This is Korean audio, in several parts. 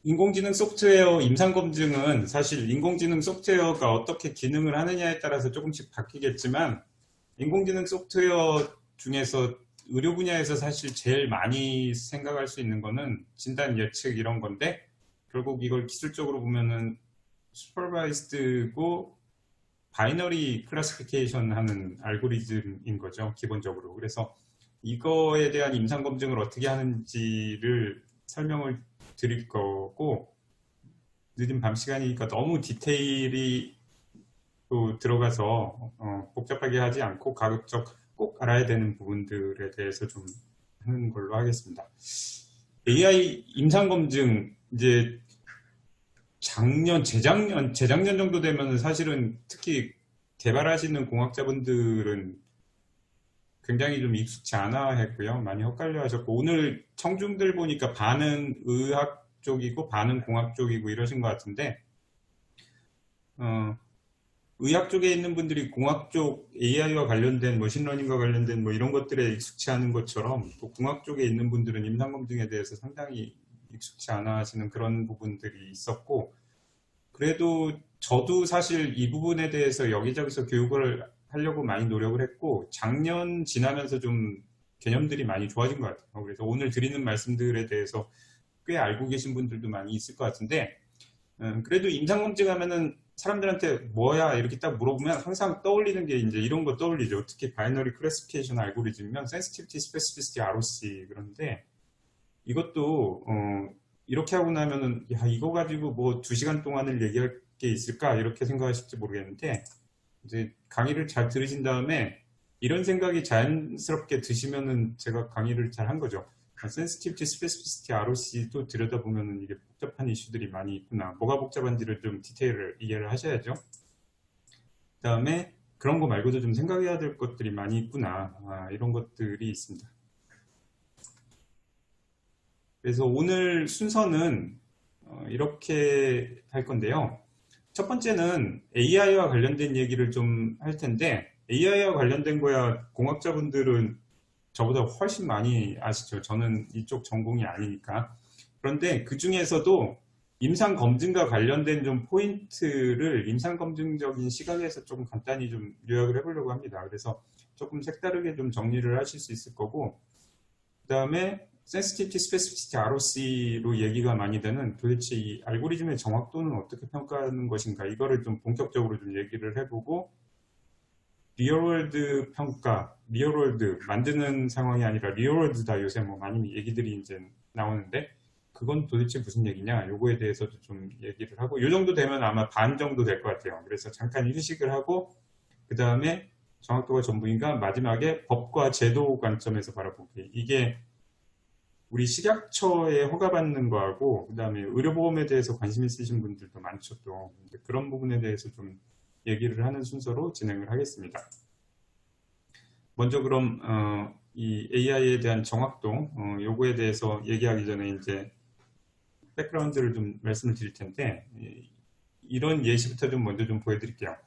인공지능 소프트웨어 임상검증은 사실 인공지능 소프트웨어가 어떻게 기능을 하느냐에 따라서 조금씩 바뀌겠지만, 인공지능 소프트웨어 중에서 의료 분야에서 사실 제일 많이 생각할 수 있는 거는 진단 예측 이런 건데, 결국 이걸 기술적으로 보면은 슈퍼바이스드고 바이너리 클래시피케이션 하는 알고리즘인 거죠, 기본적으로. 그래서 이거에 대한 임상검증을 어떻게 하는지를 설명을 드릴 거고, 늦은 밤 시간이니까 너무 디테일이 또 들어가서 복잡하게 하지 않고 가급적 꼭 알아야 되는 부분들에 대해서 좀 하는 걸로 하겠습니다. AI 임상검증, 이제 재작년 정도 되면 사실은 특히 개발하시는 공학자분들은 굉장히 좀 익숙치 않아 했고요. 많이 헷갈려 하셨고, 오늘 청중들 보니까 반은 의학 쪽이고 반은 공학 쪽이고 이러신 것 같은데, 어, 의학 쪽에 있는 분들이 공학 쪽 AI와 관련된 머신러닝과 관련된 뭐 이런 것들에 익숙치 않은 것처럼, 또 공학 쪽에 있는 분들은 임상검증에 대해서 상당히 익숙치 않아 하시는 그런 부분들이 있었고, 그래도 저도 사실 이 부분에 대해서 여기저기서 교육을 하려고 많이 노력을 했고, 작년 지나면서 좀 개념들이 많이 좋아진 것 같아요. 그래서 오늘 드리는 말씀들에 대해서 꽤 알고 계신 분들도 많이 있을 것 같은데, 그래도 임상검증 하면은 사람들한테 뭐야 이렇게 딱 물어보면 항상 떠올리는 게 이제 이런 거 떠올리죠. 특히 바이너리 클래시피케이션 알고리즘이면 센시티비티, 스페시피시티, ROC. 그런데 이것도 이렇게 하고 나면은 야 이거 가지고 뭐 2시간 동안을 얘기할 게 있을까 이렇게 생각하실지 모르겠는데, 이제 강의를 잘 들으신 다음에 이런 생각이 자연스럽게 드시면은 제가 강의를 잘 한 거죠. 센시티비티, 스페시피시티, ROC도 들여다보면은 이게 복잡한 이슈들이 많이 있구나. 뭐가 복잡한지를 좀 디테일을 이해를 하셔야죠. 그 다음에 그런 거 말고도 좀 생각해야 될 것들이 많이 있구나. 이런 것들이 있습니다. 그래서 오늘 순서는 이렇게 할 건데요. 첫 번째는 AI와 관련된 얘기를 좀 할 텐데, AI와 관련된 거야 공학자분들은 저보다 훨씬 많이 아시죠. 저는 이쪽 전공이 아니니까. 그런데 그 중에서도 임상검증과 관련된 좀 포인트를 임상검증적인 시각에서 조금 간단히 좀 요약을 해보려고 합니다. 그래서 조금 색다르게 좀 정리를 하실 수 있을 거고, 그 다음에 sensitivity, specificity, ROC로 얘기가 많이 되는 도대체 이 알고리즘의 정확도는 어떻게 평가하는 것인가, 이거를 좀 본격적으로 좀 얘기를 해보고, 리얼월드 평가, 리얼월드 만드는 상황이 아니라 리얼월드다 요새 뭐 많이 얘기들이 이제 나오는데, 그건 도대체 무슨 얘기냐, 요거에 대해서도 좀 얘기를 하고, 요 정도 되면 아마 반 정도 될 것 같아요. 그래서 잠깐 휴식을 하고, 그 다음에 정확도가 전부인가, 마지막에 법과 제도 관점에서 바라보기. 이게 우리 식약처에 허가받는 거하고, 그 다음에 의료보험에 대해서 관심 있으신 분들도 많죠. 또 그런 부분에 대해서 좀 얘기를 하는 순서로 진행을 하겠습니다. 먼저 그럼 이 AI에 대한 정확도, 요거에 대해서 얘기하기 전에 이제 백그라운드를 좀 말씀을 드릴 텐데, 이런 예시부터 좀 먼저 좀 보여드릴게요.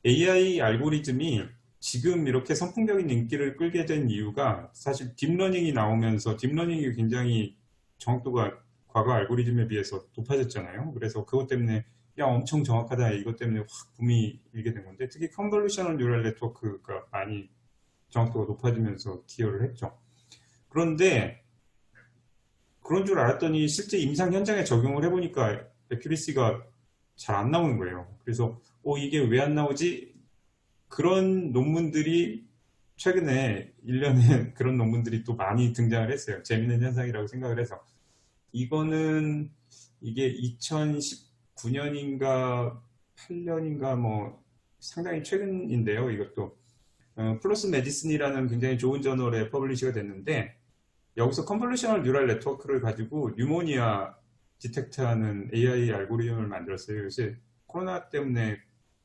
AI 알고리즘이 지금 이렇게 선풍적인 인기를 끌게 된 이유가 사실 딥러닝이 나오면서, 딥러닝이 굉장히 정확도가 과거 알고리즘에 비해서 높아졌잖아요. 그래서 그것 때문에 야 엄청 정확하다, 이것 때문에 확 붐이 일게 된 건데, 특히 컨볼루셔널 뉴럴 네트워크가 많이 정확도가 높아지면서 기여를 했죠. 그런데 그런 줄 알았더니 실제 임상 현장에 적용을 해보니까 애큐리시가 잘 안 나오는 거예요. 그래서 이게 왜 안 나오지? 그런 논문들이 최근에 1년에 그런 논문들이 또 많이 등장을 했어요. 재밌는 현상이라고 생각을 해서. 이게 2019년인가 8년인가 뭐 상당히 최근인데요. 이것도 플러스 메디슨이라는 굉장히 좋은 저널에 퍼블리시가 됐는데, 여기서 컨볼루셔널 뉴럴 네트워크를 가지고 뉴모니아 디텍트하는 AI 알고리즘을 만들었어요. 요새 코로나 때문에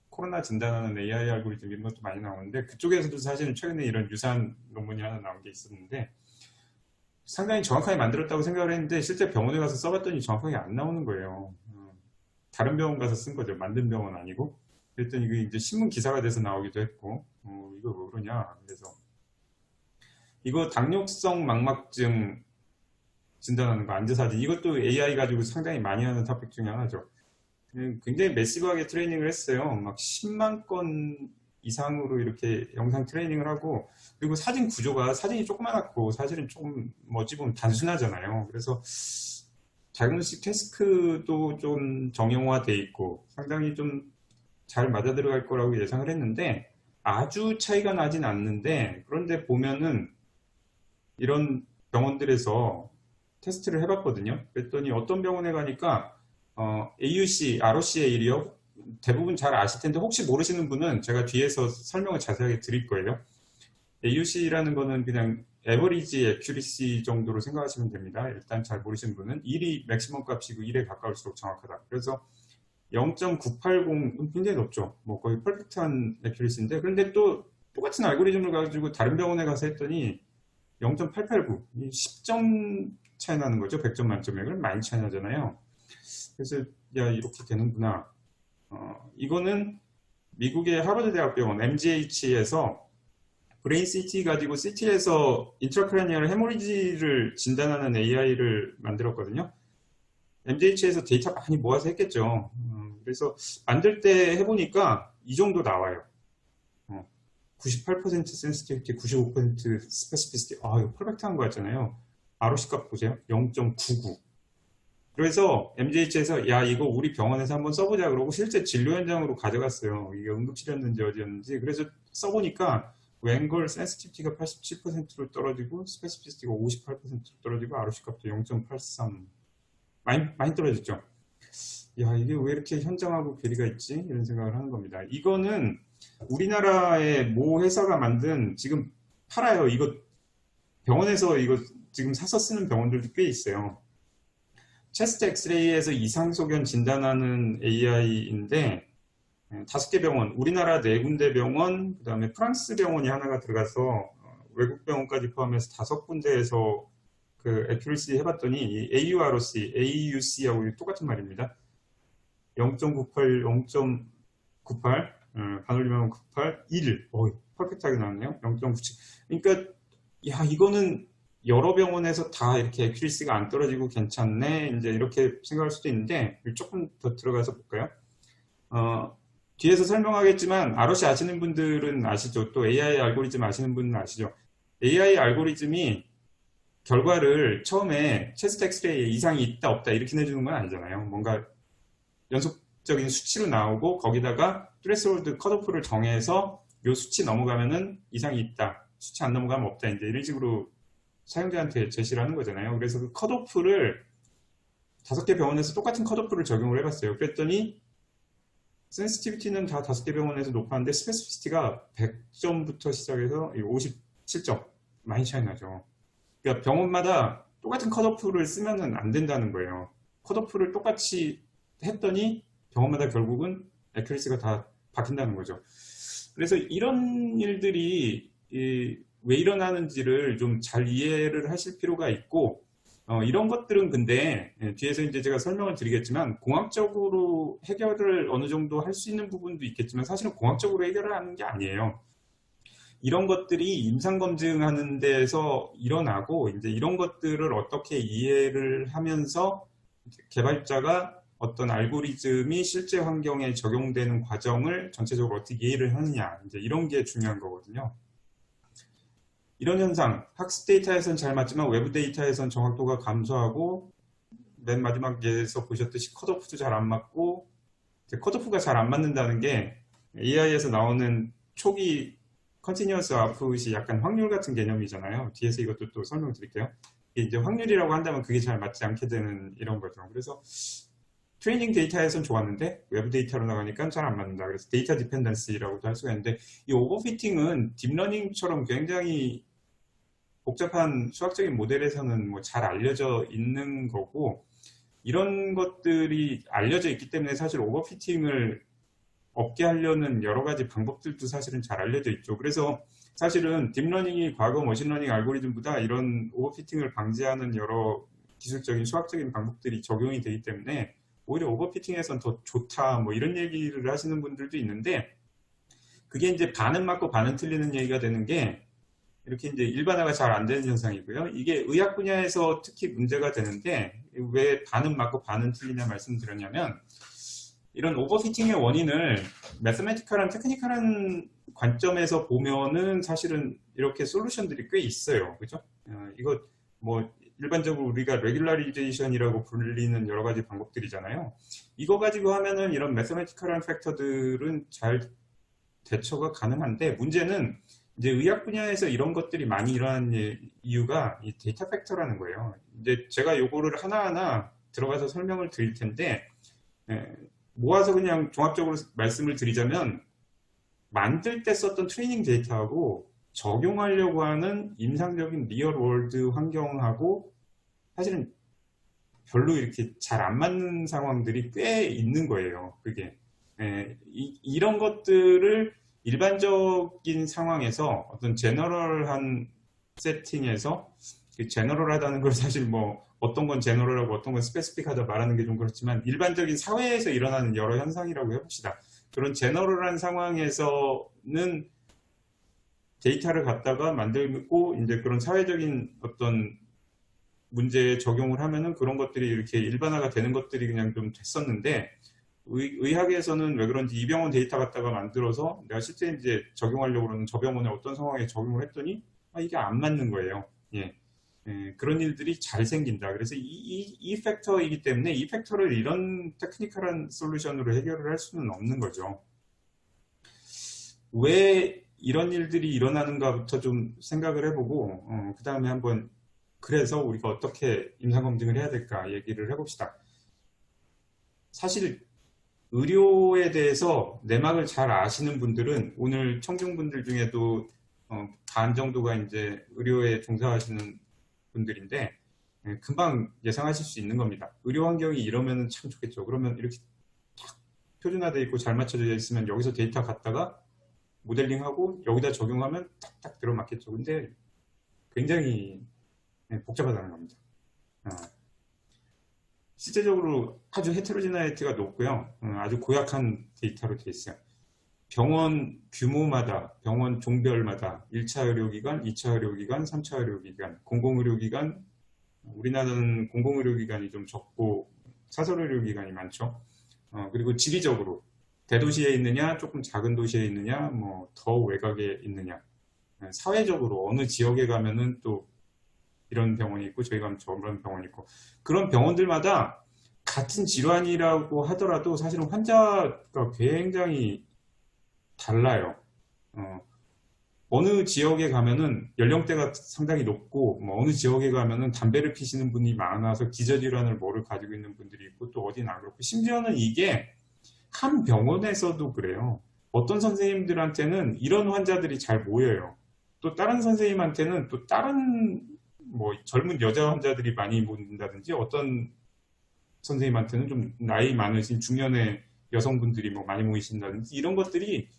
코로나 진단하는 AI 알고리즘 이런 것도 많이 나오는데, 그쪽에서도 사실은 최근에 이런 유사한 논문이 하나 나온 게 있었는데, 상당히 정확하게 만들었다고 생각을 했는데 실제 병원에 가서 써봤더니 정확하게 안 나오는 거예요. 다른 병원 가서 쓴 거죠. 만든 병원 아니고. 그랬더니 이게 이제 신문 기사가 돼서 나오기도 했고, 이거 왜 그러냐. 그래서 이거 당뇨성 망막증 진단하는 거, 안전사진. 이것도 AI 가지고 상당히 많이 하는 토픽 중에 하나죠. 굉장히 매시브하게 트레이닝을 했어요. 막 10만 건 이상으로 이렇게 영상 트레이닝을 하고, 그리고 사진 구조가 사진이 조그맣고 사실은 조금 어찌 보면 단순하잖아요. 그래서 다이그노스틱 태스크도 좀 정형화돼 있고 상당히 좀 잘 맞아 들어갈 거라고 예상을 했는데 아주 차이가 나진 않는데, 그런데 보면은 이런 병원들에서 테스트를 해봤거든요. 그랬더니 어떤 병원에 가니까 AUC, ROCA이요. 대부분 잘 아실 텐데 혹시 모르시는 분은 제가 뒤에서 설명을 자세하게 드릴 거예요. AUC라는 거는 그냥 에버리지 애큐리시 정도로 생각하시면 됩니다. 일단 잘 모르시는 분은 1이 맥시멈 값이고 1에 가까울수록 정확하다. 그래서 0.980은 굉장히 높죠. 뭐 거의 퍼펙트한 애큐리시인데, 그런데 또 똑같은 알고리즘을 가지고 다른 병원에 가서 했더니 0.889, 10점 차이 나는 거죠. 100점 만점에. 그럼 많이 차이 나잖아요. 그래서 야, 이렇게 되는구나. 이거는 미국의 하버드 대학병원 MGH에서 브레인 CT 가지고 CT에서 인트라크라니얼 헤모리지를 진단하는 AI를 만들었거든요. MGH에서 데이터 많이 모아서 했겠죠. 그래서 만들 때 해보니까 이 정도 나와요. 98% 센시티비티, 95% 스페시피시티. 아, 이거 퍼펙트한 거 같잖아요. ROC 값 보세요. 0.99. 그래서 MGH에서 야, 이거 우리 병원에서 한번 써보자 그러고 실제 진료 현장으로 가져갔어요. 이게 응급실이었는지 어디였는지. 그래서 써보니까 웬걸 센시티비티가 87%로 떨어지고 스페시피시티가 58%로 떨어지고 ROC 값도 0.83. 많이 떨어졌죠. 야, 이게 왜 이렇게 현장하고 괴리가 있지? 이런 생각을 하는 겁니다. 이거는 우리나라의 모 회사가 만든, 지금 팔아요. 이거 병원에서 이거 지금 사서 쓰는 병원들도 꽤 있어요. 체스트 엑스레이에서 이상소견 진단하는 AI인데 5개 병원, 우리나라 4군데 병원, 그 다음에 프랑스 병원이 하나가 들어가서 외국 병원까지 포함해서 5군데에서 그 애큐리시 해봤더니 AUROC, AUC하고 똑같은 말입니다. 0.98, 0.98, 반올림하면 98, 1. 퍼펙트하게 나왔네요. 0.97. 그러니까 야, 이거는 여러 병원에서 다 이렇게 애큐리시가 안 떨어지고 괜찮네. 이제 이렇게 생각할 수도 있는데 조금 더 들어가서 볼까요? 뒤에서 설명하겠지만 ROC 아시는 분들은 아시죠? 또 AI 알고리즘 아시는 분은 아시죠? AI 알고리즘이 결과를 처음에 체스트 엑스레이에 이상이 있다 없다 이렇게 내주는 건 아니잖아요. 뭔가 연속적인 수치로 나오고 거기다가 트레스홀드 컷오프를 정해서 이 수치 넘어가면은 이상이 있다, 수치 안 넘어가면 없다, 이제 이런 식으로 사용자한테 제시를 하는 거잖아요. 그래서 그 컷오프를 5개 병원에서 똑같은 컷오프를 적용을 해봤어요. 그랬더니 센시티비티는 다 5개 병원에서 높았는데 스페시피시티가 100점부터 시작해서 57점, 많이 차이 나죠. 그러니까 병원마다 똑같은 컷오프를 쓰면은 안 된다는 거예요. 컷오프를 똑같이 했더니 병원마다 결국은 애큐리시가 다 바뀐다는 거죠. 그래서 이런 일들이 왜 일어나는지를 좀 잘 이해를 하실 필요가 있고, 이런 것들은 근데 뒤에서 이제 제가 설명을 드리겠지만 공학적으로 해결을 어느 정도 할 수 있는 부분도 있겠지만 사실은 공학적으로 해결을 하는 게 아니에요. 이런 것들이 임상검증하는 데서 일어나고, 이제 이런 것들을 어떻게 이해를 하면서 개발자가 어떤 알고리즘이 실제 환경에 적용되는 과정을 전체적으로 어떻게 이해를 하느냐, 이제 이런 게 중요한 거거든요. 이런 현상, 학습 데이터에선 잘 맞지만 외부 데이터에선 정확도가 감소하고, 맨 마지막에서 보셨듯이 컷오프도 잘 안 맞고, 컷오프가 잘 안 맞는다는 게 AI에서 나오는 초기 컨티뉴어스 아웃풋이 약간 확률 같은 개념이잖아요. 뒤에서 이것도 또 설명드릴게요. 이제 확률이라고 한다면 그게 잘 맞지 않게 되는 이런 거죠. 그래서 트레이닝 데이터에선 좋았는데 외부 데이터로 나가니까 잘 안 맞는다. 그래서 데이터 디펜던시라고도 할 수가 있는데, 이 오버피팅은 딥러닝처럼 굉장히 복잡한 수학적인 모델에서는 뭐 잘 알려져 있는 거고, 이런 것들이 알려져 있기 때문에 사실 오버피팅을 없게 하려는 여러 가지 방법들도 사실은 잘 알려져 있죠. 그래서 사실은 딥러닝이 과거 머신러닝 알고리즘보다 이런 오버피팅을 방지하는 여러 기술적인 수학적인 방법들이 적용이 되기 때문에 오히려 오버피팅에선 더 좋다, 뭐 이런 얘기를 하시는 분들도 있는데, 그게 이제 반은 맞고 반은 틀리는 얘기가 되는 게, 이렇게 이제 일반화가 잘 안 되는 현상이고요. 이게 의학 분야에서 특히 문제가 되는데 왜 반은 맞고 반은 틀리냐 말씀드렸냐면 이런 오버피팅의 원인을 매스매티컬한 테크니컬한 관점에서 보면은 사실은 이렇게 솔루션들이 꽤 있어요. 그죠? 이거 뭐 일반적으로 우리가 레귤라리제이션이라고 불리는 여러 가지 방법들이잖아요. 이거 가지고 하면은 이런 매스매티컬한 팩터들은 잘 대처가 가능한데 문제는 이제 의학 분야에서 이런 것들이 많이 일어나는 이유가 이 데이터 팩터라는 거예요. 이제 제가 요거를 하나하나 들어가서 설명을 드릴 텐데 모아서 그냥 종합적으로 말씀을 드리자면 만들 때 썼던 트레이닝 데이터하고 적용하려고 하는 임상적인 리얼 월드 환경하고 사실은 별로 이렇게 잘 안 맞는 상황들이 꽤 있는 거예요. 그게 이런 것들을 일반적인 상황에서 어떤 제너럴한 세팅에서 그 제너럴하다는 걸 사실 뭐 어떤 건 제너럴하고 어떤 건 스페시픽하다 말하는 게 좀 그렇지만 일반적인 사회에서 일어나는 여러 현상이라고 해봅시다. 그런 제너럴한 상황에서는 데이터를 갖다가 만들고 이제 그런 사회적인 어떤 문제에 적용을 하면은 그런 것들이 이렇게 일반화가 되는 것들이 그냥 좀 됐었는데 의학에서는 왜 그런지 이 병원 데이터 갖다가 만들어서 내가 실제 이제 적용하려고 그러는 저 병원에 어떤 상황에 적용을 했더니 이게 안 맞는 거예요. 그런 일들이 잘 생긴다. 그래서 이 팩터이기 때문에 이 팩터를 이런 테크니컬한 솔루션으로 해결을 할 수는 없는 거죠. 왜 이런 일들이 일어나는가부터 좀 생각을 해보고 그 다음에 한번 그래서 우리가 어떻게 임상검증을 해야 될까 얘기를 해봅시다. 사실 의료에 대해서 내막을 잘 아시는 분들은 오늘 청중분들 중에도 반 정도가 이제 의료에 종사하시는 분들인데 금방 예상하실 수 있는 겁니다. 의료 환경이 이러면 참 좋겠죠. 그러면 이렇게 딱 표준화되어 있고 잘 맞춰져 있으면 여기서 데이터 갖다가 모델링하고 여기다 적용하면 딱딱 들어맞겠죠. 근데 굉장히 복잡하다는 겁니다. 실제적으로 아주 헤테로지나이티가 높고요. 아주 고약한 데이터로 되어 있어요. 병원 규모마다, 병원 종별마다 1차 의료기관, 2차 의료기관, 3차 의료기관, 공공의료기관, 우리나라는 공공의료기관이 좀 적고 사설의료기관이 많죠. 그리고 지리적으로 대도시에 있느냐, 조금 작은 도시에 있느냐, 뭐 더 외곽에 있느냐, 사회적으로 어느 지역에 가면은 또 이런 병원이 있고 저희 가면 저런 병원이 있고 그런 병원들마다 같은 질환이라고 하더라도 사실은 환자가 굉장히 달라요. 어느 지역에 가면은 연령대가 상당히 높고 뭐 어느 지역에 가면은 담배를 피시는 분이 많아서 기저질환을 뭐를 가지고 있는 분들이 있고 또 어디는 안 그렇고 심지어는 이게 한 병원에서도 그래요. 어떤 선생님들한테는 이런 환자들이 잘 모여요. 또 다른 선생님한테는 또 다른 뭐 젊은 여자 환자들이 많이 모인다든지 어떤 선생님한테는 좀 나이 많으신 중년의 여성분들이 뭐 많이 모이신다든지 이런 것들이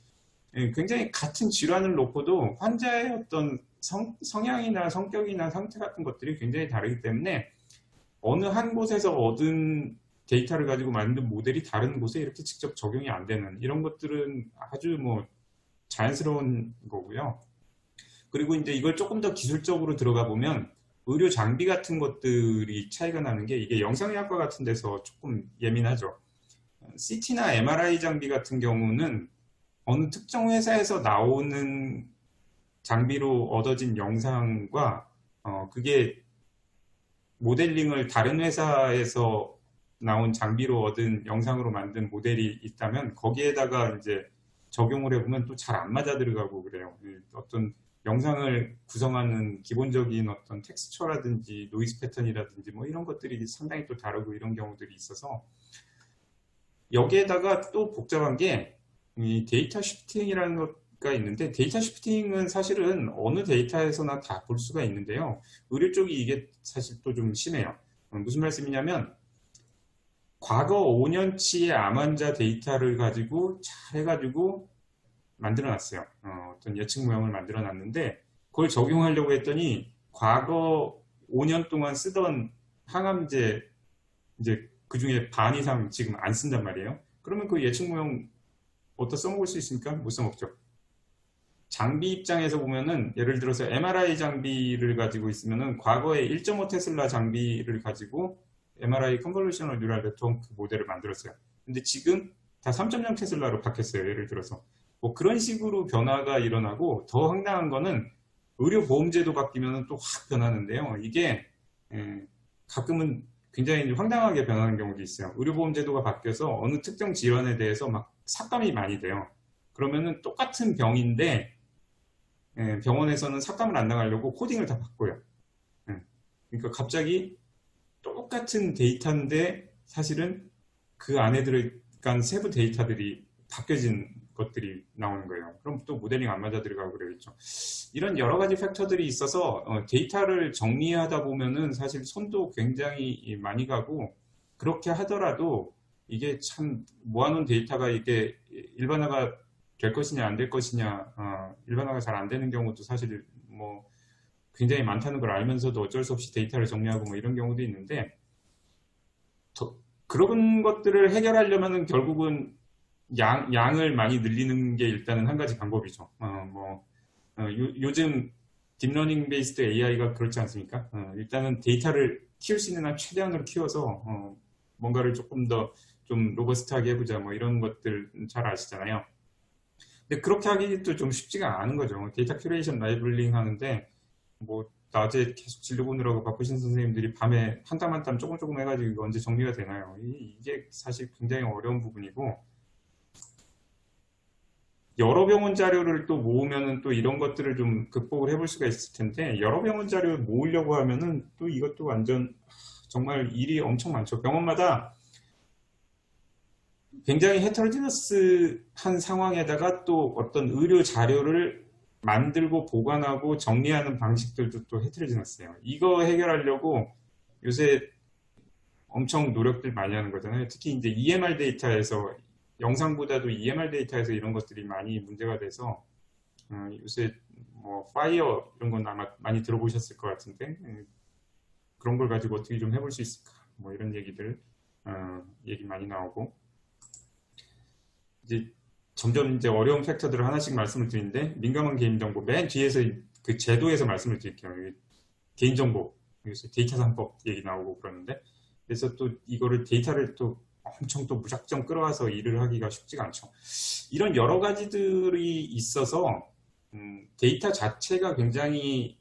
굉장히 같은 질환을 놓고도 환자의 어떤 성향이나 성격이나 상태 같은 것들이 굉장히 다르기 때문에 어느 한 곳에서 얻은 데이터를 가지고 만든 모델이 다른 곳에 이렇게 직접 적용이 안 되는 이런 것들은 아주 뭐 자연스러운 거고요. 그리고 이제 이걸 조금 더 기술적으로 들어가 보면 의료 장비 같은 것들이 차이가 나는 게 이게 영상의학과 같은 데서 조금 예민하죠. CT나 MRI 장비 같은 경우는 어느 특정 회사에서 나오는 장비로 얻어진 영상과 그게 모델링을 다른 회사에서 나온 장비로 얻은 영상으로 만든 모델이 있다면 거기에다가 이제 적용을 해보면 또 잘 안 맞아 들어가고 그래요. 어떤 영상을 구성하는 기본적인 어떤 텍스처라든지 노이즈 패턴이라든지 뭐 이런 것들이 상당히 또 다르고 이런 경우들이 있어서 여기에다가 또 복잡한 게 이 데이터 쉬프팅이라는 것가 있는데 데이터 쉬프팅은 사실은 어느 데이터에서나 다 볼 수가 있는데요. 의료 쪽이 이게 사실 또 좀 심해요. 무슨 말씀이냐면 과거 5년치의 암 환자 데이터를 가지고 잘 해가지고 만들어 놨어요. 어떤 예측 모형을 만들어 놨는데 그걸 적용하려고 했더니 과거 5년 동안 쓰던 항암제 이제 그 중에 반 이상 지금 안 쓴단 말이에요. 그러면 그 예측 모형 어디다 써먹을 수 있습니까? 못 써먹죠. 장비 입장에서 보면은 예를 들어서 MRI 장비를 가지고 있으면은 과거에 1.5 테슬라 장비를 가지고 MRI 컨볼루셔널 뉴럴 네트워크 모델을 만들었어요. 근데 지금 다 3.0 테슬라로 바뀌었어요. 예를 들어서 뭐 그런 식으로 변화가 일어나고, 더 황당한 거는 의료보험제도 바뀌면 또 확 변하는데요. 이게 가끔은 굉장히 황당하게 변하는 경우도 있어요. 의료보험제도가 바뀌어서 어느 특정 질환에 대해서 막 삭감이 많이 돼요. 그러면은 똑같은 병인데 병원에서는 삭감을 안 나가려고 코딩을 다 바꿔요. 그러니까 갑자기 똑같은 데이터인데 사실은 그 안에 들어간 세부 데이터들이 바뀌어진 것들이 나오는 거예요. 그럼 또 모델링 안 맞아 들어가고 그러겠죠. 이런 여러 가지 팩터들이 있어서 데이터를 정리하다 보면은 사실 손도 굉장히 많이 가고, 그렇게 하더라도 이게 참 모아놓은 데이터가 이게 일반화가 될 것이냐 안 될 것이냐, 일반화가 잘 안 되는 경우도 사실 뭐 굉장히 많다는 걸 알면서도 어쩔 수 없이 데이터를 정리하고 뭐 이런 경우도 있는데, 그런 것들을 해결하려면은 결국은 양을 많이 늘리는 게 일단은 한 가지 방법이죠. 요즘 딥러닝 베이스드 AI가 그렇지 않습니까? 일단은 데이터를 키울 수 있는 한 최대한으로 키워서 뭔가를 조금 더 좀 로버스트하게 해보자, 뭐 이런 것들 잘 아시잖아요. 근데 그렇게 하기도 좀 쉽지가 않은 거죠. 데이터 큐레이션 라이블링 하는데 뭐 낮에 계속 진료 보느라고 바쁘신 선생님들이 밤에 한 땀 한 땀 조금 조금 해가지고 이거 언제 정리가 되나요? 이게 사실 굉장히 어려운 부분이고, 여러 병원 자료를 또 모으면은 또 이런 것들을 좀 극복을 해볼 수가 있을 텐데, 여러 병원 자료를 모으려고 하면은 또 이것도 완전 정말 일이 엄청 많죠. 병원마다 굉장히 헤터로지너스한 상황에다가 또 어떤 의료 자료를 만들고 보관하고 정리하는 방식들도 또 헤터로지너스해요. 이거 해결하려고 요새 엄청 노력들 많이 하는 거잖아요. 특히 이제 EMR 데이터에서, 영상보다도 EMR 데이터에서 이런 것들이 많이 문제가 돼서 요새 뭐 파이어 이런 건 아마 많이 들어보셨을 것 같은데, 그런 걸 가지고 어떻게 좀 해볼 수 있을까, 뭐 이런 얘기들 얘기 많이 나오고, 이제 점점 이제 어려운 팩터들을 하나씩 말씀을 드리는데, 민감한 개인정보 맨 뒤에서 그 제도에서 말씀을 드릴게요. 개인정보, 여기서 데이터 산법 얘기 나오고 그러는데, 그래서 또 이거를 데이터를 또 엄청 또 무작정 끌어와서 일을 하기가 쉽지가 않죠. 이런 여러 가지들이 있어서 데이터 자체가 굉장히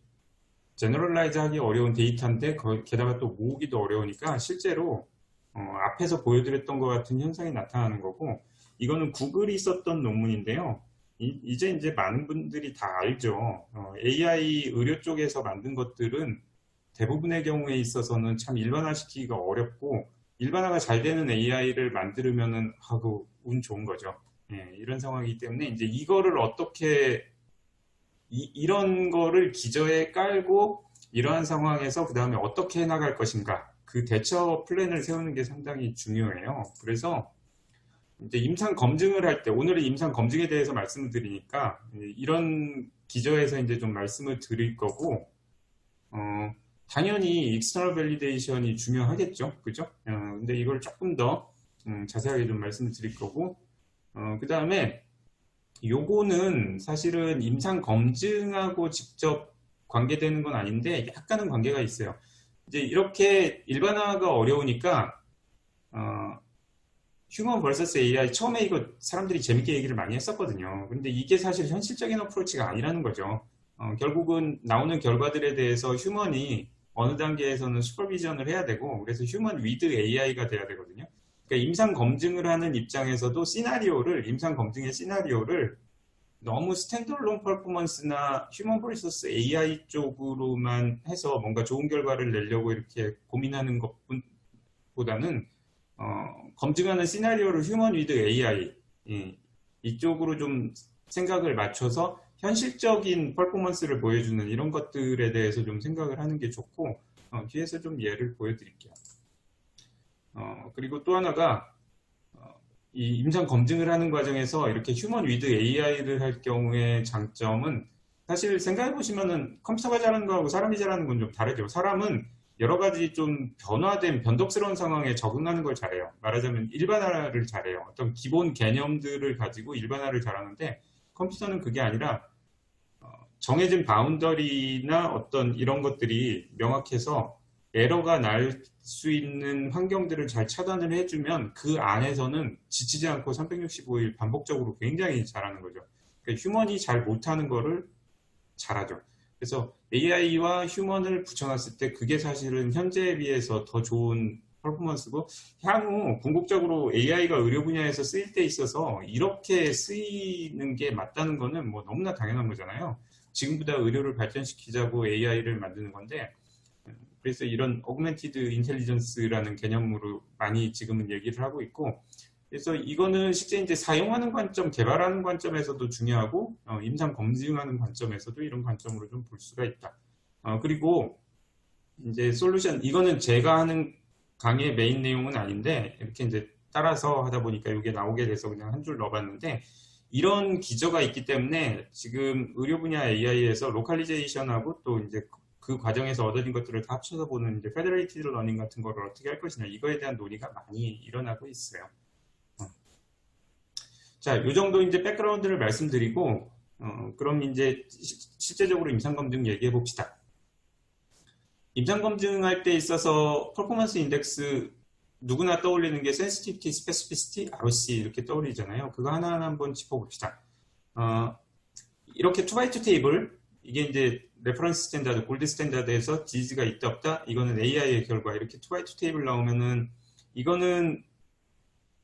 제너럴라이즈 하기 어려운 데이터인데 게다가 또 모으기도 어려우니까 실제로 앞에서 보여드렸던 것 같은 현상이 나타나는 거고, 이거는 구글이 썼던 논문인데요. 이제 많은 분들이 다 알죠. AI 의료 쪽에서 만든 것들은 대부분의 경우에 있어서는 참 일반화시키기가 어렵고, 일반화가 잘 되는 AI를 만들면은 하고 운 좋은 거죠. 이런 상황이기 때문에 이제 이거를 어떻게 이런 거를 기저에 깔고 이러한 상황에서 그 다음에 어떻게 해나갈 것인가, 그 대처 플랜을 세우는 게 상당히 중요해요. 그래서 이제 임상 검증을 할 때, 오늘은 임상 검증에 대해서 말씀을 드리니까 이런 기저에서 이제 좀 말씀을 드릴 거고, 당연히 익스터널 밸리데이션이 중요하겠죠, 그죠? 근데 이걸 조금 더 자세하게 좀 말씀을 드릴 거고, 그 다음에 요거는 사실은 임상 검증하고 직접 관계되는 건 아닌데 약간은 관계가 있어요. 이제 이렇게 일반화가 어려우니까 휴먼 vs AI, 처음에 이거 사람들이 재밌게 얘기를 많이 했었거든요. 근데 이게 사실 현실적인 어프로치가 아니라는 거죠. 결국은 나오는 결과들에 대해서 휴먼이 어느 단계에서는 슈퍼비전을 해야 되고, 그래서 휴먼 위드 AI가 돼야 되거든요. 그러니까 임상 검증을 하는 입장에서도 임상 검증의 시나리오를 너무 스탠드얼론 퍼포먼스나 휴먼 vs AI 쪽으로만 해서 뭔가 좋은 결과를 내려고 이렇게 고민하는 것보다는 검증하는 시나리오를 휴먼 위드 AI 이쪽으로 좀 생각을 맞춰서 현실적인 퍼포먼스를 보여주는 이런 것들에 대해서 좀 생각을 하는 게 좋고, 뒤에서 좀 예를 보여드릴게요. 그리고 또 하나가 이 임상 검증을 하는 과정에서 이렇게 휴먼 위드 AI를 할 경우의 장점은, 사실 생각해 보시면은 컴퓨터가 잘하는 거하고 사람이 잘하는 건 좀 다르죠. 사람은 여러 가지 좀 변화된 변덕스러운 상황에 적응하는 걸 잘해요. 말하자면 일반화를 잘해요. 어떤 기본 개념들을 가지고 일반화를 잘하는데, 컴퓨터는 그게 아니라 정해진 바운더리나 어떤 이런 것들이 명확해서 에러가 날 수 있는 환경들을 잘 차단을 해주면 그 안에서는 지치지 않고 365일 반복적으로 굉장히 잘하는 거죠. 그러니까 휴먼이 잘 못하는 거를 잘하죠. 그래서 AI와 휴먼을 붙여놨을 때 그게 사실은 현재에 비해서 더 좋은 퍼포먼스고, 향후 궁극적으로 AI가 의료 분야에서 쓰일 때 있어서 이렇게 쓰이는 게 맞다는 거는 뭐 너무나 당연한 거잖아요. 지금보다 의료를 발전시키자고 AI를 만드는 건데, 그래서 이런 어그멘티드 인텔리전스라는 개념으로 많이 지금은 얘기를 하고 있고, 그래서 이거는 실제 이제 사용하는 관점, 개발하는 관점에서도 중요하고, 임상 검증하는 관점에서도 이런 관점으로 좀 볼 수가 있다. 그리고 이제 솔루션, 이거는 제가 하는 강의의 메인 내용은 아닌데, 이렇게 이제 따라서 하다 보니까 이게 나오게 돼서 그냥 한 줄 넣어봤는데, 이런 기저가 있기 때문에 지금 의료 분야 AI에서 로컬리제이션하고 또 이제 그 과정에서 얻어진 것들을 다 합쳐서 보는 이제 페더레이티드 러닝 같은 거를 어떻게 할 것이냐, 이거에 대한 논의가 많이 일어나고 있어요. 자, 요 정도 이제 백그라운드를 말씀드리고, 그럼 이제 실제적으로 임상검증 얘기해 봅시다. 임상검증할 때 있어서 퍼포먼스 인덱스 누구나 떠올리는 게 센시티비티, 스페시피시티, ROC 이렇게 떠올리잖아요. 그거 하나하나 한번 짚어봅시다. 이렇게 2x2 테이블, 이게 이제 레퍼런스 스탠다드, 골드 스탠다드에서 디지가 있다 없다, 이거는 AI의 결과. 이렇게 2x2 테이블 나오면은 이거는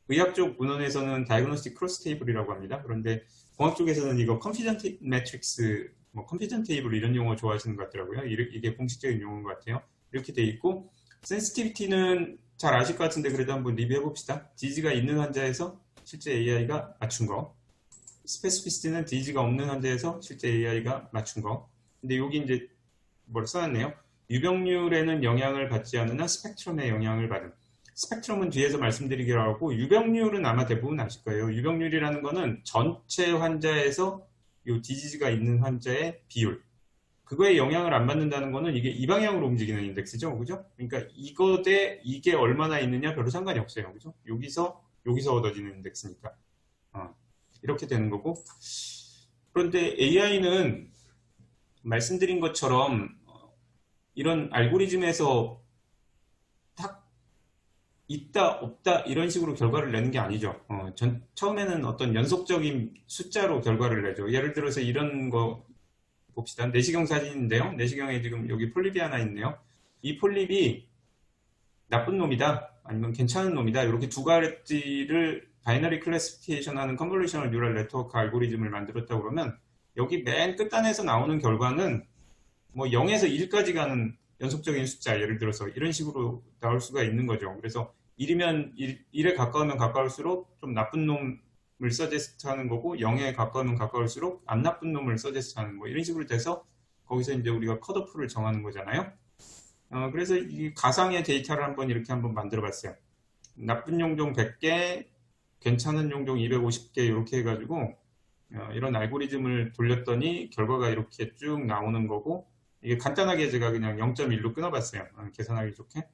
의학적 문헌에서는 다이그노스틱 크로스 테이블이라고 합니다. 그런데 공학 쪽에서는 이거 컨피전트 매트릭스, 뭐 컨피전 테이블 이런 용어 좋아하시는 것 같더라고요. 이게 공식적인 용어인 것 같아요. 이렇게 돼 있고, 센시티비티는 잘 아실 것 같은데 그래도 한번 리뷰해 봅시다. 디지가 있는 환자에서 실제 AI가 맞춘 거. 스페시피시티는 디지가 없는 환자에서 실제 AI가 맞춘 거. 근데 여기 이제 뭘 써놨네요. 유병률에는 영향을 받지 않으나 스펙트럼에 영향을 받은. 스펙트럼은 뒤에서 말씀드리기로 하고, 유병률은 아마 대부분 아실 거예요. 유병률이라는 거는 전체 환자에서 요 디지즈가 있는 환자의 비율. 그거에 영향을 안 받는다는 거는 이게 이 방향으로 움직이는 인덱스죠. 그죠? 그러니까 이거 대 이게 얼마나 있느냐 별로 상관이 없어요. 그죠? 여기서 얻어지는 인덱스니까. 이렇게 되는 거고. 그런데 AI는 말씀드린 것처럼 이런 알고리즘에서 딱 있다 없다 이런 식으로 결과를 내는 게 아니죠. 처음에는 어떤 연속적인 숫자로 결과를 내죠. 예를 들어서 이런 거 봅시다. 내시경 사진인데요. 내시경에 지금 여기 폴립이 하나 있네요. 이 폴립이 나쁜 놈이다 아니면 괜찮은 놈이다, 이렇게 두 가지를 바이너리 클래시피케이션 하는 컨볼루셔널 뉴럴 네트워크 알고리즘을 만들었다고 그러면, 여기 맨 끝단에서 나오는 결과는 뭐 0에서 1까지 가는 연속적인 숫자, 예를 들어서 이런 식으로 나올 수가 있는 거죠. 그래서 1이면 1에 가까우면 가까울수록 좀 나쁜 놈을 서제스트 하는 거고, 0에 가까우면 가까울수록 안 나쁜 놈을 서제스트 하는 거, 이런 식으로 돼서 거기서 이제 우리가 컷오프를 정하는 거잖아요. 그래서 이 가상의 데이터를 이렇게 한번 만들어 봤어요. 나쁜 용종 100개, 괜찮은 용종 250개 이렇게 해가지고 이런 알고리즘을 돌렸더니 결과가 이렇게 쭉 나오는 거고, 이게 간단하게 제가 그냥 0.1로 끊어봤어요. 계산하기 좋게.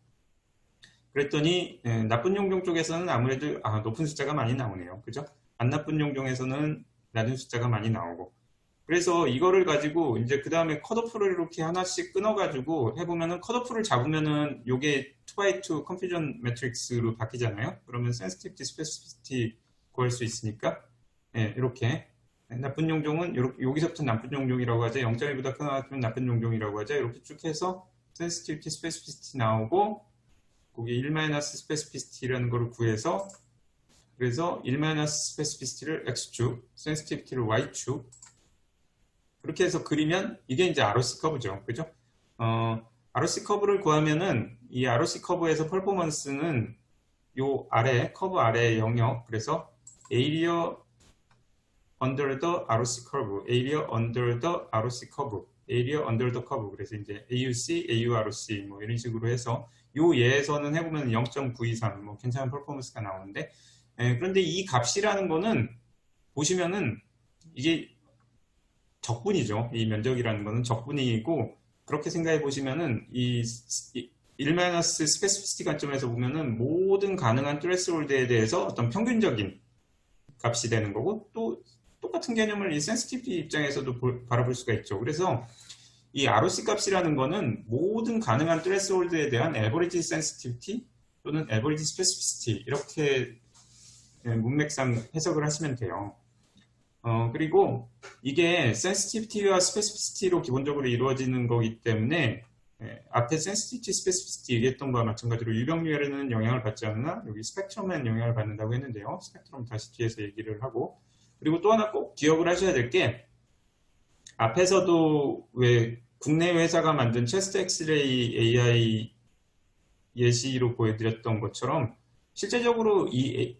그랬더니 나쁜 용종 쪽에서는 아무래도 높은 숫자가 많이 나오네요. 그죠? 안 나쁜 용종에서는 낮은 숫자가 많이 나오고. 그래서 이거를 가지고 이제 그 다음에 컷오프를 이렇게 하나씩 끊어가지고 해보면은, 컷오프를 잡으면은 요게 2x2 컨퓨전 매트릭스로 바뀌잖아요. 그러면 센시티비티, 스페시피시티 구할 수 있으니까, 이렇게 나쁜 용종은 여기서부터 나쁜 용종이라고 하죠. 0.1보다 끊어가면 나쁜 용종이라고 하죠. 이렇게 쭉 해서 센시티비티, 스페시피시티 나오고, 거기 1- 스페시피시티라는 거를 구해서, 그래서 1- 스페시피시티를 X축, 센시티비티를 Y축, 그렇게 해서 그리면 이게 이제 ROC 커브죠. 그죠? ROC 커브를 구하면은 이 ROC 커브에서 퍼포먼스는 요 아래, 커브 아래 영역, 그래서 area under the ROC curve, area under the ROC curve, area under the curve, 그래서 이제 AUC, AUROC 뭐 이런 식으로 해서 요 예에서는 해보면 0.923 뭐 괜찮은 퍼포먼스가 나오는데, 그런데 이 값이라는 거는 보시면은 이게 적분이죠. 이 면적이라는 거는 적분이고, 그렇게 생각해 보시면은 이 1- 스페시피시티 관점에서 보면은 모든 가능한 트레스홀드에 대해서 어떤 평균적인 값이 되는 거고, 또 똑같은 개념을 이 센시티비티 입장에서도 바라볼 수가 있죠. 그래서 이 ROC 값이라는 거는 모든 가능한 threshold에 대한 average sensitivity 또는 average specificity 이렇게 문맥상 해석을 하시면 돼요. 그리고 이게 sensitivity와 specificity로 기본적으로 이루어지는 거기 때문에 앞에 sensitivity, specificity 얘기했던 거와 마찬가지로 유병률에는 영향을 받지 않으나 여기 스펙트럼에는 영향을 받는다고 했는데요. 스펙트럼 다시 뒤에서 얘기를 하고, 그리고 또 하나 꼭 기억을 하셔야 될 게 앞에서도 왜 국내 회사가 만든 체스트 엑스레이 AI 예시로 보여드렸던 것처럼 실제적으로 이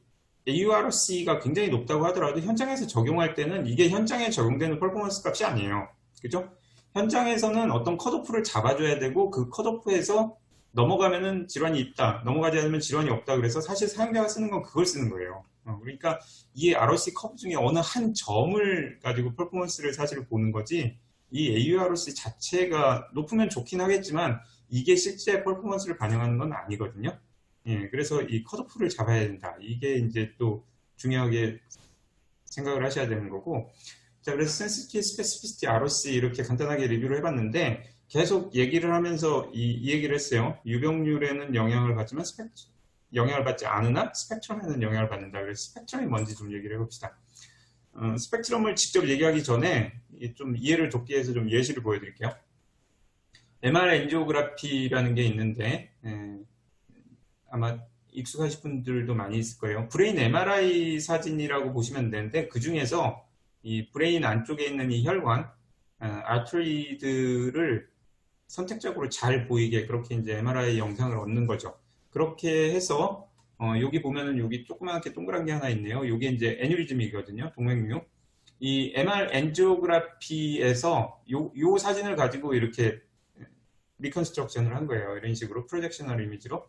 AURC가 굉장히 높다고 하더라도 현장에서 적용할 때는 이게 현장에 적용되는 퍼포먼스 값이 아니에요. 그죠? 현장에서는 어떤 컷오프를 잡아줘야 되고 그 컷오프에서 넘어가면은 질환이 있다, 넘어가지 않으면 질환이 없다. 그래서 사실 사용자가 쓰는 건 그걸 쓰는 거예요. 그러니까 이 ROC 커브 중에 어느 한 점을 가지고 퍼포먼스를 사실 보는 거지, 이 AURC 자체가 높으면 좋긴 하겠지만 이게 실제 퍼포먼스를 반영하는 건 아니거든요. 예, 그래서 이 컷오프를 잡아야 된다. 이게 이제 또 중요하게 생각을 하셔야 되는 거고. 자, 그래서 sensitivity, specificity, ROC 이렇게 간단하게 리뷰를 해봤는데 계속 얘기를 하면서 이 얘기를 했어요. 유병률에는 영향을 받지만 영향을 받지 않으나 스펙트럼에는 영향을 받는다. 그래서 스펙트럼이 뭔지 좀 얘기를 해봅시다. 스펙트럼을 직접 얘기하기 전에 좀 이해를 돕기 위해서 좀 예시를 보여드릴게요. MR 엔지오그래피라는 게 있는데 아마 익숙하신 분들도 많이 있을 거예요. 브레인 MRI 사진이라고 보시면 되는데 그 중에서 이 브레인 안쪽에 있는 이 혈관, 아트리들을 선택적으로 잘 보이게 그렇게 이제 MRI 영상을 얻는 거죠. 그렇게 해서 여기 보면은 여기 조그맣게 동그란 게 하나 있네요. 이게 이제 애뉴리즘이거든요. 동맥류. 이 MR 엔지오그래피에서 요 사진을 가지고 이렇게 리컨스트럭션을 한 거예요. 이런 식으로 프로젝셔널 이미지로.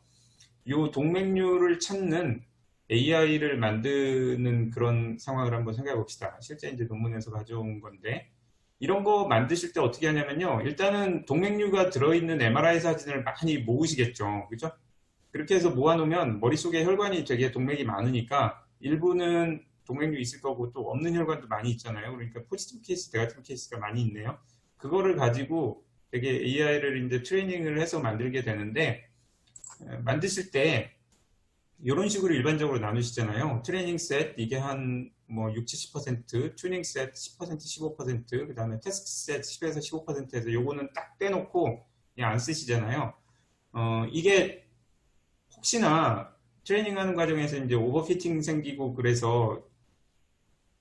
요 동맥류를 찾는 AI를 만드는 그런 상황을 한번 생각해 봅시다. 실제 이제 논문에서 가져온 건데, 이런 거 만드실 때 어떻게 하냐면요. 일단은 동맥류가 들어있는 MRI 사진을 많이 모으시겠죠. 그죠? 그렇게 해서 모아놓으면 머릿속에 혈관이 되게 동맥이 많으니까 일부는 동맥류 있을 거고 또 없는 혈관도 많이 있잖아요. 그러니까 포지티브 케이스, 네거티브 케이스가 많이 있네요. 그거를 가지고 되게 AI를 이제 트레이닝을 해서 만들게 되는데, 만드실 때 이런 식으로 일반적으로 나누시잖아요. 트레이닝 셋 이게 한 뭐 60, 70%, 튜닝 셋 10%, 15%, 그 다음에 테스트 셋 10에서 15%에서 요거는 딱 떼놓고 그냥 안 쓰시잖아요. 이게 혹시나 트레이닝 하는 과정에서 이제 오버피팅 생기고 그래서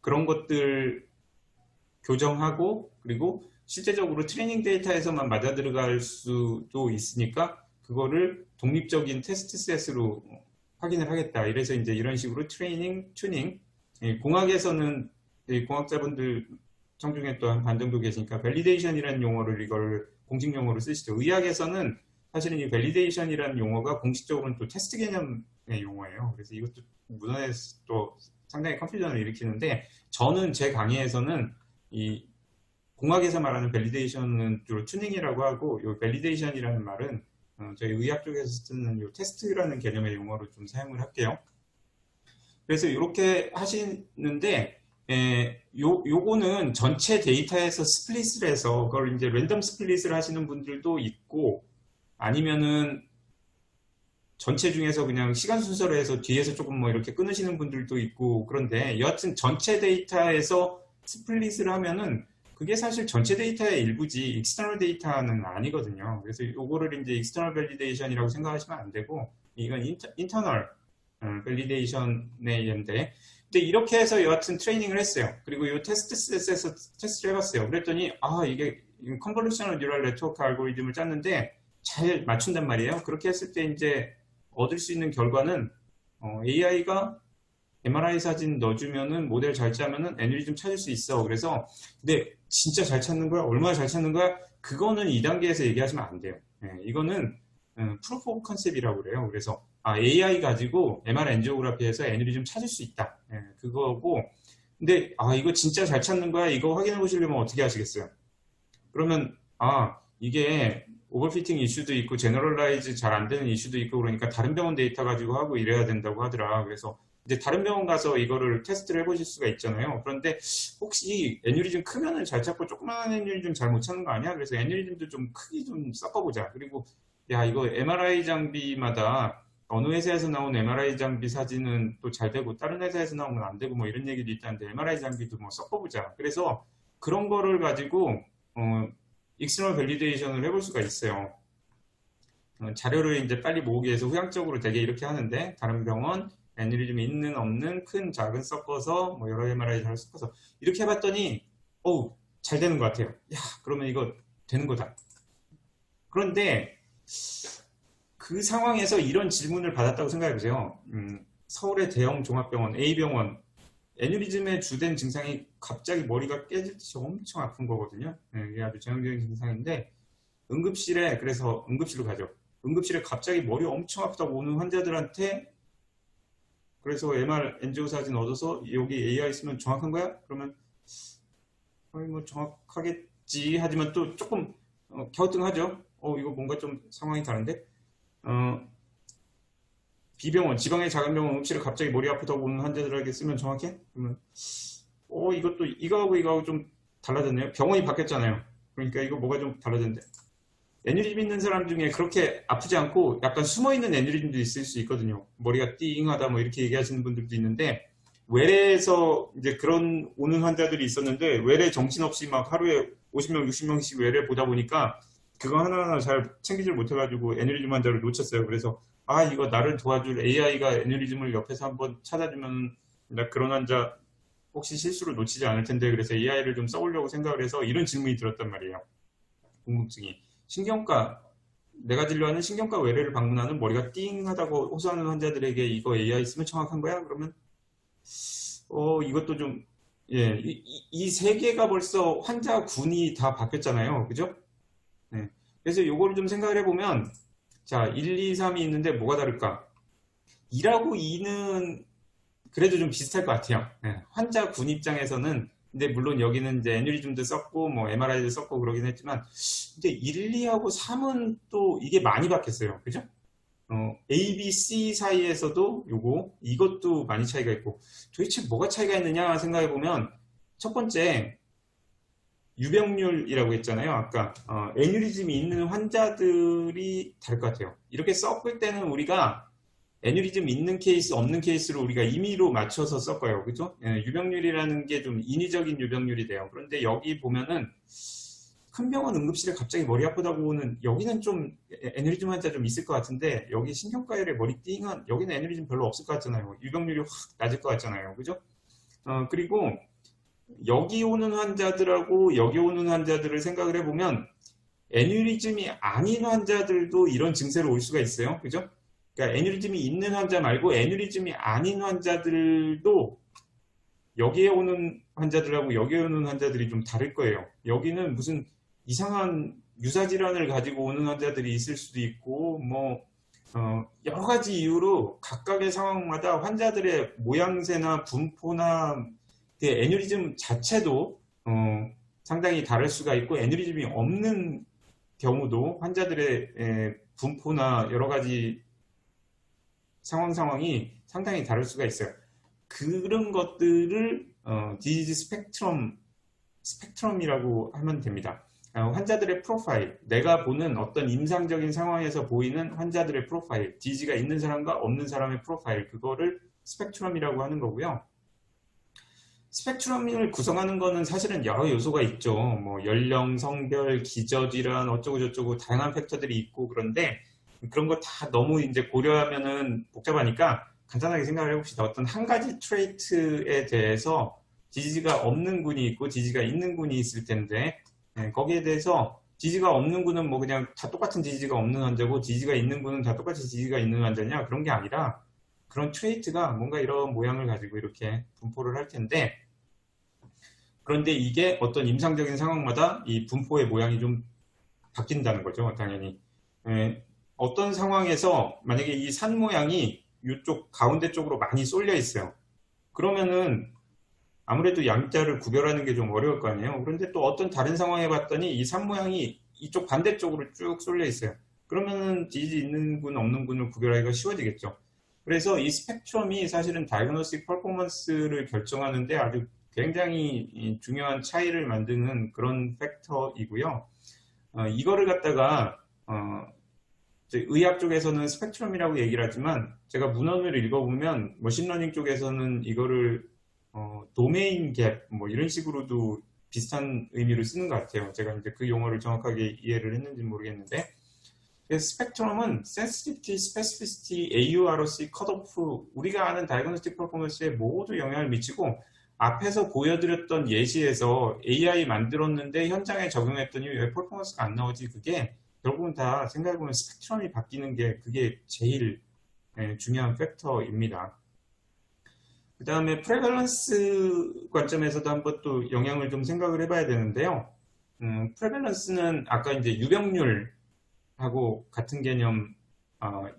그런 것들 교정하고, 그리고 실제적으로 트레이닝 데이터에서만 맞아 들어갈 수도 있으니까 그거를 독립적인 테스트 셋으로 확인을 하겠다. 이래서 이제 이런 식으로 트레이닝, 튜닝, 공학에서는 공학자분들 청중에 또 한 반 정도 계시니까 밸리데이션이라는 용어를 이걸 공식 용어로 쓰시죠. 의학에서는 사실은 이 밸리데이션이라는 용어가 공식적으로는 또 테스트 개념의 용어예요. 그래서 이것도 문헌에서 또 상당히 컨퓨전을 일으키는데, 저는 제 강의에서는 이 공학에서 말하는 밸리데이션은 주로 튜닝이라고 하고, 이 밸리데이션이라는 말은 저희 의학 쪽에서 쓰는 이 테스트라는 개념의 용어로 좀 사용을 할게요. 그래서 이렇게 하시는데, 요거는 전체 데이터에서 스플릿을 해서 그걸 이제 랜덤 스플릿을 하시는 분들도 있고, 아니면은 전체 중에서 그냥 시간 순서로 해서 뒤에서 조금 뭐 이렇게 끊으시는 분들도 있고, 그런데 여하튼 전체 데이터에서 스플릿을 하면은 그게 사실 전체 데이터의 일부지 익스터널 데이터는 아니거든요. 그래서 요거를 이제 익스터널 밸리데이션이라고 생각하시면 안 되고, 이건 인터널 밸리데이션의 예인데, 근데 이렇게 해서 여하튼 트레이닝을 했어요. 그리고 이 테스트 셋에서 테스트를 해봤어요. 그랬더니 이게 컨볼루셔널 뉴럴 네트워크 알고리즘을 짰는데 잘 맞춘단 말이에요. 그렇게 했을 때 이제 얻을 수 있는 결과는 AI가 MRI 사진 넣어주면은 모델 잘 짜면은 애뉴리즘 찾을 수 있어. 그래서 근데 진짜 잘 찾는 거야? 얼마나 잘 찾는 거야? 그거는 2단계에서 얘기하시면 안 돼요. 이거는 프루프 오브 컨셉이라고 그래요. 그래서 AI 가지고 MR 엔지오그래피에서 애뉴리즘 찾을 수 있다. 그거고, 근데 이거 진짜 잘 찾는 거야? 이거 확인해 보시려면 어떻게 하시겠어요? 그러면 이게 오버피팅 이슈도 있고 제너럴라이즈 잘 안 되는 이슈도 있고 그러니까 다른 병원 데이터 가지고 하고 이래야 된다고 하더라. 그래서 이제 다른 병원 가서 이거를 테스트를 해보실 수가 있잖아요. 그런데 혹시 애뉴리즘 크면은 잘 찾고 조그마한 애뉴리즘 잘 못 찾는 거 아니야? 그래서 애뉴리즘도 좀 크기 좀 섞어보자. 그리고 야, 이거 MRI 장비마다 어느 회사에서 나온 MRI 장비 사진은 또 잘 되고 다른 회사에서 나온 건 안 되고 뭐 이런 얘기도 있다는데 MRI 장비도 뭐 섞어보자. 그래서 그런 거를 가지고 익스터널 밸리데이션을 해볼 수가 있어요. 자료를 이제 빨리 모으기 위해서 후향적으로 되게 이렇게 하는데 다른 병원 애뉴리즘이 있는 없는 큰 작은 섞어서 뭐 여러 MRI 잘 섞어서 이렇게 해봤더니 어우 잘 되는 것 같아요. 야 그러면 이거 되는 거다. 그런데 그 상황에서 이런 질문을 받았다고 생각해보세요. 서울의 대형 종합병원 A병원 애뉴리즘의 주된 증상이 갑자기 머리가 깨질듯이 엄청 아픈 거거든요. 이게 아주 전형적인 증상인데 응급실에 그래서 응급실로 가죠. 응급실에 갑자기 머리 엄청 아프다고 오는 환자들한테 그래서 MR 엔지오 사진 얻어서 여기 AI 쓰면 정확한 거야? 그러면 뭐 정확하겠지 하지만 또 조금 갸우뚱하죠. 이거 뭔가 좀 상황이 다른데 B병원, 지방의 작은 병원 응급실에 갑자기 머리 아프다고 오는 환자들에게 쓰면 정확해? 그러면 이것도 이거하고 좀 달라졌네요. 병원이 바뀌었잖아요. 그러니까 이거 뭐가 좀 달라졌는데 애뉴리즘 있는 사람 중에 그렇게 아프지 않고 약간 숨어있는 애뉴리즘도 있을 수 있거든요. 머리가 띵하다 뭐 이렇게 얘기하시는 분들도 있는데 외래에서 이제 그런 오는 환자들이 있었는데 외래 정신없이 막 하루에 50명, 60명씩 외래 보다 보니까 그거 하나하나 잘 챙기질 못해가지고 애뉴리즘 환자를 놓쳤어요. 그래서 이거 나를 도와줄 AI가 애뉴리즘을 옆에서 한번 찾아주면 나 그런 환자 혹시 실수로 놓치지 않을 텐데 그래서 AI를 좀 써보려고 생각을 해서 이런 질문이 들었단 말이에요. 궁금증이. 신경과 내가 진료하는 신경과 외래를 방문하는 머리가 띵하다고 호소하는 환자들에게 이거 AI 쓰면 정확한 거야? 그러면 이것도 좀 이 세 개가 벌써 환자 군이 다 바뀌었잖아요. 그죠? 네. 그래서 요거를 좀 생각을 해보면 자 1, 2, 3이 있는데 뭐가 다를까? 2하고 2는 그래도 좀 비슷할 것 같아요. 네. 환자 군 입장에서는 근데 물론 여기는 이제 애뉴리즘도 썼고 뭐 MRI도 썼고 그러긴 했지만 근데 1, 2하고 3은 또 이게 많이 바뀌었어요. 그죠? A, B, C 사이에서도 이것도 많이 차이가 있고 도대체 뭐가 차이가 있느냐 생각해 보면 첫 번째 유병률이라고 했잖아요. 아까 애뉴리즘이 있는 환자들이 다를 것 같아요. 이렇게 섞을 때는 우리가 애뉴리즘 있는 케이스, 없는 케이스로 우리가 임의로 맞춰서 썼어요. 그죠? 유병률이라는 게 좀 인위적인 유병률이 돼요. 그런데 여기 보면은 큰 병원 응급실에 갑자기 머리 아프다고 오는 여기는 좀 애뉴리즘 환자 좀 있을 것 같은데 여기 신경과열에 머리 띵한 여기는 애뉴리즘 별로 없을 것 같잖아요. 유병률이 확 낮을 것 같잖아요. 그죠? 그리고 여기 오는 환자들하고 여기 오는 환자들을 생각을 해보면 애뉴리즘이 아닌 환자들도 이런 증세로 올 수가 있어요. 그죠? 그러니까 애뉴리즘이 있는 환자 말고 애뉴리즘이 아닌 환자들도 여기에 오는 환자들하고 여기에 오는 환자들이 좀 다를 거예요. 여기는 무슨 이상한 유사질환을 가지고 오는 환자들이 있을 수도 있고 뭐 여러 가지 이유로 각각의 상황마다 환자들의 모양새나 분포나 그 애뉴리즘 자체도 상당히 다를 수가 있고 애뉴리즘이 없는 경우도 환자들의 분포나 여러 가지 상황이 상당히 다를 수가 있어요. 그런 것들을 디지즈 스펙트럼이라고 하면 됩니다. 환자들의 프로파일, 내가 보는 어떤 임상적인 상황에서 보이는 환자들의 프로파일, 디지가 있는 사람과 없는 사람의 프로파일, 그거를 스펙트럼이라고 하는 거고요. 스펙트럼을 구성하는 거는 사실은 여러 요소가 있죠. 뭐 연령, 성별, 기저질환, 어쩌고저쩌고 다양한 팩터들이 있고 그런데 그런 거 다 너무 이제 고려하면은 복잡하니까 간단하게 생각을 해봅시다. 어떤 한 가지 트레이트에 대해서 디지가 없는 군이 있고 디지가 있는 군이 있을 텐데 거기에 대해서 디지가 없는 군은 뭐 그냥 다 똑같은 디지가 없는 환자고 디지가 있는 군은 다 똑같이 디지가 있는 환자냐 그런 게 아니라 그런 트레이트가 뭔가 이런 모양을 가지고 이렇게 분포를 할 텐데 그런데 이게 어떤 임상적인 상황마다 이 분포의 모양이 좀 바뀐다는 거죠. 당연히. 어떤 상황에서 만약에 이 산 모양이 이쪽 가운데 쪽으로 많이 쏠려 있어요. 그러면은 아무래도 양자를 구별하는 게 좀 어려울 거 아니에요. 그런데 또 어떤 다른 상황에 봤더니 이 산 모양이 이쪽 반대쪽으로 쭉 쏠려 있어요. 그러면은 디지 있는 군 없는 군을 구별하기가 쉬워지겠죠. 그래서 이 스펙트럼이 사실은 다이그노스틱 퍼포먼스를 결정하는데 아주 굉장히 중요한 차이를 만드는 그런 팩터이고요. 이거를 갖다가 의학 쪽에서는 스펙트럼이라고 얘기를 하지만 제가 문헌을 읽어보면 머신러닝 쪽에서는 이거를 도메인 갭 뭐 이런 식으로도 비슷한 의미로 쓰는 것 같아요. 제가 이제 그 용어를 정확하게 이해를 했는지 모르겠는데, 그래서 스펙트럼은 sensitivity, specificity, AUROC, 컷오프, 우리가 아는 다이그노스틱 퍼포먼스에 모두 영향을 미치고, 앞에서 보여드렸던 예시에서 AI 만들었는데 현장에 적용했더니 왜 퍼포먼스가 안 나오지? 그게 결국은 다 생각해보면 스펙트럼이 바뀌는 게 그게 제일 중요한 팩터입니다. 그 다음에 프레밸런스 관점에서도 한번 또 영향을 좀 생각을 해봐야 되는데요. 프레밸런스는 아까 이제 유병률하고 같은 개념,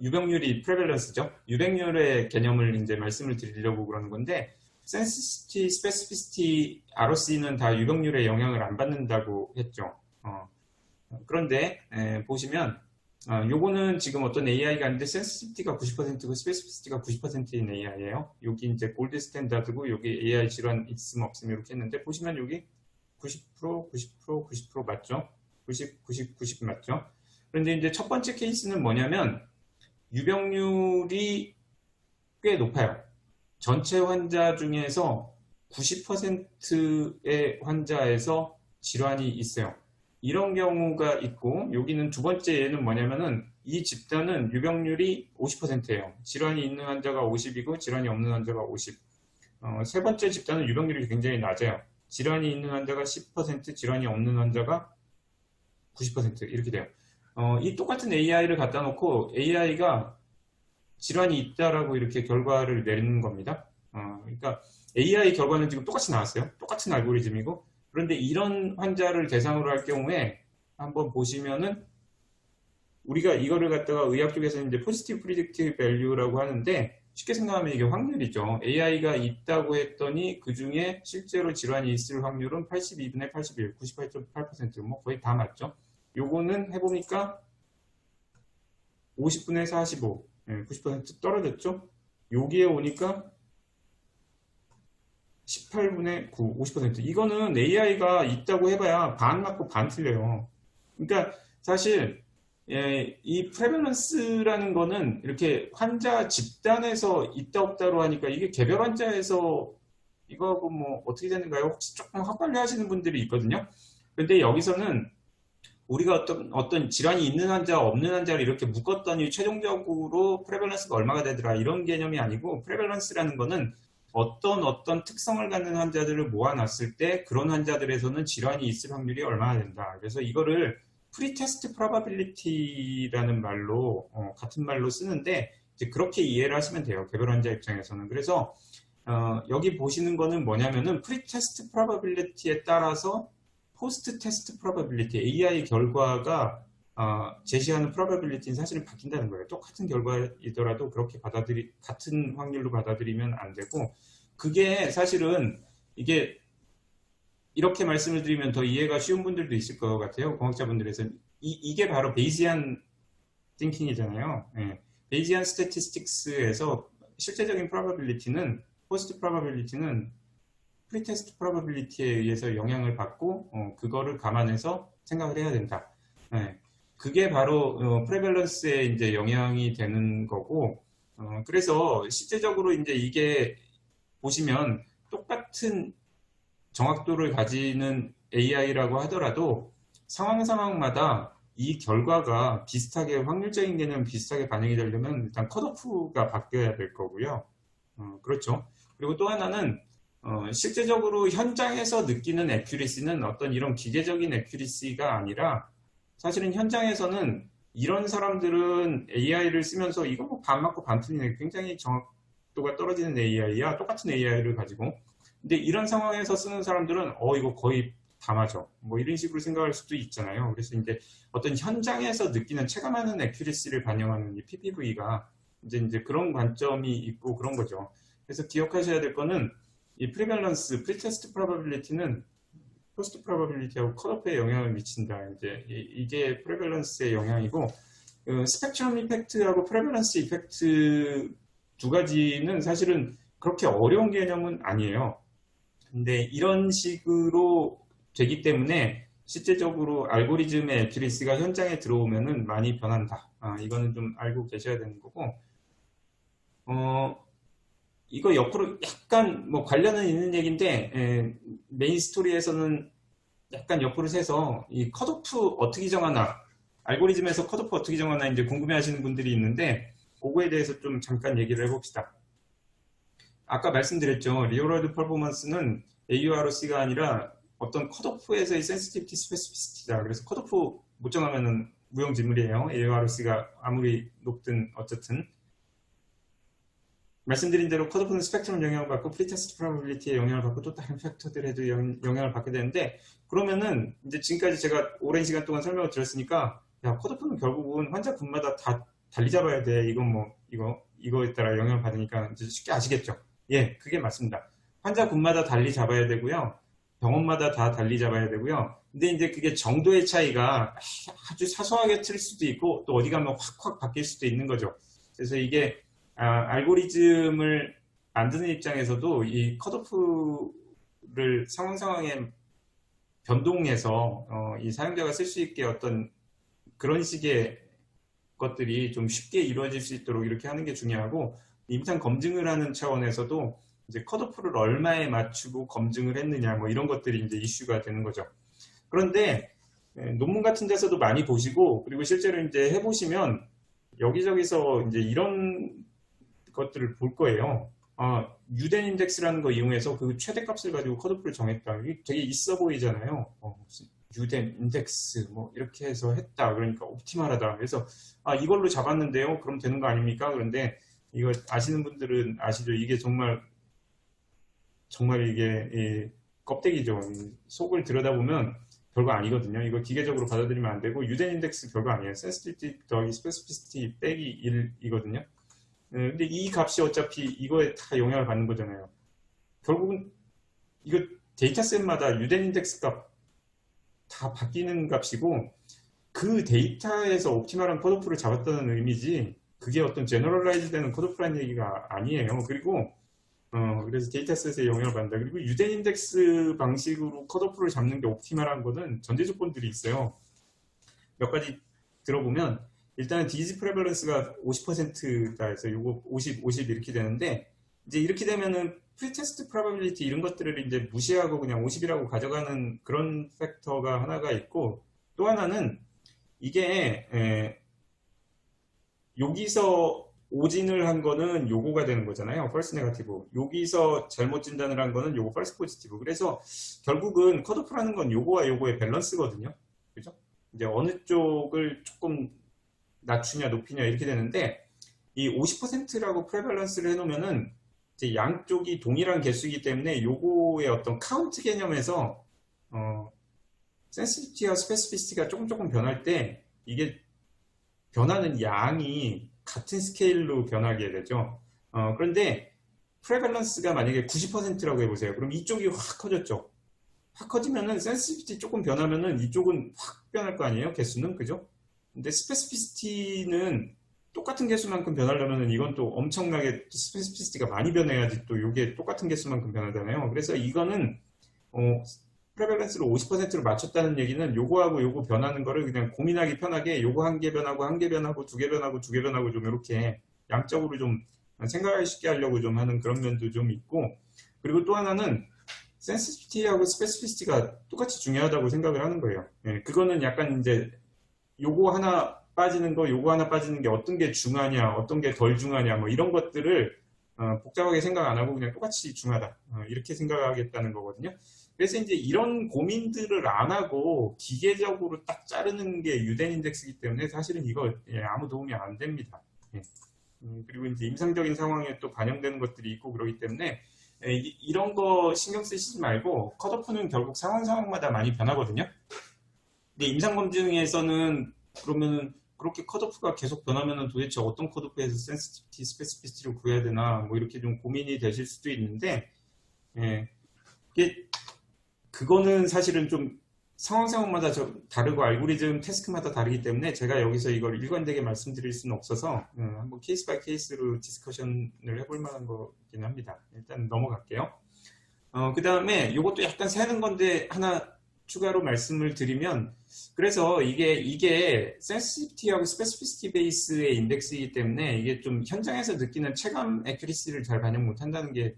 유병률이 프레밸런스죠. 유병률의 개념을 이제 말씀을 드리려고 그러는 건데, sensitivity, specificity, ROC는 다 유병률에 영향을 안 받는다고 했죠. 그런데 보시면 요거는 지금 어떤 AI가 아닌데 sensitivity가 90%고 specificity가 90%인 AI예요. 여기 이제 골드 스탠다드고 여기 AI 질환 있음 없음 이렇게 했는데 보시면 여기 90%, 90%, 90% 맞죠? 90, 90, 90 맞죠? 그런데 이제 첫 번째 케이스는 뭐냐면 유병률이 꽤 높아요. 전체 환자 중에서 90%의 환자에서 질환이 있어요. 이런 경우가 있고, 여기는 두 번째 예는 뭐냐면은 이 집단은 유병률이 50%예요. 질환이 있는 환자가 50이고 질환이 없는 환자가 50. 세 번째 집단은 유병률이 굉장히 낮아요. 질환이 있는 환자가 10%, 질환이 없는 환자가 90% 이렇게 돼요. 이 똑같은 AI를 갖다 놓고 AI가 질환이 있다라고 이렇게 결과를 내리는 겁니다. 그러니까 AI 결과는 지금 똑같이 나왔어요. 똑같은 알고리즘이고, 그런데 이런 환자를 대상으로 할 경우에 한번 보시면은 우리가 이거를 갖다가 의학 쪽에서는 이제 포지티브 프리딕티브 밸류라고 하는데 쉽게 생각하면 이게 확률이죠. AI가 있다고 했더니 그 중에 실제로 질환이 있을 확률은 82분의 81, 98.8%, 뭐 거의 다 맞죠. 요거는 해보니까 50분의 45, 90% 떨어졌죠. 여기에 오니까 18분의 9, 50%. 이거는 AI가 있다고 해봐야 반 맞고 반 틀려요. 그러니까 사실 이 프레밸런스라는 거는 이렇게 환자 집단에서 있다 없다로 하니까 이게 개별 환자에서 이거하고 뭐 어떻게 되는가요? 혹시 조금 헛갈려 하시는 분들이 있거든요. 근데 여기서는 우리가 어떤 질환이 있는 환자, 없는 환자를 이렇게 묶었더니 최종적으로 프레밸런스가 얼마가 되더라 이런 개념이 아니고, 프레밸런스라는 거는 어떤 특성을 갖는 환자들을 모아놨을 때 그런 환자들에서는 질환이 있을 확률이 얼마나 된다. 그래서 이거를 프리테스트 프로바빌리티라는 말로 같은 말로 쓰는데 이제 그렇게 이해를 하시면 돼요. 개별 환자 입장에서는. 그래서 여기 보시는 거는 뭐냐면은 프리테스트 프로바빌리티에 따라서 포스트 테스트 프로바빌리티, AI 결과가 제시하는 프로바빌리티는 사실은 바뀐다는 거예요. 똑같은 결과이더라도 그렇게 같은 확률로 받아들이면 안 되고, 그게 사실은 이게 이렇게 말씀을 드리면 더 이해가 쉬운 분들도 있을 것 같아요. 공학자분들에서 이게 바로 베이지안 띵킹이잖아요. 베이지안 스태티스틱스에서 실제적인 프로바빌리티는 포스트 프로바빌리티는 프리테스트 프로바빌리티에 의해서 영향을 받고 그거를 감안해서 생각을 해야 된다. 그게 바로 프레밸런스에 이제 영향이 되는 거고, 그래서 실제적으로 이제 이게 보시면 똑같은 정확도를 가지는 AI라고 하더라도 상황마다 이 결과가 비슷하게, 확률적인 개념 비슷하게 반영이 되려면 일단 컷오프가 바뀌어야 될 거고요. 그렇죠. 그리고 또 하나는 실제적으로 현장에서 느끼는 애큐리시는 어떤 이런 기계적인 애큐리시가 아니라, 사실은 현장에서는 이런 사람들은 AI를 쓰면서 이거 뭐 반 맞고 반 틀리네, 굉장히 정확도가 떨어지는 AI야, 똑같은 AI를 가지고. 근데 이런 상황에서 쓰는 사람들은 이거 거의 다 맞아, 뭐 이런 식으로 생각할 수도 있잖아요. 그래서 이제 어떤 현장에서 느끼는 체감하는 애큐리시를 반영하는 이 PPV가 이제 그런 관점이 있고 그런 거죠. 그래서 기억하셔야 될 거는 이 프리밸런스, 프리테스트 프로바빌리티는 포스트 프로바빌리티하고 컷오프에 영향을 미친다. 이제 이게 프레밸런스의 영향이고, 스펙트럼 이펙트하고 프레밸런스 이펙트도 두 가지는 사실은 그렇게 어려운 개념은 아니에요. 근데 이런 식으로 되기 때문에 실제적으로 알고리즘의 애큐리시가 현장에 들어오면은 많이 변한다. 이거는 좀 알고 계셔야 되는 거고, 이거 옆으로 약간 뭐 관련은 있는 얘기인데, 메인 스토리에서는 약간 옆으로 새서 이 컷오프 어떻게 정하나, 알고리즘에서 컷오프 어떻게 정하나 이제 궁금해 하시는 분들이 있는데, 그거에 대해서 좀 잠깐 얘기를 해봅시다. 아까 말씀드렸죠. 리얼월드 퍼포먼스는 AURC가 아니라 어떤 컷오프에서의 센시티비티 스페시피시티다. 그래서 컷오프 못 정하면은 무용지물이에요. AURC가 아무리 높든 어쨌든. 말씀드린 대로 컷오프는 스펙트럼 영향을 받고 프리테스트 프로바빌리티에 영향을 받고 또 다른 팩터들에도 영향을 받게 되는데, 그러면은 이제 지금까지 제가 오랜 시간 동안 설명을 드렸으니까, 야, 컷오프는 결국은 환자군마다 다 달리 잡아야 돼. 이건 뭐 이거에 따라 영향을 받으니까 이제 쉽게 아시겠죠? 예, 그게 맞습니다. 환자군마다 달리 잡아야 되고요. 병원마다 다 달리 잡아야 되고요. 근데 이제 그게 정도의 차이가 아주 사소하게 틀 수도 있고 또 어디 가면 확확 바뀔 수도 있는 거죠. 그래서 이게 알고리즘을 만드는 입장에서도 이 컷오프를 상황에 변동해서 이 사용자가 쓸 수 있게 어떤 그런 식의 것들이 좀 쉽게 이루어질 수 있도록 이렇게 하는 게 중요하고, 임상 검증을 하는 차원에서도 이제 컷오프를 얼마에 맞추고 검증을 했느냐 뭐 이런 것들이 이제 이슈가 되는 거죠. 그런데 논문 같은 데서도 많이 보시고, 그리고 실제로 이제 해보시면 여기저기서 이제 이런 것들을 볼 거예요. 유덴 인덱스라는 거 이용해서 그 최대값을 가지고 컷오프를 정했다. 이게 되게 있어 보이잖아요. 유덴 인덱스 뭐 이렇게 해서 했다. 그러니까 옵티멀하다. 그래서 이걸로 잡았는데요. 그럼 되는 거 아닙니까? 그런데 이거 아시는 분들은 아시죠? 이게 정말 이게 껍데기죠. 속을 들여다보면 별거 아니거든요. 이거 기계적으로 받아들이면 안 되고, 유덴 인덱스 별거 아니에요. 센시티비티 더하기 스페시피시티 빼기 1이거든요. 근데 이 값이 어차피 이거에 다 영향을 받는 거잖아요. 결국은 이거 데이터셋마다 유덴 인덱스 값 다 바뀌는 값이고, 그 데이터에서 옵티멀한 컷오프를 잡았다는 의미지 그게 어떤 제너럴라이즈 되는 컷오프라는 얘기가 아니에요. 그리고 그래서 데이터셋에 영향을 받는다. 그리고 유덴 인덱스 방식으로 컷오프를 잡는 게 옵티멀한 거는 전제 조건들이 있어요. 몇 가지 들어보면, 일단은 디지즈 프레벌런스가 50%다 해서 요거 50 이렇게 되는데, 이제 이렇게 되면은 프리테스트 프로바빌리티 이런 것들을 이제 무시하고 그냥 50이라고 가져가는 그런 팩터가 하나가 있고, 또 하나는 이게 여기서 오진을 한 거는 요거가 되는 거잖아요. false 네거티브. 여기서 잘못 진단을 한 거는 요거 false 포지티브. 그래서 결국은 컷오프라는 건 요거와 요거의 밸런스거든요. 그죠? 이제 어느 쪽을 조금 낮추냐 높이냐 이렇게 되는데, 이 50%라고 프레밸런스를 해놓으면은 이제 양쪽이 동일한 개수이기 때문에 요거의 어떤 카운트 개념에서 센시티비티와 스페시피시티가 조금 변할 때 이게 변하는 양이 같은 스케일로 변하게 되죠. 그런데 프레밸런스가 만약에 90%라고 해보세요. 그럼 이쪽이 확 커졌죠. 확 커지면은 센시티비티 조금 변하면은 이쪽은 확 변할 거 아니에요? 개수는, 그죠? 근데 스페시피시티는 똑같은 개수만큼 변하려면 이건 또 엄청나게 스페시피시티가 많이 변해야지 또 이게 똑같은 개수만큼 변하잖아요. 그래서 이거는 프레밸런스를 50%로 맞췄다는 얘기는 요거하고 요거 변하는 거를 그냥 고민하기 편하게 요거 한 개 변하고 한 개 변하고 두 개 변하고 두 개 변하고 좀 이렇게 양적으로 좀 생각을 쉽게 하려고 좀 하는 그런 면도 좀 있고, 그리고 또 하나는 센시티비티하고 스페시피시티가 똑같이 중요하다고 생각을 하는 거예요. 그거는 약간 이제 요거 하나 빠지는 거, 요거 하나 빠지는 게 어떤 게 중하냐, 어떤 게 덜 중하냐, 뭐 이런 것들을 복잡하게 생각 안 하고 그냥 똑같이 중하다. 이렇게 생각하겠다는 거거든요. 그래서 이제 이런 고민들을 안 하고 기계적으로 딱 자르는 게 유덴 인덱스이기 때문에 사실은 이거 아무 도움이 안 됩니다. 그리고 이제 임상적인 상황에 또 반영되는 것들이 있고 그러기 때문에 이런 거 신경 쓰시지 말고, 컷오프는 결국 상황마다 많이 변하거든요. 근데 임상검증에서는 그러면은 그렇게 컷오프가 계속 변하면은 도대체 어떤 컷오프에서 센시티비티, 스페시피시티를 구해야 되나 뭐 이렇게 좀 고민이 되실 수도 있는데, 이게 그거는 사실은 좀 상황마다 다르고 알고리즘 태스크마다 다르기 때문에 제가 여기서 이걸 일관되게 말씀드릴 수는 없어서 한번 케이스 바이 케이스로 디스커션을 해볼 만한 거긴 합니다. 일단 넘어갈게요. 그 다음에 이것도 약간 새는 건데 하나 추가로 말씀을 드리면, 그래서 이게 센시티비티하고 스페시피시티 베이스의 인덱스이기 때문에 이게 좀 현장에서 느끼는 체감 애큐리시를 잘 반영 못한다는 게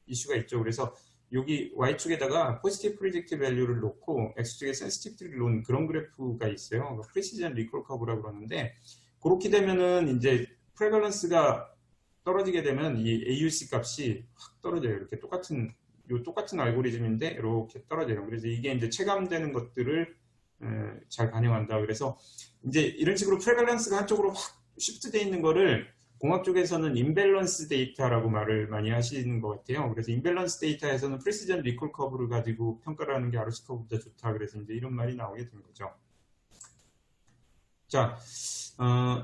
이슈가 있죠. 그래서 여기 Y축에다가 포지티브 프리딕티브 밸류를 놓고 X축에 센시티비티를 놓은 그런 그래프가 있어요. 프리시전 리콜 커브라고 그러는데, 그렇게 되면은 이제 프레밸런스가 떨어지게 되면 이 AUC 값이 확 떨어져요. 이렇게 똑같은 알고리즘인데 이렇게 떨어져요. 그래서 이게 이제 체감되는 것들을 잘 반영한다. 그래서 이제 이런 식으로 프레밸런스가 한쪽으로 확 시프트되어 있는 거를 공학 쪽에서는 임밸런스 데이터라고 말을 많이 하시는 것 같아요. 그래서 임밸런스 데이터에서는 프리시전 리콜 커브를 가지고 평가를 하는 게 ROC 커브보다 좋다. 그래서 이제 이런 말이 나오게 된 거죠. 자,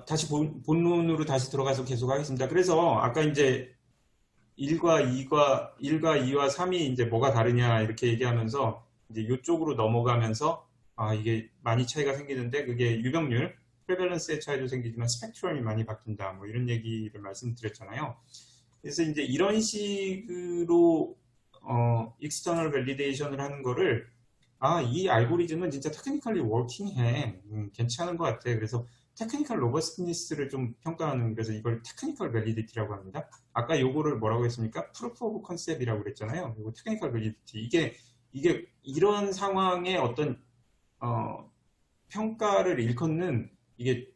다시 본론으로 다시 들어가서 계속 하겠습니다. 그래서 아까 이제 1과 2와 3이 이제 뭐가 다르냐 이렇게 얘기하면서 이제 이쪽으로 넘어가면서 이게 많이 차이가 생기는데 그게 유병률, 프레밸런스의 차이도 생기지만 스펙트럼이 많이 바뀐다. 뭐 이런 얘기를 말씀드렸잖아요. 그래서 이제 이런 식으로 익스터널 밸리데이션을 하는 거를 이 알고리즘은 진짜 테크니컬리 워킹해. 괜찮은 것 같아. 그래서 테크니컬 로버스트니스를 좀 평가하는, 그래서 이걸 테크니컬 밸리디티라고 합니다. 아까 요거를 뭐라고 했습니까? 프루프 오브 컨셉이라고 그랬잖아요. 이거 테크니컬 밸리디티. 이게 이런 상황에 어떤 평가를 일컫는 이게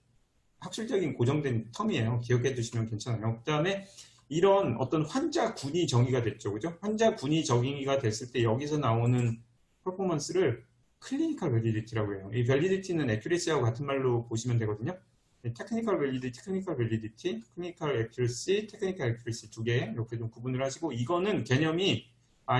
학술적인 고정된 텀이에요. 기억해 두시면 괜찮아요. 그 다음에 이런 어떤 환자군이 정의가 됐죠. 그죠? 환자군이 정의가 됐을 때 여기서 나오는 퍼포먼스를 클리니컬 밸리디티라고 해요. 이 밸리디티는 애큐리시하고 같은 말로 보시면 되거든요. 테크니컬 밸리디티, 클리니컬 밸리디티, 클리니컬 애큐리시, 테크니컬 애큐리시 두 개 이렇게 좀 구분을 하시고, 이거는 개념이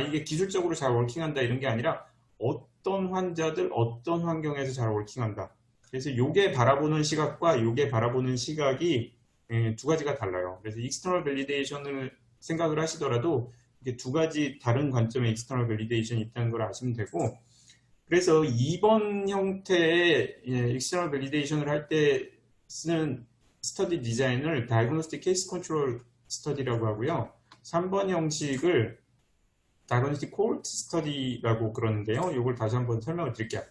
이게 기술적으로 잘 워킹한다 이런 게 아니라 어떤 환자들, 어떤 환경에서 잘 워킹한다. 그래서 요게 바라보는 시각과 요게 바라보는 시각이 두 가지가 달라요. 그래서 익스터널 밸리데이션을 생각을 하시더라도 이게 두 가지 다른 관점의 익스터널 밸리데이션이 있다는 걸 아시면 되고, 그래서 2번 형태의 익스터널 밸리데이션을 할 때 쓰는 스터디 디자인을 다이그노스틱 케이스 컨트롤 스터디라고 하고요. 3번 형식을 다이그노스틱 코홀트 스터디라고 그러는데요. 이걸 다시 한번 설명을 드릴게요.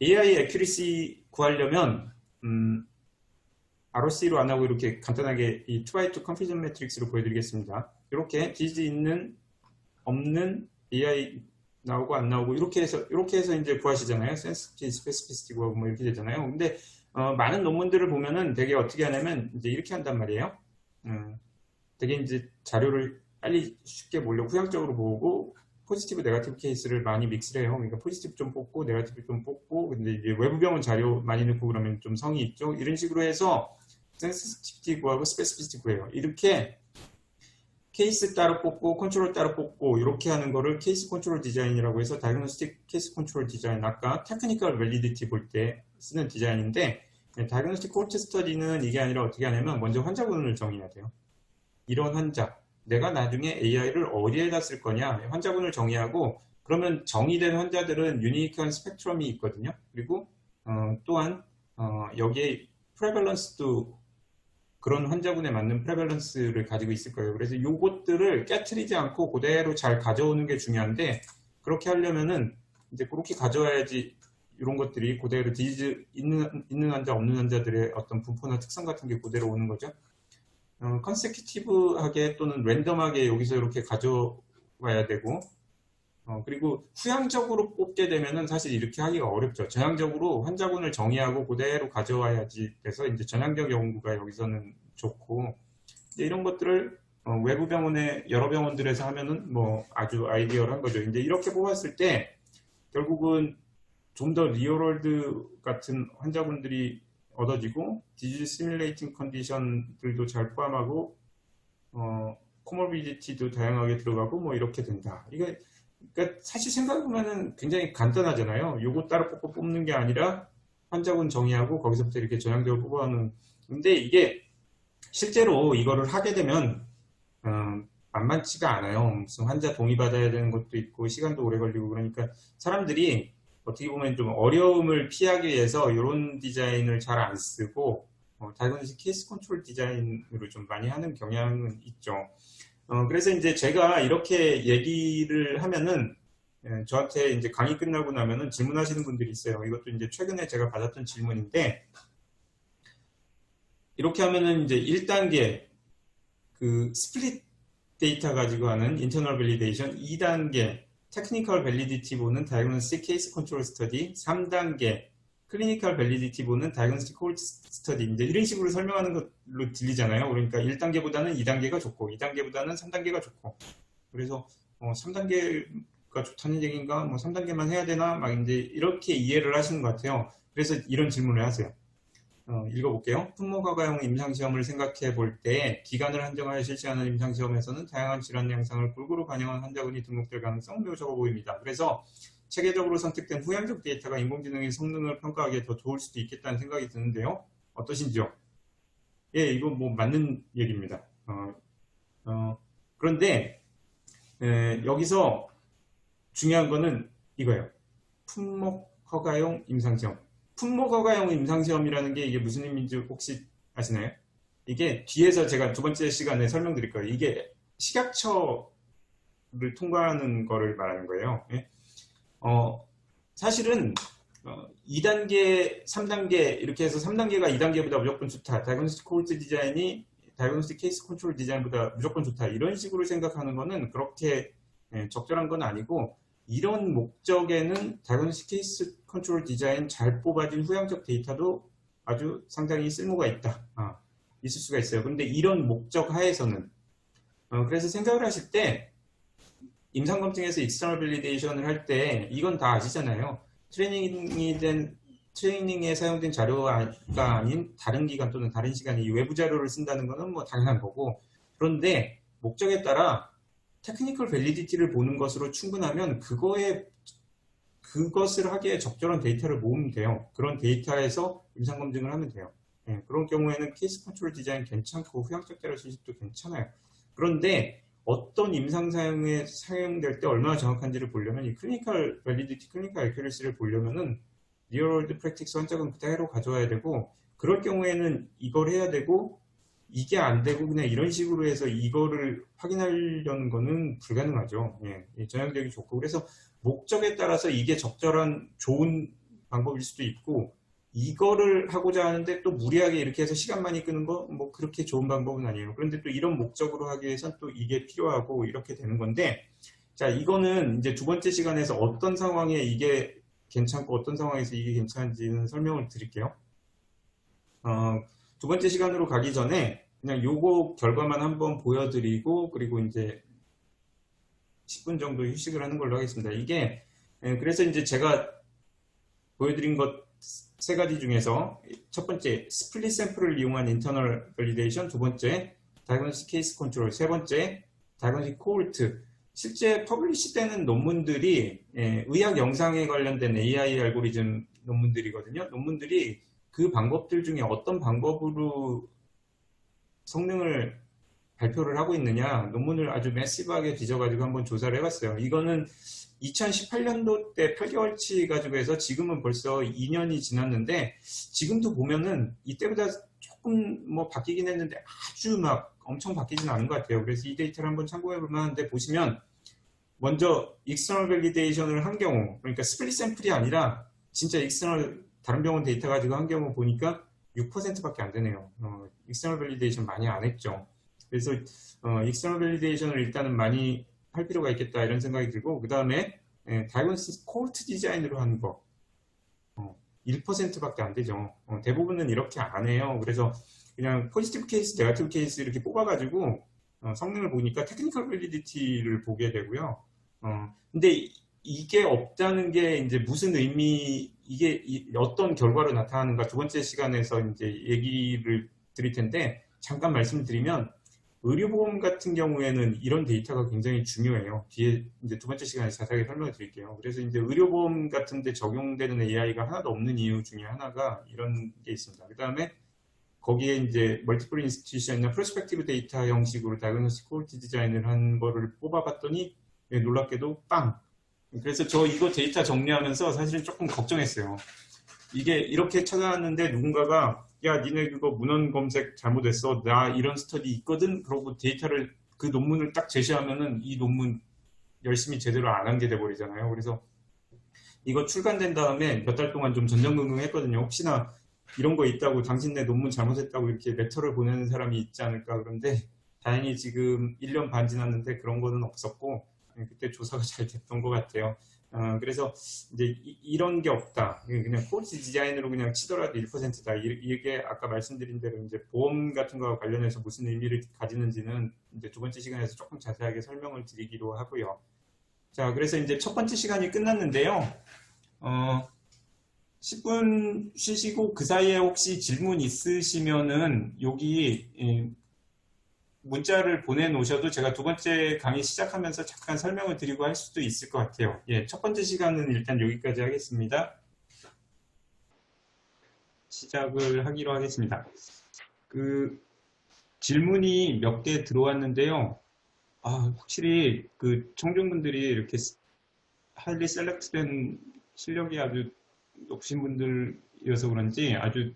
AI 애큐리시 구하려면 ROC로 안 하고 이렇게 간단하게 이 2x2 컨피전 매트릭스로 보여드리겠습니다. 이렇게 디지즈 있는, 없는, AI 나오고 안 나오고 이렇게 해서 이제 구하시잖아요. 센시티비티, 스페시피시티 구하고 뭐 이렇게 되잖아요. 근데 많은 논문들을 보면은 되게 어떻게 하냐면 이제 이렇게 한단 말이에요. 되게 이제 자료를 빨리 쉽게 몰려 후향적으로 보고 포지티브, 네거티브 케이스를 많이 믹스를 해요. 그러니까 포지티브 좀 뽑고 네거티브 좀 뽑고, 근데 이제 외부 병원 자료 많이 넣고 그러면 좀 성이 있죠. 이런 식으로 해서 센시티비티 구하고 스페시피시티 구해요. 이렇게 케이스 따로 뽑고 컨트롤 따로 뽑고 이렇게 하는 거를 케이스 컨트롤 디자인이라고 해서 다이그노스틱 케이스 컨트롤 디자인, 아까 테크니컬 밸리디티 볼 때 쓰는 디자인인데, 다이그노스틱 코호트 스터디는 이게 아니라 어떻게 하냐면 먼저 환자군을 정의해야 돼요. 이런 환자, 내가 나중에 AI를 어디에다 쓸 거냐, 환자군을 정의하고, 그러면 정의된 환자들은 유니크한 스펙트럼이 있거든요. 그리고 또한 여기에 프레밸런스도 그런 환자군에 맞는 프레밸런스를 가지고 있을 거예요. 그래서 요것들을 깨트리지 않고 그대로 잘 가져오는 게 중요한데, 그렇게 하려면은 이제 그렇게 가져와야지 이런 것들이 그대로 디지즈 있는 환자, 없는 환자들의 어떤 분포나 특성 같은 게 그대로 오는 거죠. 컨세큐티브하게 또는 랜덤하게 여기서 이렇게 가져와야 되고, 그리고 후향적으로 뽑게 되면은 사실 이렇게 하기가 어렵죠. 전향적으로 환자군을 정의하고 그대로 가져와야지 돼서 이제 전향적 연구가 여기서는 좋고, 이제 이런 것들을 외부 병원에 여러 병원들에서 하면은 뭐 아주 아이디어한 거죠. 이제 이렇게 뽑았을 때 결국은 좀 더 리얼월드 같은 환자분들이 얻어지고, 디지즈 시뮬레이팅 컨디션들도 잘 포함하고, 코모비디티도 다양하게 들어가고 뭐 이렇게 된다. 그러니까 사실 생각해보면 굉장히 간단하잖아요. 요거 따로 뽑고 뽑는 게 아니라 환자군 정의하고 거기서부터 이렇게 전향적으로 뽑아오는. 근데 이게 실제로 이거를 하게 되면 만만치가 않아요. 무슨 환자 동의 받아야 되는 것도 있고 시간도 오래 걸리고 그러니까 사람들이 어떻게 보면 좀 어려움을 피하기 위해서 이런 디자인을 잘 안 쓰고 다이그노스틱 케이스 컨트롤 디자인으로 좀 많이 하는 경향은 있죠. 그래서 이제 제가 이렇게 얘기를 하면은 저한테 이제 강의 끝나고 나면은 질문하시는 분들이 있어요. 이것도 이제 최근에 제가 받았던 질문인데 이렇게 하면은 이제 1단계 그 스플릿 데이터 가지고 하는 인터널 밸리데이션, 2단계 테크니컬 밸리디티 보는 다이그노스틱 케이스 컨트롤 스터디, 3단계 클리니컬 밸리디티 보는 다이그노스틱 콜 스터디 이제 이런 식으로 설명하는 걸로 들리잖아요. 그러니까 1단계보다는 2단계가 좋고 2단계보다는 3단계가 좋고 그래서 3단계가 좋다는 얘기인가? 뭐 3단계만 해야 되나? 막 이제 이렇게 이해를 하시는 것 같아요. 그래서 이런 질문을 하세요. 읽어볼게요. 품목허가용 임상시험을 생각해 볼 때 기간을 한정하여 실시하는 임상시험에서는 다양한 질환 양상을 골고루 반영한 환자군이 등록될 가능성 매우 적어 보입니다. 그래서 체계적으로 선택된 후향적 데이터가 인공지능의 성능을 평가하기에 더 좋을 수도 있겠다는 생각이 드는데요. 어떠신지요? 예, 이거 뭐 맞는 얘기입니다. 그런데 여기서 중요한 거는 이거예요. 품목허가용 임상시험. 품목허가용 임상시험이라는 게 이게 무슨 의미인지 혹시 아시나요? 이게 뒤에서 제가 두 번째 시간에 설명드릴 거예요. 이게 식약처를 통과하는 거를 말하는 거예요. 예? 사실은 2단계, 3단계 이렇게 해서 3단계가 2단계보다 무조건 좋다. 다이그노스틱 콜트 디자인이 다이그노스틱 케이스 컨트롤 디자인보다 무조건 좋다. 이런 식으로 생각하는 거는 그렇게 적절한 건 아니고 이런 목적에는 다이그노스틱 케이스 컨트롤 디자인 잘 뽑아진 후향적 데이터도 아주 상당히 쓸모가 있다. 있을 수가 있어요. 그런데 이런 목적 하에서는 그래서 생각을 하실 때 임상검증에서 익스터널 밸리데이션을 할 때 이건 다 아시잖아요. 트레이닝에 사용된 자료가 아닌 다른 기관 또는 다른 시간에 이 외부 자료를 쓴다는 것은 뭐 당연한 거고 그런데 목적에 따라 테크니컬 밸리디티를 보는 것으로 충분하면 그것을 하기에 적절한 데이터를 모으면 돼요. 그런 데이터에서 임상검증을 하면 돼요. 그런 경우에는 케이스 컨트롤 디자인 괜찮고 후향적 자료 수집도 괜찮아요. 그런데 어떤 임상 사용에 사용될 때 얼마나 정확한지를 보려면 이 클리니컬 밸리디티, 클리니컬 애큐러시를 보려면은 리얼월드 프랙틱스 환자금 그대로 가져와야 되고 그럴 경우에는 이걸 해야 되고 이게 안 되고 그냥 이런 식으로 해서 이거를 확인하려는 거는 불가능하죠. 전향되기 좋고 그래서 목적에 따라서 이게 적절한 좋은 방법일 수도 있고 이거를 하고자 하는데 또 무리하게 이렇게 해서 시간 많이 끄는 거 뭐 그렇게 좋은 방법은 아니에요. 그런데 또 이런 목적으로 하기 위해서는 또 이게 필요하고 이렇게 되는 건데 자 이거는 이제 두 번째 시간에서 어떤 상황에 이게 괜찮고 어떤 상황에서 이게 괜찮은지는 설명을 드릴게요. 두 번째 시간으로 가기 전에 그냥 요거 결과만 한번 보여드리고 그리고 이제 10분 정도 휴식을 하는 걸로 하겠습니다. 이게 그래서 이제 제가 보여드린 것 세 가지 중에서 첫 번째 스플릿 샘플을 이용한 인터널 밸리데이션, 두 번째 다이그노스틱 케이스 컨트롤, 세 번째 다이그노스틱 코홀트. 실제 퍼블리시되는 논문들이 의학 영상에 관련된 AI 알고리즘 논문들이거든요. 논문들이 그 방법들 중에 어떤 방법으로 성능을 발표를 하고 있느냐 논문을 아주 매시브하게 뒤져가지고 한번 조사를 해봤어요. 이거는 2018년도 때 8개월치 가지고 해서 지금은 벌써 2년이 지났는데 지금도 보면은 이때보다 조금 뭐 바뀌긴 했는데 아주 막 엄청 바뀌진 않은 것 같아요. 그래서 이 데이터를 한번 참고해 볼 만한데 보시면 먼저 익스터널 밸리데이션을 한 경우 그러니까 스플릿 샘플이 아니라 진짜 익스터널 다른 병원 데이터 가지고 한 경우 보니까 6%밖에 안 되네요. 익스터널 밸리데이션 많이 안 했죠. 그래서 익스터널 밸리데이션을 일단은 많이 할 필요가 있겠다 이런 생각이 들고 그 다음에 다이그노스틱 코홀트 디자인으로 하는 거 1%밖에 안 되죠. 대부분은 이렇게 안 해요. 그래서 그냥 포지티브 케이스, 네거티브 케이스 이렇게 뽑아가지고 성능을 보니까 테크니컬 밸리디티를 보게 되고요. 근데 이게 없다는 게 이제 무슨 의미, 이게 어떤 결과로 나타나는가 두 번째 시간에서 이제 얘기를 드릴 텐데 잠깐 말씀드리면 의료보험 같은 경우에는 이런 데이터가 굉장히 중요해요. 뒤에 이제 두 번째 시간에 자세하게 설명을 드릴게요. 그래서 이제 의료보험 같은 데 적용되는 AI가 하나도 없는 이유 중에 하나가 이런 게 있습니다. 그 다음에 거기에 이제 멀티플 인스티튜션이나 프로스펙티브 데이터 형식으로 다이그노스틱 퀄리티 디자인을 한 거를 뽑아봤더니 놀랍게도 빵. 그래서 저 이거 데이터 정리하면서 사실은 조금 걱정했어요. 이게 이렇게 찾아왔는데 누군가가 야 니네 그거 문헌 검색 잘못했어. 나 이런 스터디 있거든. 그러고 데이터를 그 논문을 딱 제시하면은 이 논문 열심히 제대로 안 한 게 돼버리잖아요. 그래서 이거 출간된 다음에 몇 달 동안 좀 전전긍긍했거든요. 혹시나 이런 거 있다고 당신네 논문 잘못했다고 이렇게 레터를 보내는 사람이 있지 않을까. 그런데 다행히 지금 1년 반 지났는데 그런 거는 없었고 그때 조사가 잘 됐던 것 같아요. 그래서 이제 이런 게 없다. 그냥 퀄리티 디자인으로 그냥 치더라도 1%다. 이게 아까 말씀드린 대로 이제 보험 같은 거와 관련해서 무슨 의미를 가지는지는 이제 두 번째 시간에서 조금 자세하게 설명을 드리기로 하고요. 자, 그래서 이제 첫 번째 시간이 끝났는데요. 10분 쉬시고 그 사이에 혹시 질문 있으시면은 여기 문자를 보내놓으셔도 제가 두 번째 강의 시작하면서 잠깐 설명을 드리고 할 수도 있을 것 같아요. 예, 첫 번째 시간은 일단 여기까지 하겠습니다. 시작을 하기로 하겠습니다. 그 질문이 몇 개 들어왔는데요. 확실히 그 청중분들이 이렇게 하일리 셀렉트된 실력이 아주 높으신 분들이어서 그런지 아주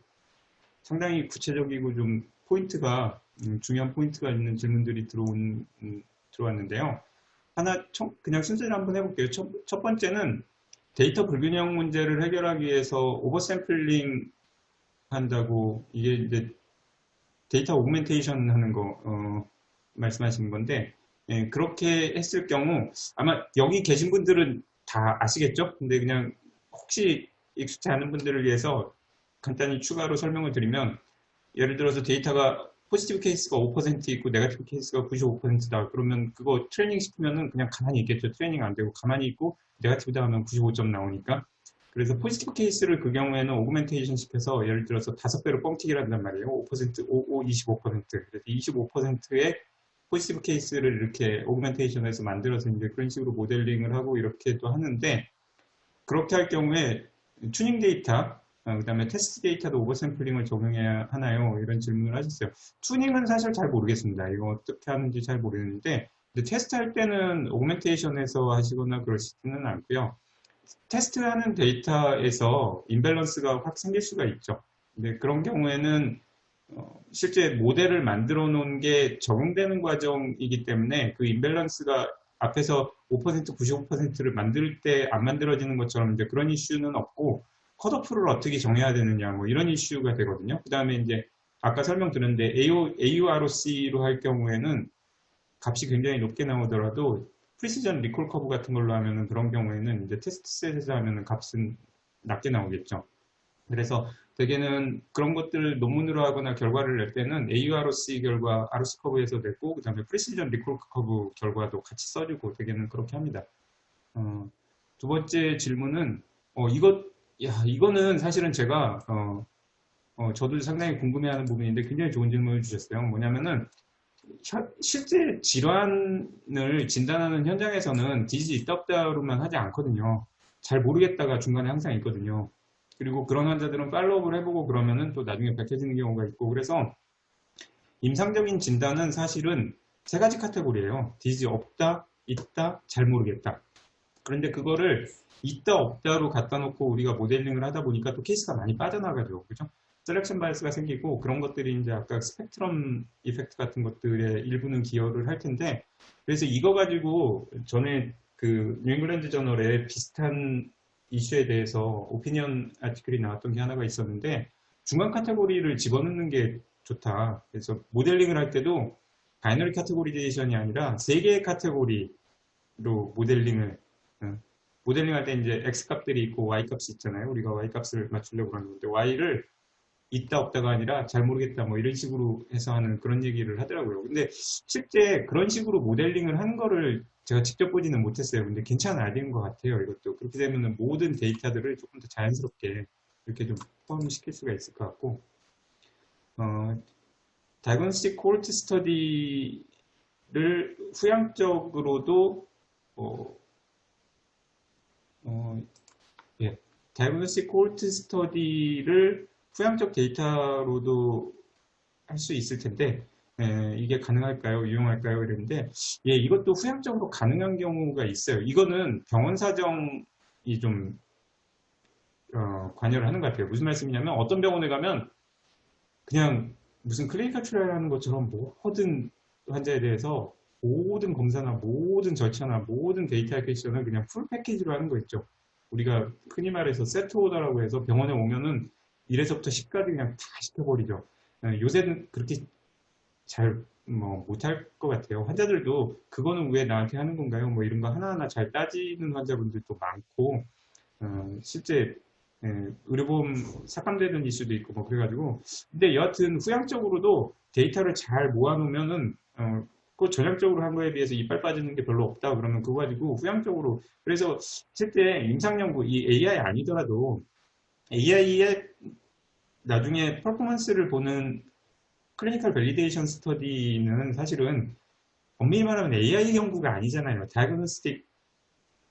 상당히 구체적이고 좀 포인트가 중요한 포인트가 있는 질문들이 들어왔는데요. 하나 그냥 순서를 한번 해볼게요. 첫 번째는 데이터 불균형 문제를 해결하기 위해서 오버샘플링 한다고 이게 이제 데이터 오그멘테이션 하는 거 말씀하시는 건데 그렇게 했을 경우 아마 여기 계신 분들은 다 아시겠죠? 근데 그냥 혹시 익숙치 않은 분들을 위해서 간단히 추가로 설명을 드리면 예를 들어서 데이터가 포지티브 케이스가 5% 있고 네거티브 케이스가 95%다. 그러면 그거 트레이닝 시키면은 그냥 가만히 있겠죠. 트레이닝 안 되고 가만히 있고 네거티브다 하면 95점 나오니까. 그래서 포지티브 케이스를 그 경우에는 오그멘테이션 시켜서 예를 들어서 5배로 뻥튀기를 한단 말이에요. 5%, 5, 25%. 그래서 25%의 포지티브 케이스를 이렇게 오그멘테이션해서 만들어서 이제 그런 식으로 모델링을 하고 이렇게 또 하는데 그렇게 할 경우에 튜닝 데이터, 그 다음에 테스트 데이터도 오버샘플링을 적용해야 하나요? 이런 질문을 하셨어요. 튜닝은 사실 잘 모르겠습니다. 이거 어떻게 하는지 잘 모르겠는데 테스트 할 때는 오그멘테이션에서 하시거나 그러시지는 않고요. 테스트하는 데이터에서 임밸런스가 확 생길 수가 있죠. 근데 그런 경우에는 실제 모델을 만들어 놓은 게 적용되는 과정이기 때문에 그 임밸런스가 앞에서 5%, 95%를 만들 때 안 만들어지는 것처럼 이제 그런 이슈는 없고 컷오프를 어떻게 정해야 되느냐 뭐 이런 이슈가 되거든요. 그 다음에 이제 아까 설명드렸는데 AUROC로 할 경우에는 값이 굉장히 높게 나오더라도 프리시전 리콜 커브 같은 걸로 하면은 그런 경우에는 이제 테스트 셋에서 하면은 값은 낮게 나오겠죠. 그래서 대개는 그런 것들 논문으로 하거나 결과를 낼 때는 AUROC 결과 ROC 커브에서 냈고 그 다음에 프리시전 리콜 커브 결과도 같이 써주고 대개는 그렇게 합니다. 두 번째 질문은 이거는 사실은 제가 저도 상당히 궁금해하는 부분인데 굉장히 좋은 질문을 주셨어요. 뭐냐면은 실제 질환을 진단하는 현장에서는 디지즈 있다 없다로만 하지 않거든요. 잘 모르겠다가 중간에 항상 있거든요. 그리고 그런 환자들은 팔로우업을 해보고 그러면은 또 나중에 밝혀지는 경우가 있고 그래서 임상적인 진단은 사실은 세 가지 카테고리예요. 디지즈 없다, 있다, 잘 모르겠다. 그런데 그거를 있다 없다로 갖다 놓고 우리가 모델링을 하다 보니까 또 케이스가 많이 빠져나가죠. 그죠? 셀렉션 바이어스가 생기고 그런 것들이 이제 아까 스펙트럼 이펙트 같은 것들의 일부는 기여를 할 텐데 그래서 이거 가지고 전에 그 뉴잉글랜드 저널에 비슷한 이슈에 대해서 오피니언 아티클이 나왔던 게 하나가 있었는데 중간 카테고리를 집어넣는 게 좋다. 그래서 모델링을 할 때도 바이너리 카테고리제이션이 아니라 세 개의 카테고리로 모델링 할 때 이제 x 값들이 있고 y 값이 있잖아요. 우리가 y 값을 맞추려고 하는 건데 y를 있다 없다가 아니라 잘 모르겠다 뭐 이런 식으로 해서 하는 그런 얘기를 하더라고요. 근데 실제 그런 식으로 모델링을 한 거를 제가 직접 보지는 못했어요. 근데 괜찮은 아이디어인 것 같아요. 이것도 그렇게 되면 모든 데이터들을 조금 더 자연스럽게 이렇게 좀 포함시킬 수가 있을 것 같고 다이그노스틱 퀄리티 스터디를 후향적으로도 다이그노스틱 퀄리티 스터디를 후향적 데이터로도 수 있을 텐데 이게 가능할까요? 유용할까요? 이랬는데 예, 이것도 후향적으로 가능한 경우가 있어요. 이거는 병원 사정이 좀 관여를 하는 것 같아요. 무슨 말씀이냐면 어떤 병원에 가면 그냥 무슨 클리니컬 트라이얼 하는 것처럼 모든 환자에 대해서 모든 검사나 모든 절차나 모든 데이터 액quisition을 그냥 풀 패키지로 하는 거 있죠. 우리가 흔히 말해서 세트 오더라고 해서 병원에 오면은 1에서부터 10까지 그냥 다 시켜버리죠. 요새는 그렇게 잘 못할 것 같아요. 환자들도 그거는 왜 나한테 하는 건가요? 뭐 이런 거 하나하나 잘 따지는 환자분들도 많고 실제 의료보험 삭감되는 이슈도 있고 뭐 그래가지고 근데 여하튼 후향적으로도 데이터를 잘 모아놓으면은 그 전향적으로 한 거에 비해서 이빨 빠지는 게 별로 없다 그러면 그거 가지고 후향적으로 그래서 실제 임상연구 이 AI 아니더라도 AI의 나중에 퍼포먼스를 보는 클리니컬 밸리데이션 스터디는 사실은 엄밀히 말하면 AI 연구가 아니잖아요. 다이그노스틱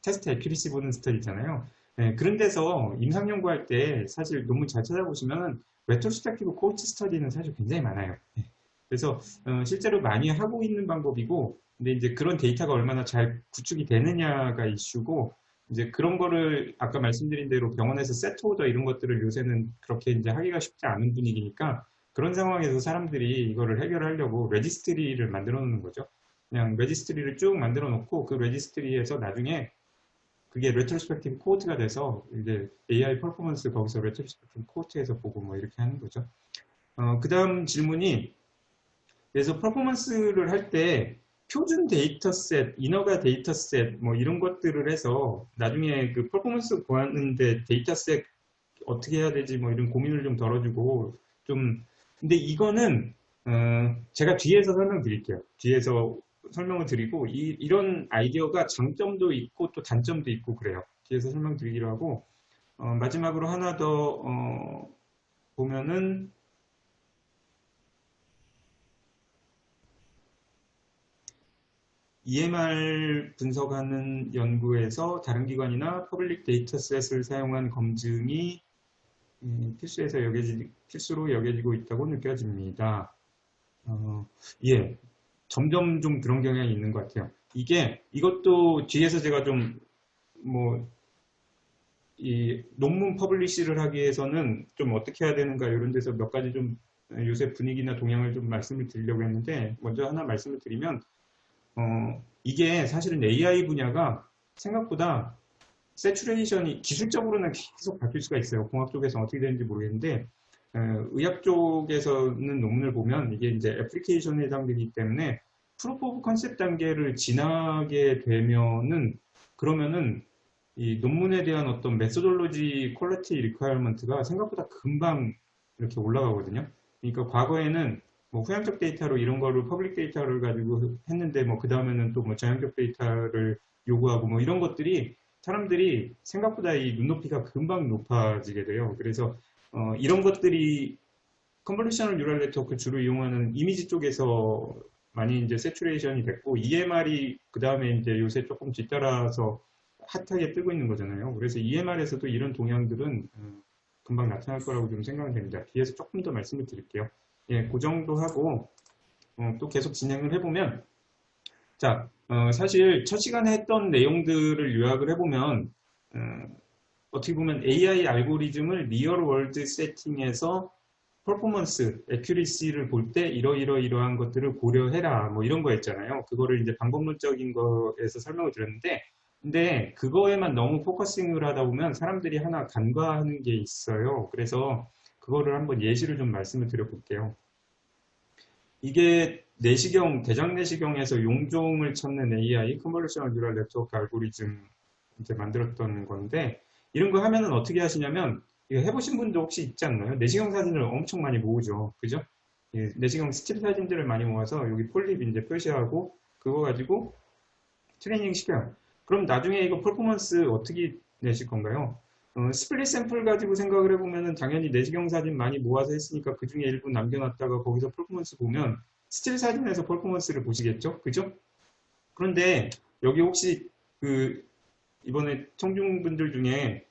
테스트 에큐리시 보는 스터디잖아요. 네, 그런 데서 임상 연구할 때 사실 논문 잘 찾아보시면 레트로스펙티브 코호트 스터디는 사실 굉장히 많아요. 네, 그래서 실제로 많이 하고 있는 방법이고 근데 이제 그런 데이터가 얼마나 잘 구축이 되느냐가 이슈고 이제 그런 거를 아까 말씀드린 대로 병원에서 세트 오더 이런 것들을 요새는 그렇게 이제 하기가 쉽지 않은 분위기니까 그런 상황에서 사람들이 이거를 해결하려고 레지스트리를 만들어 놓는 거죠. 그냥 레지스트리를 쭉 만들어 놓고 그 레지스트리에서 나중에 그게 레트로스펙티브 코호트가 돼서 이제 AI 퍼포먼스 거기서 레트로스펙티브 코호트에서 보고 뭐 이렇게 하는 거죠. 그 다음 질문이 그래서 퍼포먼스를 할 때 표준 데이터셋, 인허가 데이터셋 뭐 이런 것들을 해서 나중에 그 퍼포먼스 구하는데 데이터셋 어떻게 해야 되지 뭐 이런 고민을 좀 덜어주고 좀 근데 이거는 제가 뒤에서 설명드릴게요. 뒤에서 설명을 드리고 이런 아이디어가 장점도 있고 또 단점도 있고 그래요. 뒤에서 설명드리기로 하고 마지막으로 하나 더 보면은 EMR 분석하는 연구에서 다른 기관이나 퍼블릭 데이터셋을 사용한 검증이 필수로 여겨지고 있다고 느껴집니다. 예, 점점 좀 그런 경향이 있는 것 같아요. 이것도 뒤에서 제가 좀, 이 논문 퍼블리시를 하기 위해서는 좀 어떻게 해야 되는가 이런 데서 몇 가지 좀 요새 분위기나 동향을 좀 말씀을 드리려고 했는데, 먼저 하나 말씀을 드리면, 이게 사실은 AI 분야가 생각보다 세츄레이션이 기술적으로는 계속 바뀔 수가 있어요. 공학 쪽에서 어떻게 되는지 모르겠는데, 의학 쪽에서는 논문을 보면 이게 이제 애플리케이션에 해당되기 때문에 프로프 오브 컨셉 단계를 지나게 되면은 그러면은 이 논문에 대한 어떤 메소돌로지 퀄리티 리퀘어먼트가 생각보다 금방 이렇게 올라가거든요. 그러니까 과거에는 뭐 후향적 데이터로 이런 거를 퍼블릭 데이터를 가지고 했는데 뭐 그 다음에는 또 뭐 저향적 데이터를 요구하고 뭐 이런 것들이 사람들이 생각보다 이 눈높이가 금방 높아지게 돼요. 그래서 이런 것들이 컨볼루셔널 뉴럴 네트워크 주로 이용하는 이미지 쪽에서 많이 이제 세츄레이션이 됐고 EMR이 그 다음에 이제 요새 조금 뒤따라서 핫하게 뜨고 있는 거잖아요. 그래서 EMR에서도 이런 동향들은 금방 나타날 거라고 좀 생각이 됩니다. 뒤에서 조금 더 말씀을 드릴게요. 예, 그 정도 하고 또 계속 진행을 해보면 자, 사실 첫 시간에 했던 내용들을 요약을 해보면 어떻게 보면 AI 알고리즘을 리얼 월드 세팅에서 퍼포먼스, 애큐리시를 볼 때 이러이러이러한 것들을 고려해라 뭐 이런 거였잖아요. 그거를 이제 방법론적인 거에서 설명을 드렸는데 근데 그거에만 너무 포커싱을 하다 보면 사람들이 하나 간과하는 게 있어요. 그래서 그거를 한번 예시를 좀 말씀을 드려볼게요. 이게 내시경, 대장 내시경에서 용종을 찾는 AI, 컨볼루셔널 뉴럴 네트워크 알고리즘 이제 만들었던 건데 이런 거 하면은 어떻게 하시냐면 이거 해보신 분도 혹시 있지 않나요? 내시경 사진을 엄청 많이 모으죠. 그죠? 예, 내시경 스틸 사진들을 많이 모아서 여기 폴립 이제 표시하고 그거 가지고 트레이닝 시켜요. 그럼 나중에 이거 퍼포먼스 어떻게 내실 건가요? 스플릿 샘플 가지고 생각을 해보면은 당연히 내시경 사진 많이 모아서 했으니까 그 중에 일부 남겨놨다가 거기서 퍼포먼스 보면 스틸 사진에서 퍼포먼스를 보시겠죠? 그죠? 그런데 여기 혹시 그 이번에 청중분들 중에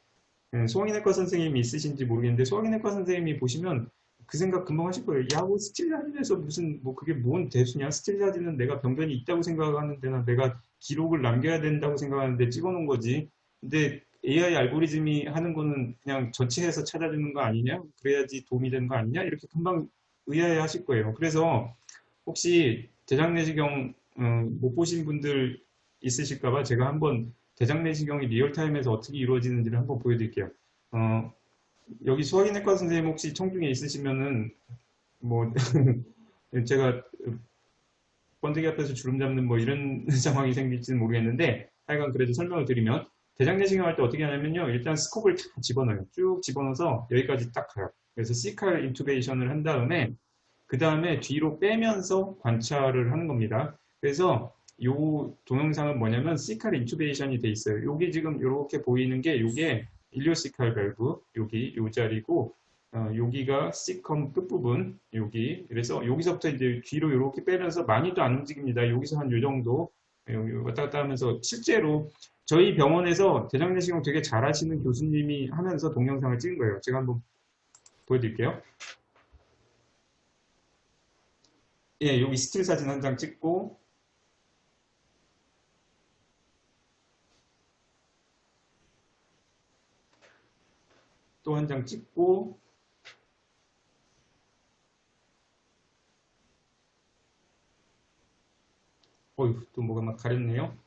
소화기내과 선생님이 있으신지 모르겠는데 소화기내과 선생님이 보시면 그 생각 금방 하실 거예요. 야, 뭐 스틸 사진에서 무슨 뭐 그게 뭔 대수냐? 스틸 사진은 내가 병변이 있다고 생각하는데 나 내가 기록을 남겨야 된다고 생각하는데 찍어놓은 거지. 근데 AI 알고리즘이 하는 거는 그냥 전체해서 찾아주는 거 아니냐? 그래야지 도움이 되는 거 아니냐? 이렇게 금방 의아해 하실 거예요. 그래서 혹시 대장내시경 못 보신 분들 있으실까봐 제가 한번 대장내시경이 리얼타임에서 어떻게 이루어지는지를 한번 보여드릴게요. 어, 여기 수학인외과 선생님 혹시 청중에 있으시면은 뭐 제가 번데기 앞에서 주름 잡는 뭐 이런 상황이 생길지는 모르겠는데 하여간 그래도 설명을 드리면 대장내시경 할 때 어떻게 하냐면요. 일단 스콥을 다 집어넣어요. 쭉 집어넣어서 여기까지 딱 가요. 그래서 C칼 인투베이션을 한 다음에 그 다음에 뒤로 빼면서 관찰을 하는 겁니다. 그래서 이 동영상은 뭐냐면 C칼 인투베이션이 돼 있어요. 여기 지금 이렇게 보이는 게 이게 일리오시칼 밸브 여기 요 자리고 여기가 C컴 끝부분 여기 그래서 여기서부터 이제 뒤로 이렇게 빼면서 많이도 안 움직입니다. 여기서 한 요 정도 여기 왔다 갔다 하면서 실제로 저희 병원에서 대장내시경 되게 잘하시는 교수님이 하면서 동영상을 찍은 거예요. 제가 한번 보여드릴게요. 예, 여기 스틸 사진 한 장 찍고 또 한 장 찍고 어휴 또 뭐가 막 가렸네요.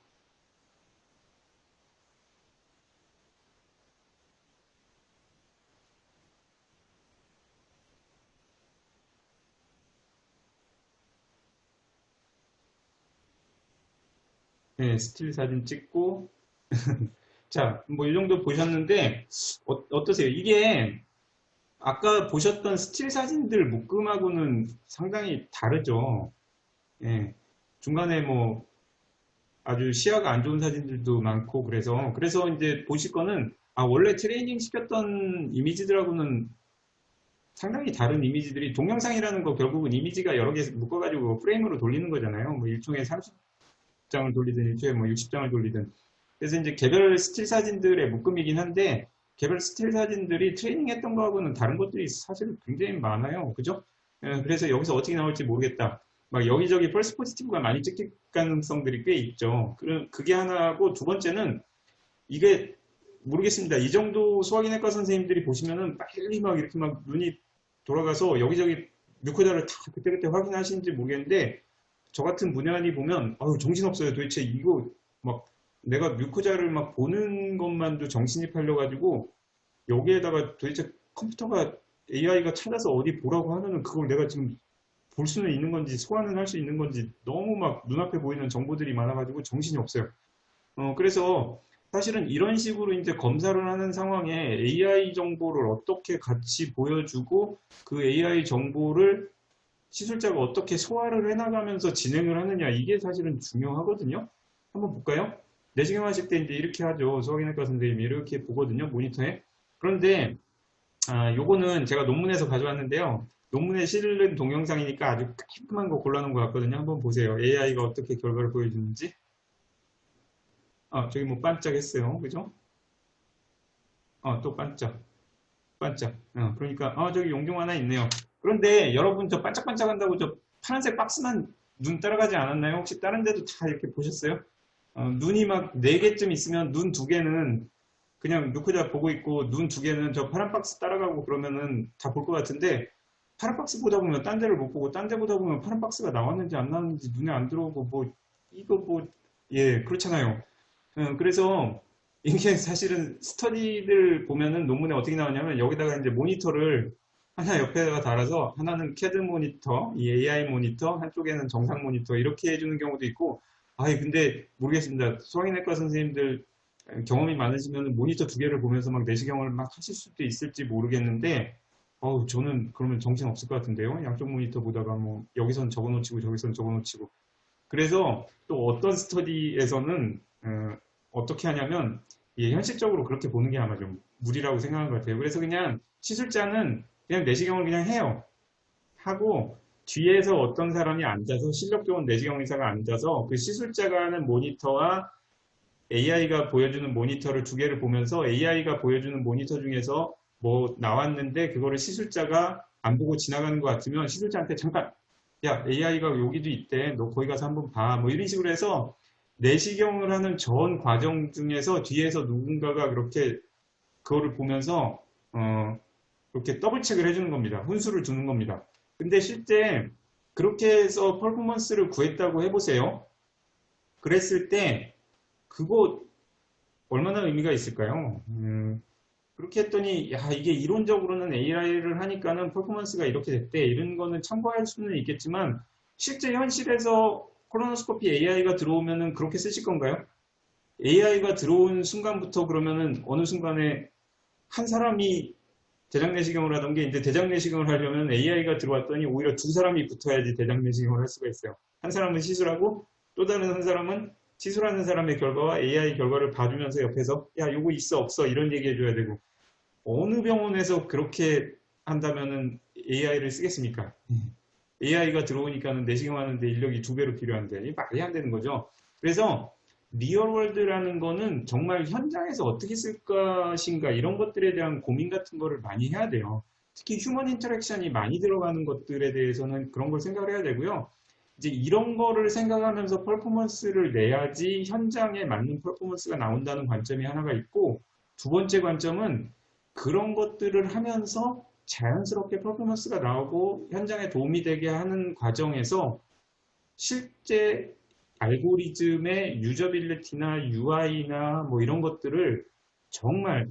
네, 스틸 사진 찍고 자, 뭐 이 정도 보셨는데 어떠세요? 이게 아까 보셨던 스틸 사진들 묶음하고는 상당히 다르죠. 예, 중간에 뭐 아주 시야가 안 좋은 사진들도 많고 그래서 이제 보실 거는 아 원래 트레이닝 시켰던 이미지들하고는 상당히 다른 이미지들이 동영상이라는 거 결국은 이미지가 여러 개 묶어가지고 프레임으로 돌리는 거잖아요. 뭐 1초에 30장을 돌리든 1초에 뭐 60장을 돌리든 그래서 이제 개별 스틸 사진들의 묶음이긴 한데 개별 스틸 사진들이 트레이닝 했던 거하고는 다른 것들이 사실 굉장히 많아요. 그죠? 그래서 여기서 어떻게 나올지 모르겠다. 막 여기저기 펄스 포지티브가 많이 찍힐 가능성들이 꽤 있죠. 그게 하나고 두 번째는 이게 모르겠습니다. 이 정도 수학인외과 선생님들이 보시면은 빨리 막 이렇게 막 눈이 돌아가서 여기저기 뮤코다를 다 그때그때 확인하시는지 모르겠는데 저 같은 문외한이 보면 아유 정신없어요. 도대체 이거 막 내가 뮤코자를 막 보는 것만도 정신이 팔려가지고 여기에다가 도대체 컴퓨터가 AI가 찾아서 어디 보라고 하면은 그걸 내가 지금 볼 수는 있는 건지 소환은 할 수 있는 건지 너무 막 눈앞에 보이는 정보들이 많아가지고 정신이 없어요. 그래서 사실은 이런 식으로 이제 검사를 하는 상황에 AI 정보를 어떻게 같이 보여주고 그 AI 정보를 시술자가 어떻게 소화를 해나가면서 진행을 하느냐 이게 사실은 중요하거든요. 한번 볼까요? 내시경 하실 때 이제 이렇게 하죠. 수학인외과 선생님이 이렇게 보거든요. 모니터에. 그런데 요거는 제가 논문에서 가져왔는데요. 논문에 실은 동영상이니까 아주 깔끔한 거 골라놓은 것 같거든요. 한번 보세요. AI가 어떻게 결과를 보여주는지. 저기 뭐 반짝했어요. 그죠? 또 반짝. 반짝. 그러니까, 저기 용종 하나 있네요. 그런데 여러분 저 반짝반짝한다고 저 파란색 박스만 눈 따라가지 않았나요? 혹시 다른 데도 다 이렇게 보셨어요? 눈이 막 4개쯤 있으면 눈 2개는 그냥 누크자 보고 있고 눈 2개는 저 파란 박스 따라가고 그러면은 다 볼 것 같은데 파란 박스 보다 보면 딴 데를 못 보고 딴 데 보다 보면 파란 박스가 나왔는지 안 나왔는지 눈에 안 들어오고 뭐 이거 뭐 예 그렇잖아요. 그래서 이게 사실은 스터디들 보면은 논문에 어떻게 나오냐면 여기다가 이제 모니터를 하나 옆에다가 달아서 하나는 캐드 모니터, 이 AI 모니터, 한쪽에는 정상 모니터 이렇게 해주는 경우도 있고 근데 모르겠습니다. 수학인외과 선생님들 경험이 많으시면 모니터 2개를 보면서 막 내시경을 막 하실 수도 있을지 모르겠는데 저는 그러면 정신 없을 것 같은데요. 양쪽 모니터 보다가 뭐 여기선 적어놓치고 저기선 적어놓치고 그래서 또 어떤 스터디에서는 어떻게 하냐면 현실적으로 그렇게 보는 게 아마 좀 무리라고 생각하는 것 같아요. 그래서 그냥 시술자는 그냥 내시경을 그냥 해요. 하고 뒤에서 어떤 사람이 앉아서 실력 좋은 내시경 의사가 앉아서 그 시술자가 하는 모니터와 AI가 보여주는 모니터를 2개를 보면서 AI가 보여주는 모니터 중에서 뭐 나왔는데 그거를 시술자가 안 보고 지나가는 것 같으면 시술자한테 잠깐, 야, AI가 여기도 있대. 너 거기 가서 한번 봐. 뭐 이런 식으로 해서 내시경을 하는 전 과정 중에서 뒤에서 누군가가 그렇게 그거를 보면서 이렇게 더블 체크를 해주는 겁니다. 훈수를 두는 겁니다. 근데 실제 그렇게 해서 퍼포먼스를 구했다고 해보세요. 그랬을 때 그거 얼마나 의미가 있을까요? 그렇게 했더니 야 이게 이론적으로는 AI를 하니까는 퍼포먼스가 이렇게 됐대. 이런 거는 참고할 수는 있겠지만 실제 현실에서 콜로노스코피 AI가 들어오면은 그렇게 쓰실 건가요? AI가 들어온 순간부터 그러면은 어느 순간에 한 사람이 대장내시경을 하던 게 이제 대장내시경을 하려면 AI가 들어왔더니 오히려 두 사람이 붙어야지 대장내시경을 할 수가 있어요. 한 사람은 시술하고 또 다른 한 사람은 시술하는 사람의 결과와 AI 결과를 봐주면서 옆에서 야 요거 있어 없어 이런 얘기 해줘야 되고 어느 병원에서 그렇게 한다면은 AI를 쓰겠습니까? AI가 들어오니까는 내시경 하는데 인력이 2배로 필요한데 이게 말이 안 되는 거죠. 그래서 리얼월드라는 거는 정말 현장에서 어떻게 쓸 것인가 이런 것들에 대한 고민 같은 거를 많이 해야 돼요. 특히 휴먼 인터랙션이 많이 들어가는 것들에 대해서는 그런 걸 생각을 해야 되고요. 이제 이런 거를 생각하면서 퍼포먼스를 내야지 현장에 맞는 퍼포먼스가 나온다는 관점이 하나가 있고 두 번째 관점은 그런 것들을 하면서 자연스럽게 퍼포먼스가 나오고 현장에 도움이 되게 하는 과정에서 실제 알고리즘의 유저빌리티나 UI나 뭐 이런 것들을 정말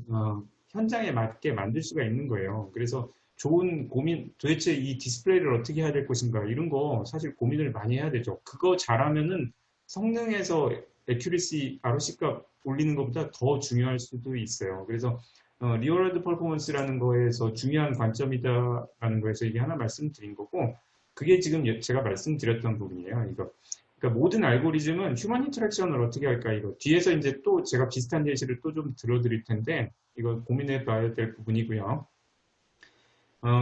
현장에 맞게 만들 수가 있는 거예요. 그래서 좋은 고민, 도대체 이 디스플레이를 어떻게 해야 될 것인가 이런 거 사실 고민을 많이 해야 되죠. 그거 잘하면은 성능에서 애큐리시, ROC 값 올리는 것보다 더 중요할 수도 있어요. 그래서 리얼월드 퍼포먼스라는 거에서 중요한 관점이다라는 거에서 이게 하나 말씀드린 거고 그게 지금 제가 말씀드렸던 부분이에요. 이거. 그러니까 모든 알고리즘은 휴먼 인터랙션을 어떻게 할까 이거 뒤에서 이제 또 제가 비슷한 예시를 또 좀 들어드릴 텐데 이거 고민해 봐야 될 부분이고요.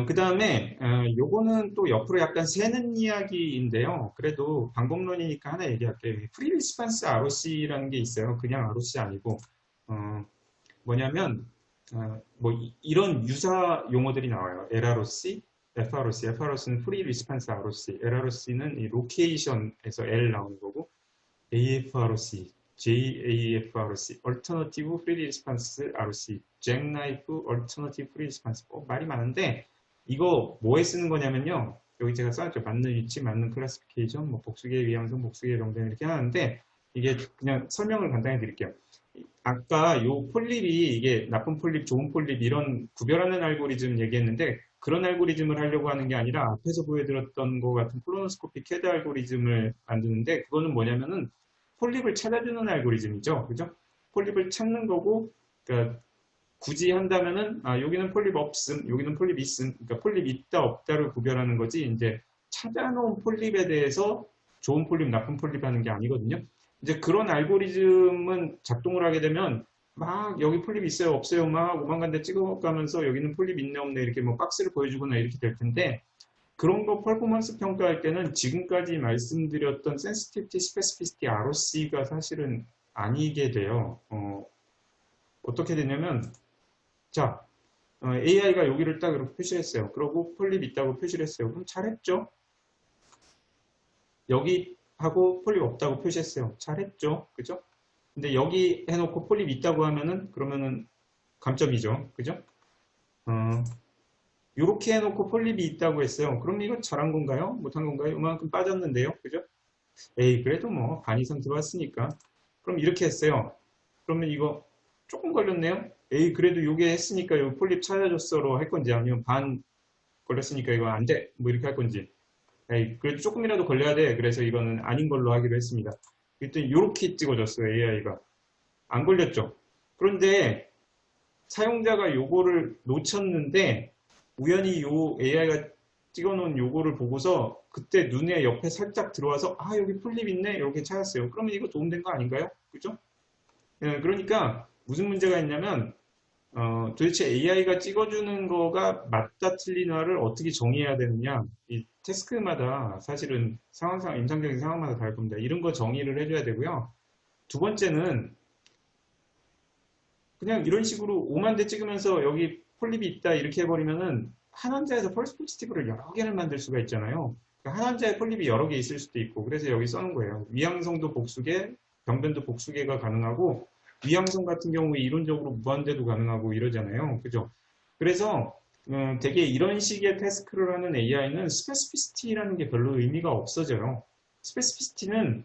그 다음에 요거는 또 옆으로 약간 새는 이야기인데요. 그래도 방법론이니까 하나 얘기할게요. 프리 리스판스 ROC라는 게 있어요. 그냥 ROC 아니고 뭐냐면 뭐 이런 유사 용어들이 나와요. LROC, FROC, FROC는 프리 리스판스 ROC, LROC는 이 로케이션에서 L 나오는 거고 AFROC, JAFROC, Alternative Free Response ROC, Jackknife Alternative Free Response. 말이 많은데 이거 뭐에 쓰는 거냐면요. 여기 제가 써놨죠. 맞는 위치, 맞는 클래시피케이션, 뭐 복수기의 위험성, 복수기의 병변 이렇게 하는데 이게 그냥 설명을 간단히 드릴게요. 아까 요 폴립이 이게 나쁜 폴립, 좋은 폴립 이런 구별하는 알고리즘 얘기했는데 그런 알고리즘을 하려고 하는 게 아니라 앞에서 보여드렸던 것 같은 콜로노스코피 캐드 알고리즘을 만드는데 그거는 뭐냐면은 폴립을 찾아주는 알고리즘이죠. 그죠? 폴립을 찾는 거고 그러니까 굳이 한다면은 여기는 폴립 없음, 여기는 폴립 있음. 그러니까 폴립 있다 없다를 구별하는 거지 이제 찾아놓은 폴립에 대해서 좋은 폴립, 나쁜 폴립 하는 게 아니거든요. 이제 그런 알고리즘은 작동을 하게 되면 막 여기 폴립 있어요 없어요 막 오만간데 찍어가면서 여기는 폴립 있네 없네 이렇게 뭐 박스를 보여주거나 이렇게 될 텐데 그런 거 퍼포먼스 평가할 때는 지금까지 말씀드렸던 센시티비티, 스페시피시티, ROC가 사실은 아니게 돼요. 어떻게 되냐면 자 AI가 여기를 딱 이렇게 표시했어요. 그러고 폴립 있다고 표시를 했어요. 그럼 잘했죠? 여기 하고 폴립 없다고 표시했어요. 잘했죠? 그죠? 근데 여기 해놓고 폴립 있다고 하면은 그러면은 감점이죠. 그죠? 요렇게 해놓고 폴립이 있다고 했어요. 그럼 이거 잘한 건가요? 못한 건가요? 이만큼 빠졌는데요. 그죠? 에이 그래도 뭐 반 이상 들어왔으니까 그럼 이렇게 했어요. 그러면 이거 조금 걸렸네요. 에이 그래도 요게 했으니까 요 폴립 찾아줬어로 할 건지 아니면 반 걸렸으니까 이거 안 돼. 뭐 이렇게 할 건지 에이 그래도 조금이라도 걸려야 돼. 그래서 이거는 아닌 걸로 하기로 했습니다. 그랬더니 요렇게 찍어줬어요. AI가. 안 걸렸죠. 그런데 사용자가 요거를 놓쳤는데 우연히 요 AI가 찍어놓은 요거를 보고서 그때 눈에 옆에 살짝 들어와서 여기 폴립 있네 이렇게 찾았어요. 그러면 이거 도움된 거 아닌가요? 그죠? 그러니까 무슨 문제가 있냐면 도대체 AI가 찍어주는 거가 맞다 틀리나를 어떻게 정의해야 되느냐 이 태스크마다 사실은 상황상 임상적인 상황마다 다를 겁니다. 이런 거 정의를 해줘야 되고요. 두 번째는 그냥 이런 식으로 5만 대 찍으면서 여기 폴립이 있다 이렇게 해버리면은 한 환자에서 펄스 포지티브를 여러 개를 만들 수가 있잖아요. 그러니까 한 환자에 폴립이 여러 개 있을 수도 있고, 그래서 여기 써놓은 거예요. 위양성도 복수계, 병변도 복수계가 가능하고, 위양성 같은 경우에 이론적으로 무한대도 가능하고 이러잖아요. 그죠? 그래서 되게 이런 식의 태스크를 하는 AI는 스페시피시티라는 게 별로 의미가 없어져요. 스페시피시티는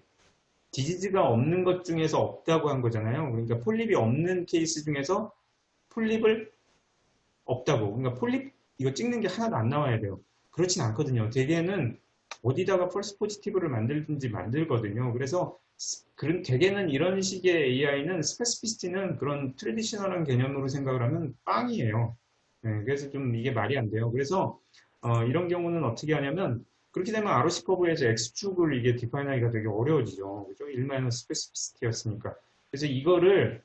디지즈가 없는 것 중에서 없다고 한 거잖아요. 그러니까 폴립이 없는 케이스 중에서 폴립을 없다고. 그러니까 폴립 이거 찍는 게 하나도 안 나와야 돼요. 그렇진 않거든요. 대개는 어디다가 펄스 포지티브를 만들든지 만들거든요. 그래서 대개는 이런 식의 AI는 스페시피시티는 그런 트레디셔널한 개념으로 생각을 하면 빵이에요. 네, 그래서 좀 이게 말이 안 돼요. 그래서 이런 경우는 어떻게 하냐면 그렇게 되면 ROC 커브에서 X축을 이게 디파인하기가 되게 어려워지죠. 그죠? 1- 스페시피시티였으니까. 그래서 이거를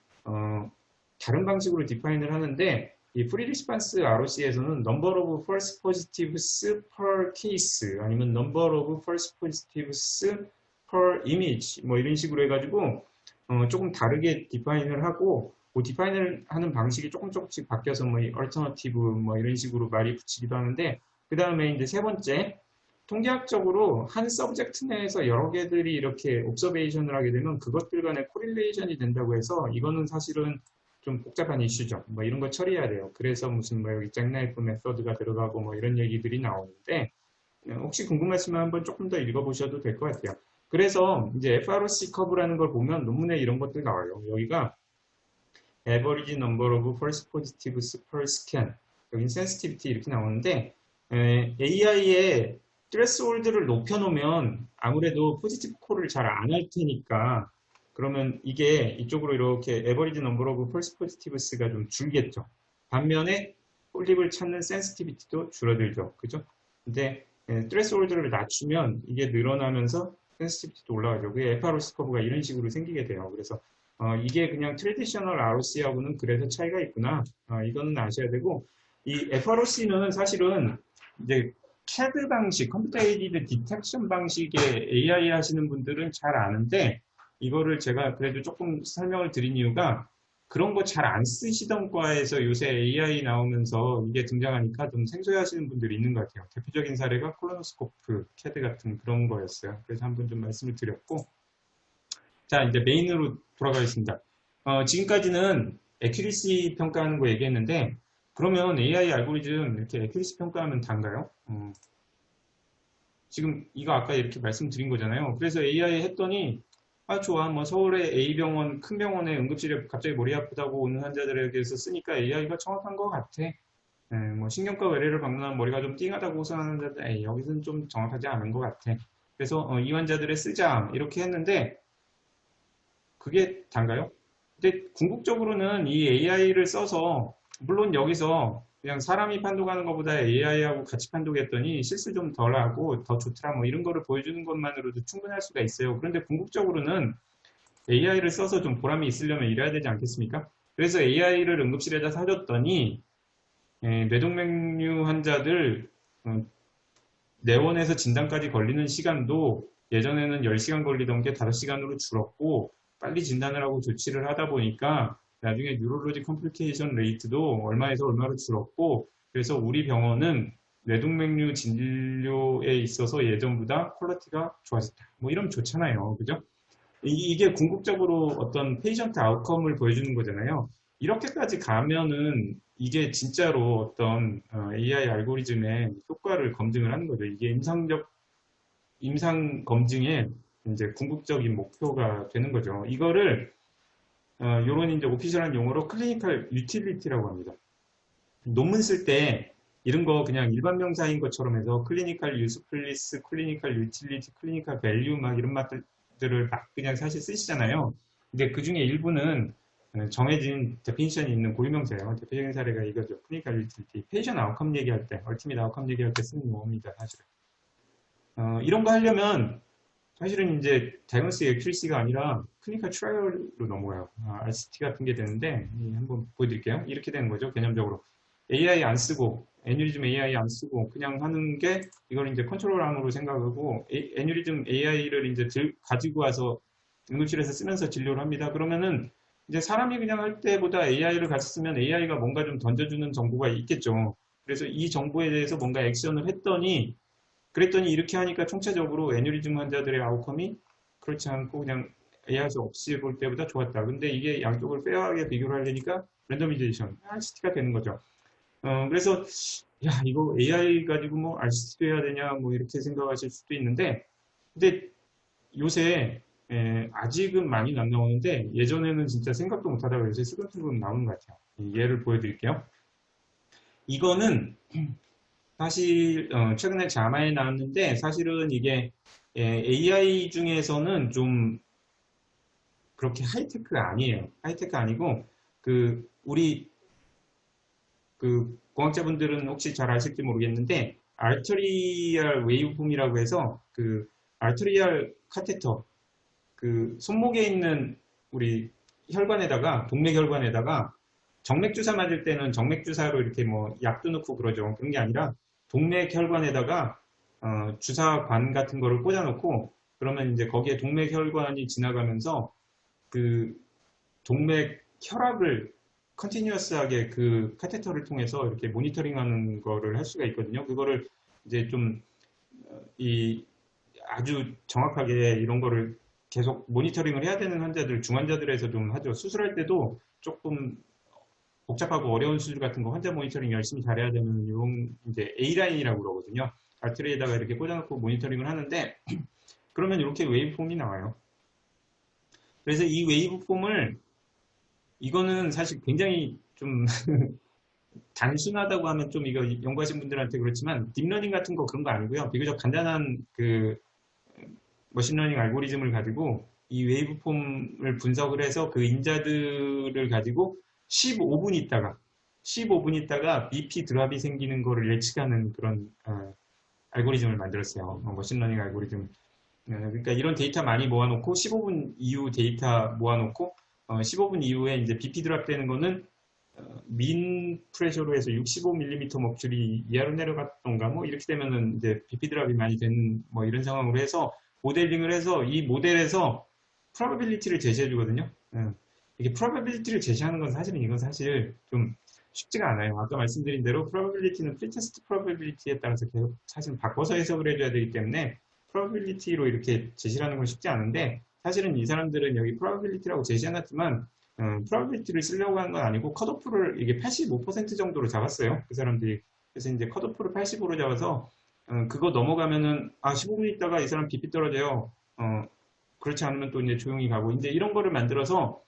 다른 방식으로 디파인을 하는데 이 프리 리스판스 ROC에서는 number of false positives per case 아니면 number of false positives per image 뭐 이런 식으로 해가지고 조금 다르게 디파인을 하고 그 디파인을 하는 방식이 조금씩 바뀌어서 뭐 alternative 뭐 이런 식으로 말이 붙이기도 하는데 그 다음에 이제 세 번째 통계학적으로 한 서브젝트 내에서 여러 개들이 이렇게 옵서베이션을 하게 되면 그것들 간의 코릴레이션이 된다고 해서 이거는 사실은 좀 복잡한 이슈죠. 뭐 이런 거 처리해야 돼요. 그래서 무슨 뭐 여기 잭나이프 메서드가 들어가고 뭐 이런 얘기들이 나오는데 혹시 궁금하시면 한번 조금 더 읽어보셔도 될 것 같아요. 그래서 이제 FROC 커브라는 걸 보면 논문에 이런 것들 나와요. 여기가 average number of false positives per scan 여긴 sensitivity 이렇게 나오는데 AI의 threshold를 높여놓으면 아무래도 포지티브 콜을 잘 안 할 테니까 그러면 이게 이쪽으로 이렇게 average number of false positives가 좀 줄겠죠. 반면에 폴립을 찾는 sensitivity도 줄어들죠. 그죠? 근데 threshold를 낮추면 이게 늘어나면서 sensitivity도 올라가죠. 그게 FROC 커브가 이런 식으로 생기게 돼요. 그래서 이게 그냥 트레디셔널 ROC하고는 그래서 차이가 있구나. 이거는 아셔야 되고 이 FROC는 사실은 이제 CAD 방식, 컴퓨터 에이디드 디텍션 방식의 AI 하시는 분들은 잘 아는데 이거를 제가 그래도 조금 설명을 드린 이유가 그런 거 잘 안 쓰시던 과에서 요새 AI 나오면서 이게 등장하니까 좀 생소해 하시는 분들이 있는 것 같아요. 대표적인 사례가 콜로노스코프, CAD 같은 그런 거였어요. 그래서 한번 좀 말씀을 드렸고 자 이제 메인으로 돌아가겠습니다. 지금까지는 애큐리시 평가하는 거 얘기했는데 그러면 AI 알고리즘 이렇게 애큐리시 평가하면 단가요? 지금 이거 아까 이렇게 말씀드린 거잖아요. 그래서 AI 했더니 아 좋아 뭐 서울의 A병원 큰 병원에 응급실에 갑자기 머리 아프다고 오는 환자들에게서 쓰니까 AI가 정확한 것 같아. 뭐 신경과 외래를 방문하면 머리가 좀 띵하다고 호소하는 환자들 여기서는 좀 정확하지 않은 것 같아. 그래서 이 환자들의 쓰자 이렇게 했는데 그게 단가요? 근데 궁극적으로는 이 AI를 써서 물론 여기서 그냥 사람이 판독하는 것보다 AI하고 같이 판독했더니 실수 좀 덜하고 더 좋더라 뭐 이런 거를 보여주는 것만으로도 충분할 수가 있어요. 그런데 궁극적으로는 AI를 써서 좀 보람이 있으려면 이래야 되지 않겠습니까? 그래서 AI를 응급실에다 사줬더니 뇌동맥류 환자들 내원에서 진단까지 걸리는 시간도 예전에는 10시간 걸리던 게 5시간으로 줄었고 빨리 진단을 하고 조치를 하다 보니까 나중에 뉴럴로지 컴플리케이션 레이트도 얼마에서 얼마로 줄었고 그래서 우리 병원은 뇌동맥류 진료에 있어서 예전보다 퀄리티가 좋아졌다. 뭐 이러면 좋잖아요. 그죠? 이게 궁극적으로 어떤 페이션트 아웃컴을 보여주는 거잖아요. 이렇게까지 가면은 이게 진짜로 어떤 AI 알고리즘의 효과를 검증을 하는 거죠. 이게 임상 검증의 이제 궁극적인 목표가 되는 거죠. 이거를 요런 이제 오피셜한 용어로 클리니컬 유틸리티라고 합니다. 논문 쓸 때 이런 거 그냥 일반 명사인 것처럼 해서 클리니컬 유스플리스, 클리니컬 유틸리티, 클리니컬 밸류 막 이런 말들을 막 그냥 사실 쓰시잖아요. 근데 그 중에 일부는 정해진 데피니션이 있는 고유명사예요. 대표적인 사례가 이거죠. 클리니컬 유틸리티. 페이션 아웃컴 얘기할 때, 얼티밋 아웃컴 얘기할 때 쓰는 용어입니다. 사실은. 이런 거 하려면 사실은 이제 다이너스 액큐리시가 아니라 클리니컬 트라이얼로 넘어가요. RCT 같은 게 되는데 한번 보여드릴게요. 이렇게 되는 거죠. 개념적으로. AI 안 쓰고 애뉴리즘 AI 안 쓰고 그냥 하는 게 이걸 이제 컨트롤 암으로 생각하고 애뉴리즘 AI를 이제 가지고 와서 응급실에서 쓰면서 진료를 합니다. 그러면은 이제 사람이 그냥 할 때보다 AI를 같이 쓰면 AI가 뭔가 좀 던져주는 정보가 있겠죠. 그래서 이 정보에 대해서 뭔가 액션을 했더니 그랬더니 이렇게 하니까 총체적으로 애뉴리즘 환자들의 아웃컴이 그렇지 않고 그냥 ARS 없이 볼 때보다 좋았다. 근데 이게 양쪽을 페어하게 비교를 하려니까 랜더미제이션, RCT가 되는 거죠. 그래서 야 이거 AI 가지고 뭐 RCT도 해야 되냐 뭐 이렇게 생각하실 수도 있는데 근데 요새 아직은 많이 안 나오는데 예전에는 진짜 생각도 못하다가 요새 슬금슬금 나오는 것 같아요. 예를 보여드릴게요. 이거는 사실 최근에 자마에 나왔는데 사실은 이게 AI 중에서는 좀 그렇게 하이테크가 아니에요. 하이테크 아니고 우리 그 공학자분들은 혹시 잘 아실지 모르겠는데 알터리얼 웨이브폼이라고 해서 그 알터리얼 카테터 그 손목에 있는 우리 혈관에다가 동맥혈관에다가 정맥 주사 맞을 때는 정맥 주사로 이렇게 뭐 약도 넣고 그러죠. 그런 게 아니라 동맥혈관에다가 주사관 같은 거를 꽂아놓고 그러면 이제 거기에 동맥혈관이 지나가면서 그 동맥 혈압을 컨티뉴어스하게 그 카테터를 통해서 이렇게 모니터링하는 거를 할 수가 있거든요. 그거를 이제 좀 이 아주 정확하게 이런 거를 계속 모니터링을 해야 되는 환자들, 중환자들에서 좀 하죠. 수술할 때도 조금 복잡하고 어려운 수술 같은 거 환자 모니터링 열심히 잘해야 되는 이런 이제 A라인이라고 그러거든요. 알트리에다가 이렇게 꽂아놓고 모니터링을 하는데 그러면 이렇게 웨이브폼이 나와요. 그래서 이 웨이브폼을 이거는 사실 굉장히 좀 단순하다고 하면 좀 이거 연구하신 분들한테 그렇지만 딥러닝 같은 거 그런 거 아니고요. 비교적 간단한 그 머신러닝 알고리즘을 가지고 이 웨이브폼을 분석을 해서 그 인자들을 가지고 15분 있다가 BP 드랍이 생기는 거를 예측하는 그런 알고리즘을 만들었어요. 머신러닝 알고리즘. 그러니까 이런 데이터 많이 모아놓고 15분 이후 데이터 모아놓고 15분 이후에 이제 BP 드랍 되는 거는 민 프레셔로 해서 65mm 먹줄이 이하로 내려갔던가 뭐 이렇게 되면은 이제 BP 드랍이 많이 되는 뭐 이런 상황으로 해서 모델링을 해서 이 모델에서 probability를 제시해 주거든요. 이게 probability를 제시하는 건 사실은 이건 사실 좀 쉽지가 않아요. 아까 말씀드린 대로 probability는 pretest probability에 따라서 계속 사실 바꿔서 해석을 해줘야 되기 때문에 probability로 이렇게 제시를 하는 건 쉽지 않은데 사실은 이 사람들은 여기 probability라고 제시해놨지만 probability를 쓰려고 하는 건 아니고 컷오프를 이게 85% 정도로 잡았어요. 그 사람들이. 그래서 이제 컷오프를 80으로 잡아서 그거 넘어가면은 15분 있다가 이 사람 BP 떨어져요. 그렇지 않으면 또 이제 조용히 가고 이제 이런 거를 만들어서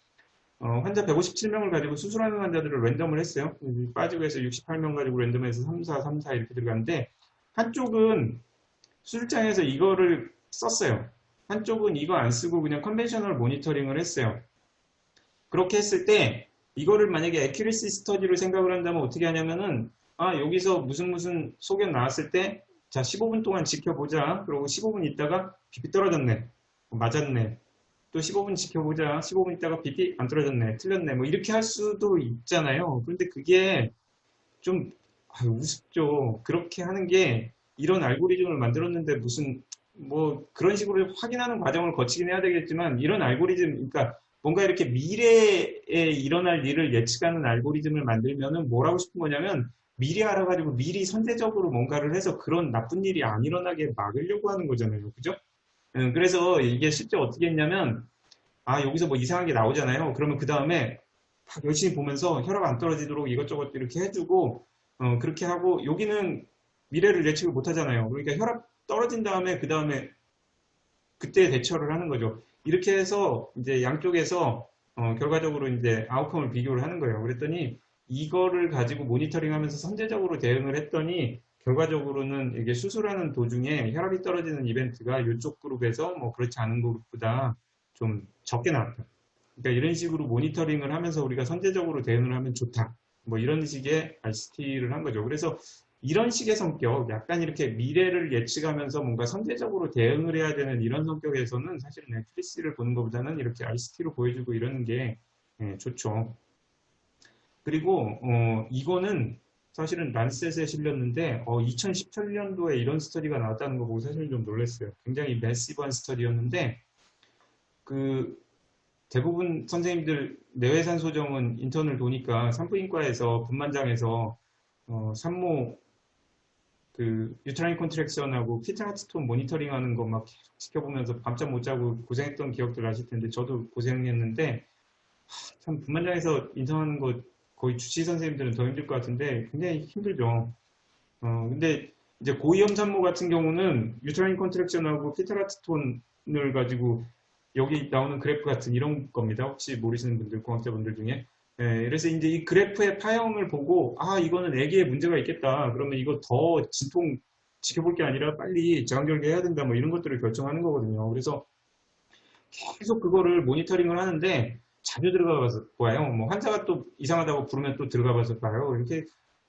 환자 157명을 가지고 수술하는 환자들을 랜덤을 했어요. 빠지고 해서 68명 가지고 랜덤해서 3, 4, 3, 4 이렇게 들어갔는데 한쪽은 수술장에서 이거를 썼어요. 한쪽은 이거 안 쓰고 그냥 컨벤셔널 모니터링을 했어요. 그렇게 했을 때 이거를 만약에 애큐리시 스터디로 생각을 한다면 어떻게 하냐면은 여기서 무슨 소견 나왔을 때 자 15분 동안 지켜보자. 그러고 15분 있다가 BP 떨어졌네. 맞았네. 또 15분 지켜보자. 15분 있다가 BP 안 떨어졌네. 틀렸네. 뭐 이렇게 할 수도 있잖아요. 그런데 그게 좀 우습죠. 그렇게 하는 게 이런 알고리즘을 만들었는데 무슨 뭐 그런 식으로 확인하는 과정을 거치긴 해야 되겠지만 이런 알고리즘 그러니까 뭔가 이렇게 미래에 일어날 일을 예측하는 알고리즘을 만들면은 뭘 하고 싶은 거냐면 미리 알아가지고 미리 선제적으로 뭔가를 해서 그런 나쁜 일이 안 일어나게 막으려고 하는 거잖아요. 그죠? 그래서 이게 실제 어떻게 했냐면 여기서 뭐 이상한 게 나오잖아요. 그러면 그 다음에 막 열심히 보면서 혈압 안 떨어지도록 이것저것 이렇게 해주고 그렇게 하고 여기는 미래를 예측을 못 하잖아요. 그러니까 혈압 떨어진 다음에 그 다음에 그때 대처를 하는 거죠. 이렇게 해서 이제 양쪽에서 결과적으로 이제 아웃컴을 비교를 하는 거예요. 그랬더니 이거를 가지고 모니터링 하면서 선제적으로 대응을 했더니 결과적으로는 이게 수술하는 도중에 혈압이 떨어지는 이벤트가 이쪽 그룹에서 뭐 그렇지 않은 그룹보다 좀 적게 나왔다. 그러니까 이런 식으로 모니터링을 하면서 우리가 선제적으로 대응을 하면 좋다. 뭐 이런 식의 RCT를 한 거죠. 그래서 이런 식의 성격, 약간 이렇게 미래를 예측하면서 뭔가 선제적으로 대응을 해야 되는 이런 성격에서는 사실은 애큐리시를 보는 것보다는 이렇게 RCT로 보여주고 이러는 게 좋죠. 그리고 이거는 사실은 란셋에 실렸는데 2017년도에 이런 스터디가 나왔다는 거 보고 사실 좀 놀랐어요. 굉장히 매시브한 스터디였는데 그 대부분 선생님들 내외산 소정은 인턴을 도니까 산부인과에서 분만장에서 산모 그 유트라인 컨트랙션하고 피트 하트톤 모니터링 하는 거 막 계속 지켜보면서 밤잠 못 자고 고생했던 기억들 나실 텐데 저도 고생했는데 참 분만장에서 인턴하는 거 거의 주치의 선생님들은 더 힘들 것 같은데 굉장히 힘들죠. 근데 이제 고위험 산모 같은 경우는 유트라인 컨트랙션하고 피트 하트톤을 가지고 여기 나오는 그래프 같은 이런 겁니다. 혹시 모르시는 분들, 공학자분들 중에. 예, 그래서 이제 이 그래프의 파형을 보고, 아, 이거는 애기에 문제가 있겠다. 그러면 이거 더 진통 지켜볼 게 아니라 빨리 제왕절개해야 된다. 뭐 이런 것들을 결정하는 거거든요. 그래서 계속 그거를 모니터링을 하는데 자주 들어가 봐서 봐요. 뭐 환자가 또 이상하다고 부르면 또 들어가 봐서 봐요. 이렇게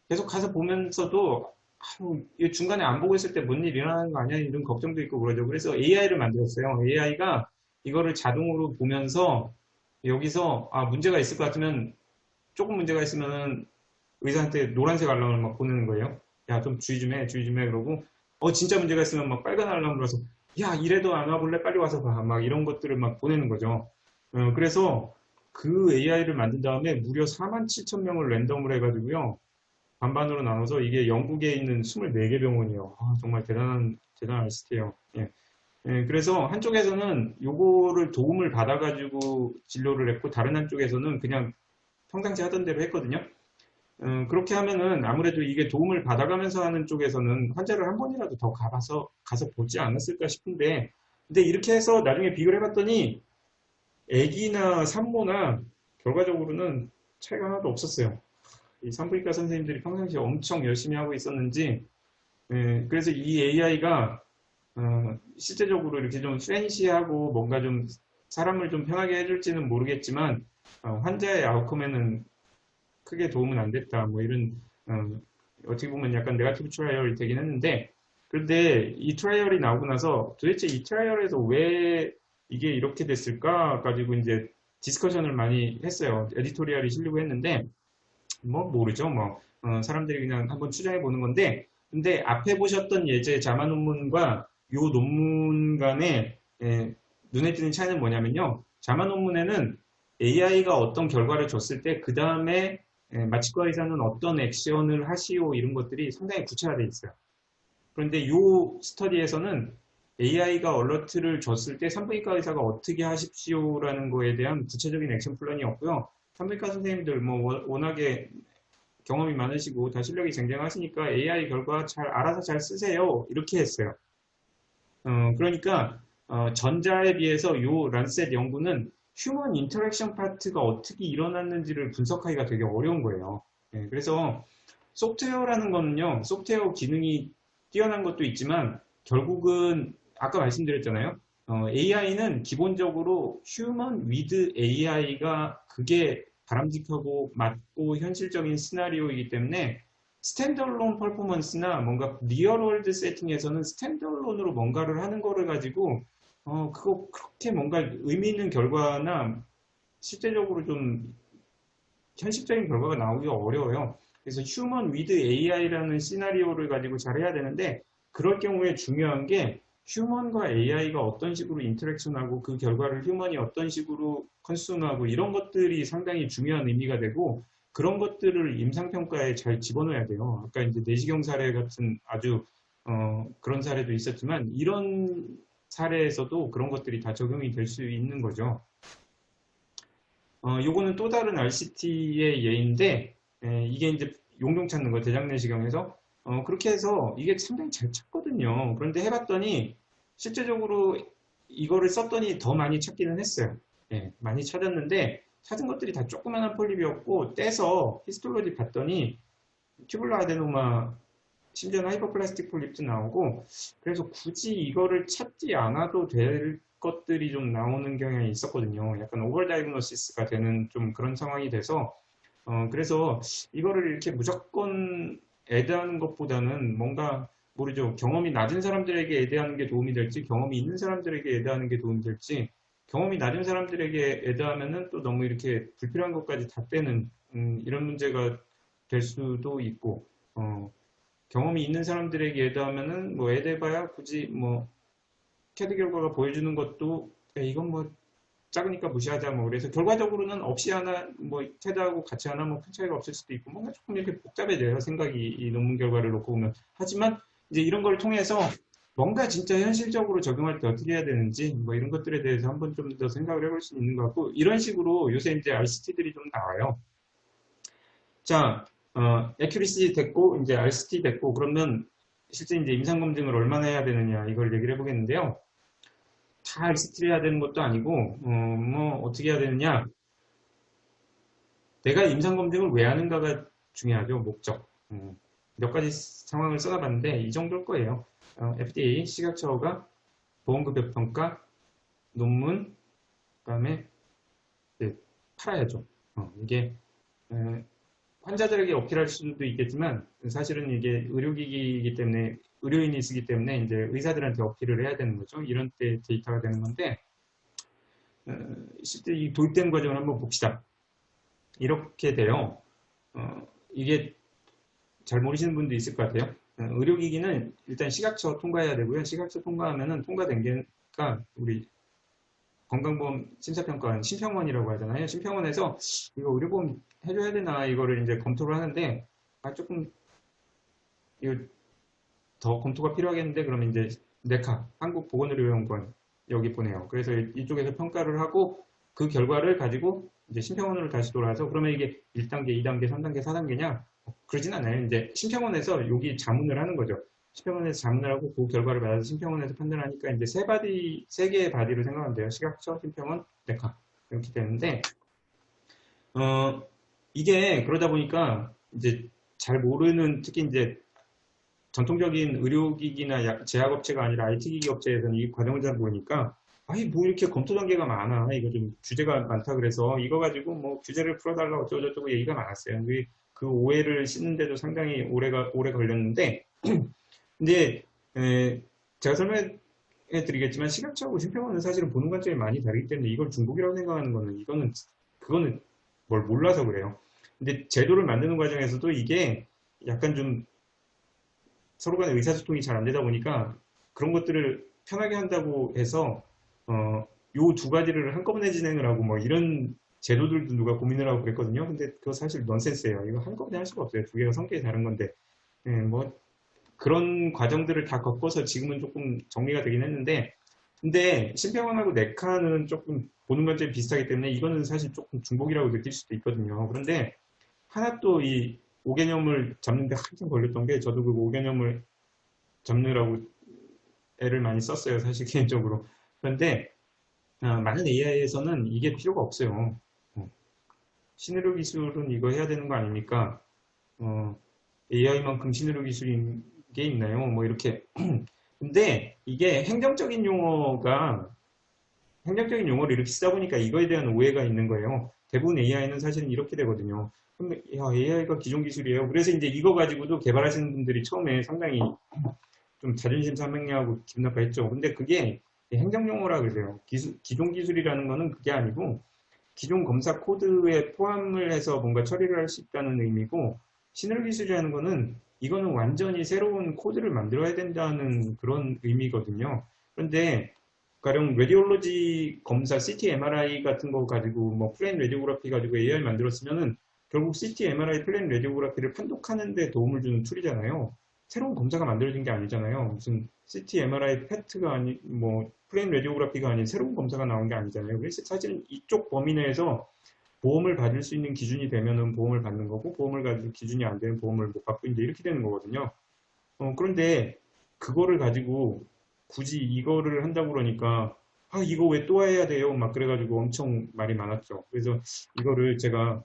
계속 가서 보면서도 아유, 이 중간에 안 보고 있을 때 뭔 일 일어나는 거 아니야? 이런 걱정도 있고 그러죠. 그래서 AI를 만들었어요. AI가 이거를 자동으로 보면서 여기서 아, 문제가 있을 것 같으면 조금 문제가 있으면은 의사한테 노란색 알람을 막 보내는 거예요. 야, 좀 주의 좀 해, 주의 좀 해. 그러고 진짜 문제가 있으면 막 빨간 알람 불어서 야, 이래도 안 와볼래? 빨리 와서 봐. 막 이런 것들을 막 보내는 거죠. 그래서 그 AI를 만든 다음에 무려 4만 7천 명을 랜덤으로 해가지고요. 반반으로 나눠서 이게 영국에 있는 24개 병원이요. 아, 정말 대단한 ICT예요. 예. 예, 그래서 한쪽에서는 요거를 도움을 받아가지고 진료를 했고 다른 한쪽에서는 그냥 평상시 하던 대로 했거든요. 그렇게 하면은 아무래도 이게 도움을 받아가면서 하는 쪽에서는 환자를 한 번이라도 더 가서 보지 않았을까 싶은데, 근데 이렇게 해서 나중에 비교를 해봤더니 애기나 산모나 결과적으로는 차이가 하나도 없었어요. 이 산부인과 선생님들이 평상시에 엄청 열심히 하고 있었는지, 그래서 이 AI가 실제적으로 이렇게 좀 프렌시하고 뭔가 좀 사람을 좀 편하게 해줄지는 모르겠지만 환자의 아웃컴에는 크게 도움은 안 됐다. 뭐 이런 어떻게 보면 약간 네거티브 트라이얼이 되긴 했는데 그런데 이 트라이얼이 나오고 나서 도대체 이 트라이얼에서 왜 이게 이렇게 됐을까 가지고 이제 디스커션을 많이 했어요. 에디토리얼이 실리고 했는데 뭐 모르죠. 뭐 사람들이 그냥 한번 추정해 보는 건데 근데 앞에 보셨던 예제 자마 논문과 요 논문 간의 눈에 띄는 차이는 뭐냐면요. 자마 논문에는 AI가 어떤 결과를 줬을 때 그 다음에 마취과 의사는 어떤 액션을 하시오 이런 것들이 상당히 구체화되어 있어요. 그런데 이 스터디에서는 AI가 얼러트를 줬을 때 산부인과 의사가 어떻게 하십시오라는 거에 대한 구체적인 액션 플랜이 없고요. 산부인과 선생님들 뭐 워낙에 경험이 많으시고 다 실력이 쟁쟁하시니까 AI 결과 잘 알아서 잘 쓰세요 이렇게 했어요. 그러니까 전자에 비해서 요 란셋 연구는 휴먼 인터랙션 파트가 어떻게 일어났는지를 분석하기가 되게 어려운 거예요. 그래서 소프트웨어라는 거는요, 소프트웨어 기능이 뛰어난 것도 있지만 결국은 아까 말씀드렸잖아요. AI는 기본적으로 휴먼 위드 AI가 그게 바람직하고 맞고 현실적인 시나리오이기 때문에 스탠드얼론 퍼포먼스나 뭔가 리얼월드 세팅에서는 스탠드얼론으로 뭔가를 하는 거를 가지고 그거 그렇게 뭔가 의미 있는 결과나 실제적으로 좀 현실적인 결과가 나오기가 어려워요. 그래서 휴먼 위드 AI라는 시나리오를 가지고 잘해야 되는데 그럴 경우에 중요한 게 휴먼과 AI가 어떤 식으로 인터랙션하고 그 결과를 휴먼이 어떤 식으로 컨수머하고 이런 것들이 상당히 중요한 의미가 되고 그런 것들을 임상평가에 잘 집어넣어야 돼요. 아까 이제 내시경 사례 같은 아주 그런 사례도 있었지만 이런 사례에서도 그런 것들이 다 적용이 될 수 있는 거죠. 요거는 또 다른 RCT의 예인데 이게 이제 용종 찾는 거 대장 내시경에서 그렇게 해서 이게 상당히 잘 찾거든요. 그런데 해봤더니 실제적으로 이거를 썼더니 더 많이 찾기는 했어요. 많이 찾았는데 찾은 것들이 다 조그만한 폴립이었고 떼서 히스톨로지 봤더니 튜블러 아데노마 심지어는 하이퍼플라스틱 폴립도 나오고 그래서 굳이 이거를 찾지 않아도 될 것들이 좀 나오는 경향이 있었거든요. 약간 오버 다이그노시스가 되는 좀 그런 상황이 돼서 그래서 이거를 이렇게 무조건 애드하는 것보다는 뭔가 모르죠. 경험이 낮은 사람들에게 애드하는 게 도움이 될지 경험이 있는 사람들에게 애드하는 게 도움이 될지 경험이 낮은 사람들에게 애드하면은 또 너무 이렇게 불필요한 것까지 다 빼는 이런 문제가 될 수도 있고 경험이 있는 사람들에게 애드하면은 뭐 애드해봐야 굳이 뭐 캐드 결과가 보여주는 것도 이건 뭐 작으니까 무시하자 뭐 그래서 결과적으로는 없이 하나 뭐 테드하고 같이 하나 뭐 큰 차이가 없을 수도 있고 뭔가 조금 이렇게 복잡해져요. 생각이 이 논문 결과를 놓고 보면. 하지만 이제 이런 걸 통해서 뭔가 진짜 현실적으로 적용할 때 어떻게 해야 되는지 뭐 이런 것들에 대해서 한번 좀 더 생각을 해볼 수 있는 것 같고 이런 식으로 요새 이제 RCT들이 좀 나와요. 자, accuracy 됐고 이제 RCT 됐고 그러면 실제 이제 임상검증을 얼마나 해야 되느냐 이걸 얘기를 해보겠는데요. 다 RCT를 해야 되는 것도 아니고 뭐 어떻게 해야 되느냐 내가 임상검증을 왜 하는가가 중요하죠. 목적. 몇 가지 상황을 써놔봤는데 이 정도일 거예요. FDA, 식약처가 보험급여평가, 논문, 그 다음에 팔아야죠. 이게 환자들에게 어필할 수도 있겠지만 사실은 이게 의료기기이기 때문에 의료인이 쓰기 때문에 이제 의사들한테 어필을 해야 되는 거죠. 이런 때 데이터가 되는 건데 실제 이 도입되는 과정을 한번 봅시다. 이렇게 돼요. 이게 잘 모르시는 분도 있을 것 같아요. 의료기기는 일단 식약처 통과해야 되고요. 식약처 통과하면은 통과된 게가 우리 건강보험 심사평가원 심평원이라고 하잖아요. 심평원에서 이거 의료보험 해줘야 되나 이거를 이제 검토를 하는데 조금 이거 더 검토가 필요하겠는데 그러면 이제 네카 한국보건의료연구원 여기 보내요. 그래서 이쪽에서 평가를 하고 그 결과를 가지고 이제 심평원으로 다시 돌아와서 그러면 이게 1단계, 2단계, 3단계, 4단계냐? 그러진 않아요. 이제 심평원에서 여기 자문을 하는 거죠. 심평원에서 자문을 하고 그 결과를 받아서 심평원에서 판단하니까 이제 세 개의 바디로 생각하면 돼요. 식약처, 심평원, 네카 이렇게 되는데 이게 그러다 보니까 이제 잘 모르는 특히 이제 전통적인 의료기기나 제약업체가 아니라 IT기기 업체에서는 이 과정을 잘 모르니까 아니 뭐 이렇게 검토 단계가 많아 이거 좀 규제가 많다 그래서 이거 가지고 뭐 규제를 풀어달라 어쩌고저쩌고 얘기가 많았어요. 그 오해를 씻는데도 상당히 오래 걸렸는데 근데 제가 설명해 드리겠지만 식약처하고 심평원은 사실은 보는 관점이 많이 다르기 때문에 이걸 중복이라고 생각하는 거는 그거는 뭘 몰라서 그래요. 근데 제도를 만드는 과정에서도 이게 약간 좀 서로 간의 의사소통이 잘 안 되다 보니까 그런 것들을 편하게 한다고 해서 요 두 가지를 한꺼번에 진행을 하고 뭐 이런 제도들도 누가 고민을 하고 그랬거든요. 근데 그거 사실 넌센스예요. 이거 한꺼번에 할 수가 없어요. 두 개가 성격이 다른 건데 뭐 그런 과정들을 다 겪어서 지금은 조금 정리가 되긴 했는데 근데 심평원하고 네카는 조금 보는 관점이 비슷하기 때문에 이거는 사실 조금 중복이라고 느낄 수도 있거든요. 그런데 하나 또 이 5개념을 잡는데 한참 걸렸던 게 저도 그 5개념을 잡느라고 애를 많이 썼어요. 사실 개인적으로. 그런데 많은 AI에서는 이게 필요가 없어요. 신의료 기술은 이거 해야 되는 거 아닙니까? AI만큼 신의료 기술인 게 있나요? 뭐 이렇게. 근데 이게 행정적인 용어를 이렇게 쓰다 보니까 이거에 대한 오해가 있는 거예요. 대부분 AI는 사실은 이렇게 되거든요. 근데 AI가 기존 기술이에요. 그래서 이제 이거 가지고도 개발하시는 분들이 처음에 상당히 좀 자존심 상하고 기분 나빠했죠. 근데 그게 행정용어라 그래요. 기존 기술이라는 거는 그게 아니고 기존 검사 코드에 포함을 해서 뭔가 처리를 할 수 있다는 의미고 신을 기술이라는 거는 이거는 완전히 새로운 코드를 만들어야 된다는 그런 의미거든요. 그런데 가령 레디올로지 검사 CT, MRI 같은 거 가지고 뭐 플레인 레디오그래피 가지고 AI 만들었으면은 결국 CT, MRI, 플레인 레디오그래피를 판독하는 데 도움을 주는 툴이잖아요. 새로운 검사가 만들어진 게 아니잖아요. 무슨 CT, MRI, PET가 아니 뭐 플레인 레디오그래피가 아닌 새로운 검사가 나온 게 아니잖아요. 그래서 사실은 이쪽 범위 내에서 보험을 받을 수 있는 기준이 되면은 보험을 받는 거고 보험을 가지고 기준이 안 되면 보험을 못 받고 이제 이렇게 되는 거거든요. 그런데 그거를 가지고 굳이 이거를 한다고 그러니까 이거 왜 또 해야 돼요? 막 그래가지고 엄청 말이 많았죠. 그래서 이거를 제가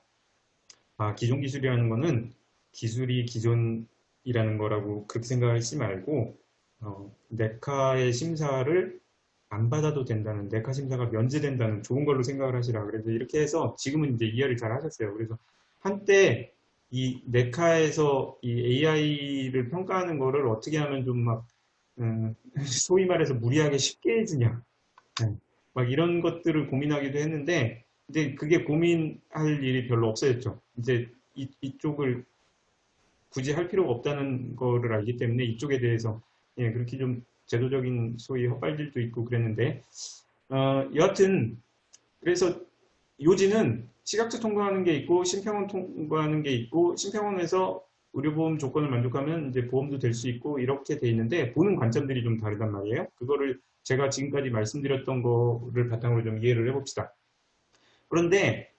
기존 기술이라는 거는 기술이 기존이라는 거라고 그렇게 생각하지 말고 네카의 심사를 안 받아도 된다는 네카 심사가 면제된다는 좋은 걸로 생각을 하시라. 그래서 이렇게 해서 지금은 이제 이해를 잘 하셨어요. 그래서 한때 이 네카에서 이 AI를 평가하는 거를 어떻게 하면 좀 막 소위 말해서 무리하게 쉽게 해주냐 막 이런 것들을 고민하기도 했는데 근데 그게 고민할 일이 별로 없어졌죠. 이제 이쪽을 굳이 할 필요가 없다는 거를 알기 때문에 이쪽에 대해서 그렇게 좀 제도적인 소위 헛발질도 있고 그랬는데 여하튼 그래서 요지는 시각처 통과하는 게 있고 심평원 통과하는 게 있고 심평원에서 의료보험 조건을 만족하면 이제 보험도 될 수 있고 이렇게 돼 있는데 보는 관점들이 좀 다르단 말이에요. 그거를 제가 지금까지 말씀드렸던 거를 바탕으로 좀 이해를 해봅시다. 그런데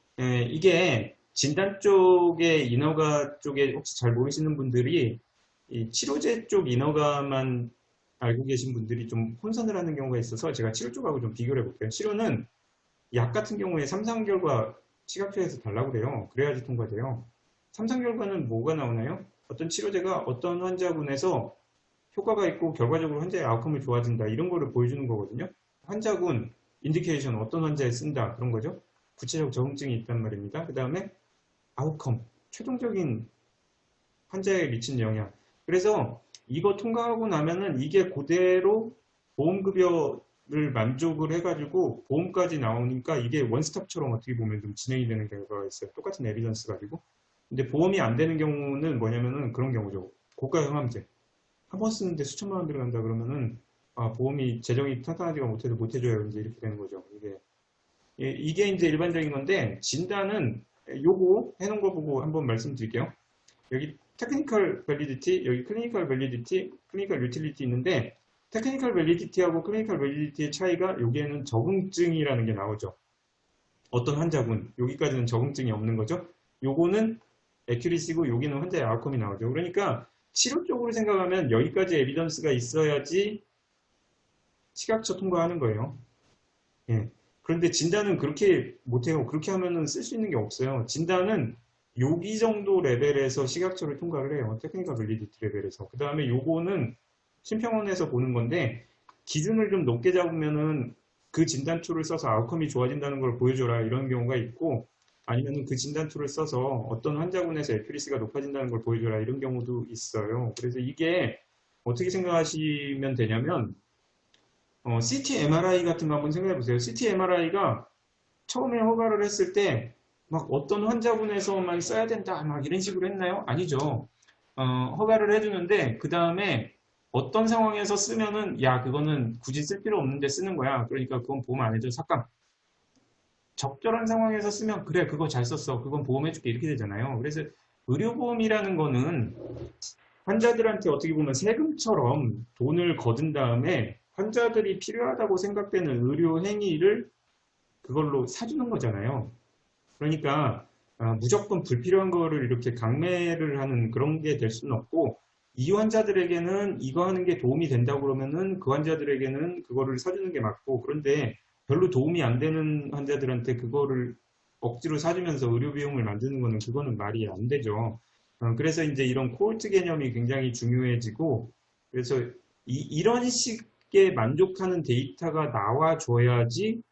이게 진단 쪽의 인허가 쪽에 혹시 잘 모르시는 분들이 이 치료제 쪽 인허가만 알고 계신 분들이 좀 혼선을 하는 경우가 있어서 제가 치료 쪽하고 좀 비교를 해볼게요. 치료는 약 같은 경우에 3상 결과 시각처에서 달라고 그래요. 그래야지 통과돼요. 3상 결과는 뭐가 나오나요? 어떤 치료제가 어떤 환자군에서 효과가 있고 결과적으로 환자의 아웃컴이 좋아진다 이런 거를 보여주는 거거든요. 환자군, 인디케이션 어떤 환자에 쓴다 그런 거죠. 구체적 적응증이 있단 말입니다. 그 다음에 아웃컴, 최종적인 환자에 미친 영향. 그래서 이거 통과하고 나면은 이게 그대로 보험급여를 만족을 해가지고 보험까지 나오니까 이게 원스톱처럼 어떻게 보면 좀 진행이 되는 경우가 있어요. 똑같은 에비던스 가지고. 근데 보험이 안 되는 경우는 뭐냐면은 그런 경우죠. 고가 항암제. 한 번 쓰는데 수천만 원 들어간다 그러면은 보험이 재정이 탄탄하지가 못해서 못 해줘요. 이제 이렇게 되는 거죠. 이게 이제 일반적인 건데 진단은 요거 해놓은 거 보고 한번 말씀드릴게요. 여기 테크니컬 밸리디티, 여기 클리니컬 밸리디티, 클리니컬 유틸리티 있는데 테크니컬 밸리디티하고 클리니컬 밸리디티의 차이가 여기에는 적응증이라는 게 나오죠. 어떤 환자군, 여기까지는 적응증이 없는 거죠. 요거는 에큐리시고 여기는 환자의 아웃컴이 나오죠. 그러니까 치료 쪽으로 생각하면 여기까지 에비던스가 있어야지 시각처 통과하는 거예요. 예. 그런데 진단은 그렇게 못해요. 그렇게 하면은 쓸 수 있는 게 없어요. 진단은 여기 정도 레벨에서 시각처를 통과를 해요. 테크니컬 밸리디티 레벨에서. 그 다음에 요거는 심평원에서 보는 건데 기준을 좀 높게 잡으면은 그 진단초를 써서 아웃컴이 좋아진다는 걸 보여줘라 이런 경우가 있고 아니면은 그 진단초를 써서 어떤 환자군에서 에큐리시가 높아진다는 걸 보여줘라 이런 경우도 있어요. 그래서 이게 어떻게 생각하시면 되냐면 CT MRI 같은 거 한번 생각해 보세요. CT MRI가 처음에 허가를 했을 때 막 어떤 환자군에서만 써야 된다 막 이런 식으로 했나요? 아니죠. 허가를 해주는데 그 다음에 어떤 상황에서 쓰면은 야 그거는 굳이 쓸 필요 없는데 쓰는 거야. 그러니까 그건 보험 안 해줘. 삭감. 적절한 상황에서 쓰면 그래 그거 잘 썼어. 그건 보험해줄게 이렇게 되잖아요. 그래서 의료보험이라는 거는 환자들한테 어떻게 보면 세금처럼 돈을 거둔 다음에 환자들이 필요하다고 생각되는 의료 행위를 그걸로 사주는 거잖아요. 그러니까 무조건 불필요한 거를 이렇게 강매를 하는 그런 게 될 수는 없고 이 환자들에게는 이거 하는 게 도움이 된다고 그러면은 그 환자들에게는 그거를 사주는 게 맞고 그런데 별로 도움이 안 되는 환자들한테 그거를 억지로 사주면서 의료 비용을 만드는 거는 그거는 말이 안 되죠. 그래서 이제 이런 코홀트 개념이 굉장히 중요해지고 그래서 이런 식의 만족하는 데이터가 나와줘야지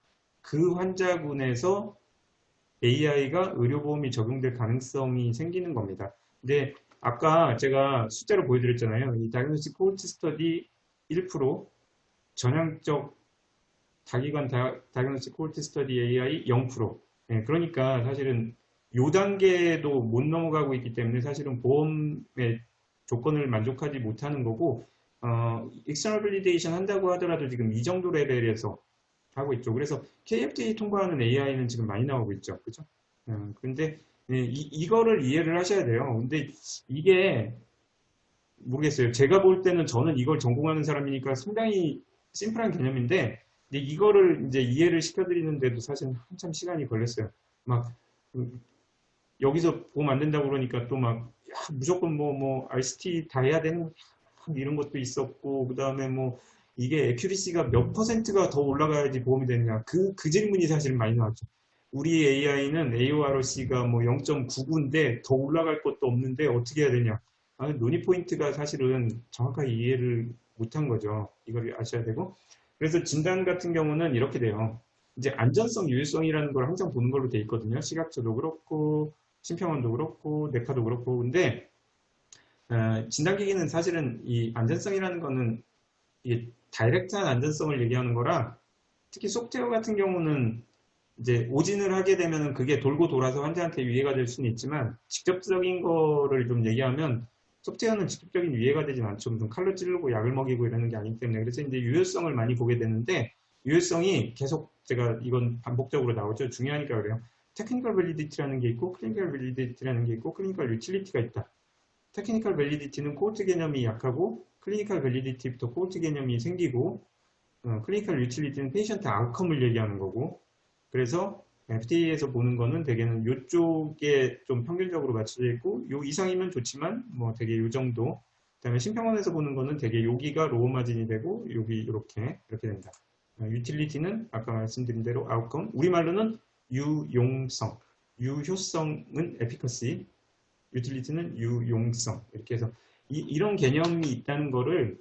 그 환자군에서 AI가 의료보험이 적용될 가능성이 생기는 겁니다. 근데 아까 제가 숫자로 보여드렸잖아요. 이 다이그노스틱 코홀트 스터디 1%, 전향적 다기관 다이그노스틱 코홀트 스터디 AI 0%. 네, 그러니까 사실은 요 단계도 못 넘어가고 있기 때문에 사실은 보험의 조건을 만족하지 못하는 거고 익스터널 밸리데이션 한다고 하더라도 지금 이 정도 레벨에서 하고 있죠. 그래서 KFDA 통과하는 AI는 지금 많이 나오고 있죠. 그죠? 근데 이거를 이해를 하셔야 돼요. 근데 이게 모르겠어요. 제가 볼 때는 저는 이걸 전공하는 사람이니까 상당히 심플한 개념인데 근데 이거를 이제 이해를 시켜드리는데도 사실 한참 시간이 걸렸어요. 막 여기서 보험 안 된다고 그러니까 또 막 무조건 뭐 RCT 다 해야 되는 이런 것도 있었고 그 다음에 뭐 이게 에큐리시가 몇 퍼센트가 더 올라가야지 보험이 되느냐 그 질문이 사실 많이 나왔죠. 우리 AI는 AORC가 뭐 0.99인데 더 올라갈 것도 없는데 어떻게 해야 되냐. 논의 포인트가 사실은 정확하게 이해를 못한 거죠. 이걸 아셔야 되고. 그래서 진단 같은 경우는 이렇게 돼요. 이제 안전성, 유효성이라는 걸 항상 보는 걸로 돼 있거든요. 시각처도 그렇고, 심평원도 그렇고, 뇌카도 그렇고. 근데 진단기기는 사실은 이 안전성이라는 거는 이게 다이렉트한 안전성을 얘기하는 거라 특히 소프트웨어 같은 경우는 이제 오진을 하게 되면 그게 돌고 돌아서 환자한테 위해가 될 수는 있지만 직접적인 거를 좀 얘기하면 소프트웨어는 직접적인 위해가 되진 않죠. 무슨 칼로 찌르고 약을 먹이고 이러는 게 아니기 때문에 그래서 이제 유효성을 많이 보게 되는데 유효성이 계속 제가 이건 반복적으로 나오죠. 중요하니까 그래요. 테크니컬 밸리디티라는 게 있고 클리니컬 밸리디티라는 게 있고 클리니컬 유틸리티가 있다. 테크니컬 밸리디티는 코호트 개념이 약하고 클리니컬 밸리디티부터 코호트 개념이 생기고 클리니컬 유틸리티는 페이션트 아웃컴을 얘기하는 거고 그래서 FDA에서 보는 거는 대개는 이쪽에 좀 평균적으로 맞춰져 있고 요 이상이면 좋지만 뭐 되게 요 정도 그다음에 심평원에서 보는 거는 되게 여기가 로우 마진이 되고 여기 이렇게 된다. 유틸리티는 아까 말씀드린 대로 아웃컴 우리말로는 유용성 유효성은 에피커시 유틸리티는 유용성 이렇게 해서 이런 개념이 있다는 거를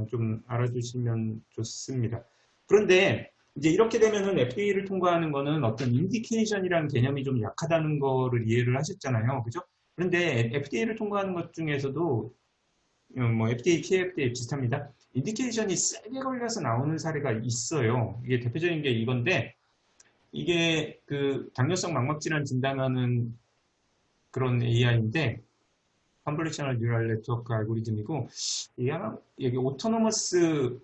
좀 알아주시면 좋습니다. 그런데 이제 이렇게 되면은 FDA를 통과하는 거는 어떤 인디케이션이라는 개념이 좀 약하다는 거를 이해를 하셨잖아요. 그죠? 그런데 FDA를 통과하는 것 중에서도 뭐 FDA, KFDA 비슷합니다. 인디케이션이 세게 걸려서 나오는 사례가 있어요. 이게 대표적인 게 이건데 이게 그 당뇨성 망막질환 진단하는 그런 AI인데 컨볼루셔널 뉴럴 네트워크 알고리즘이고 이게 아마 여기 오토노머스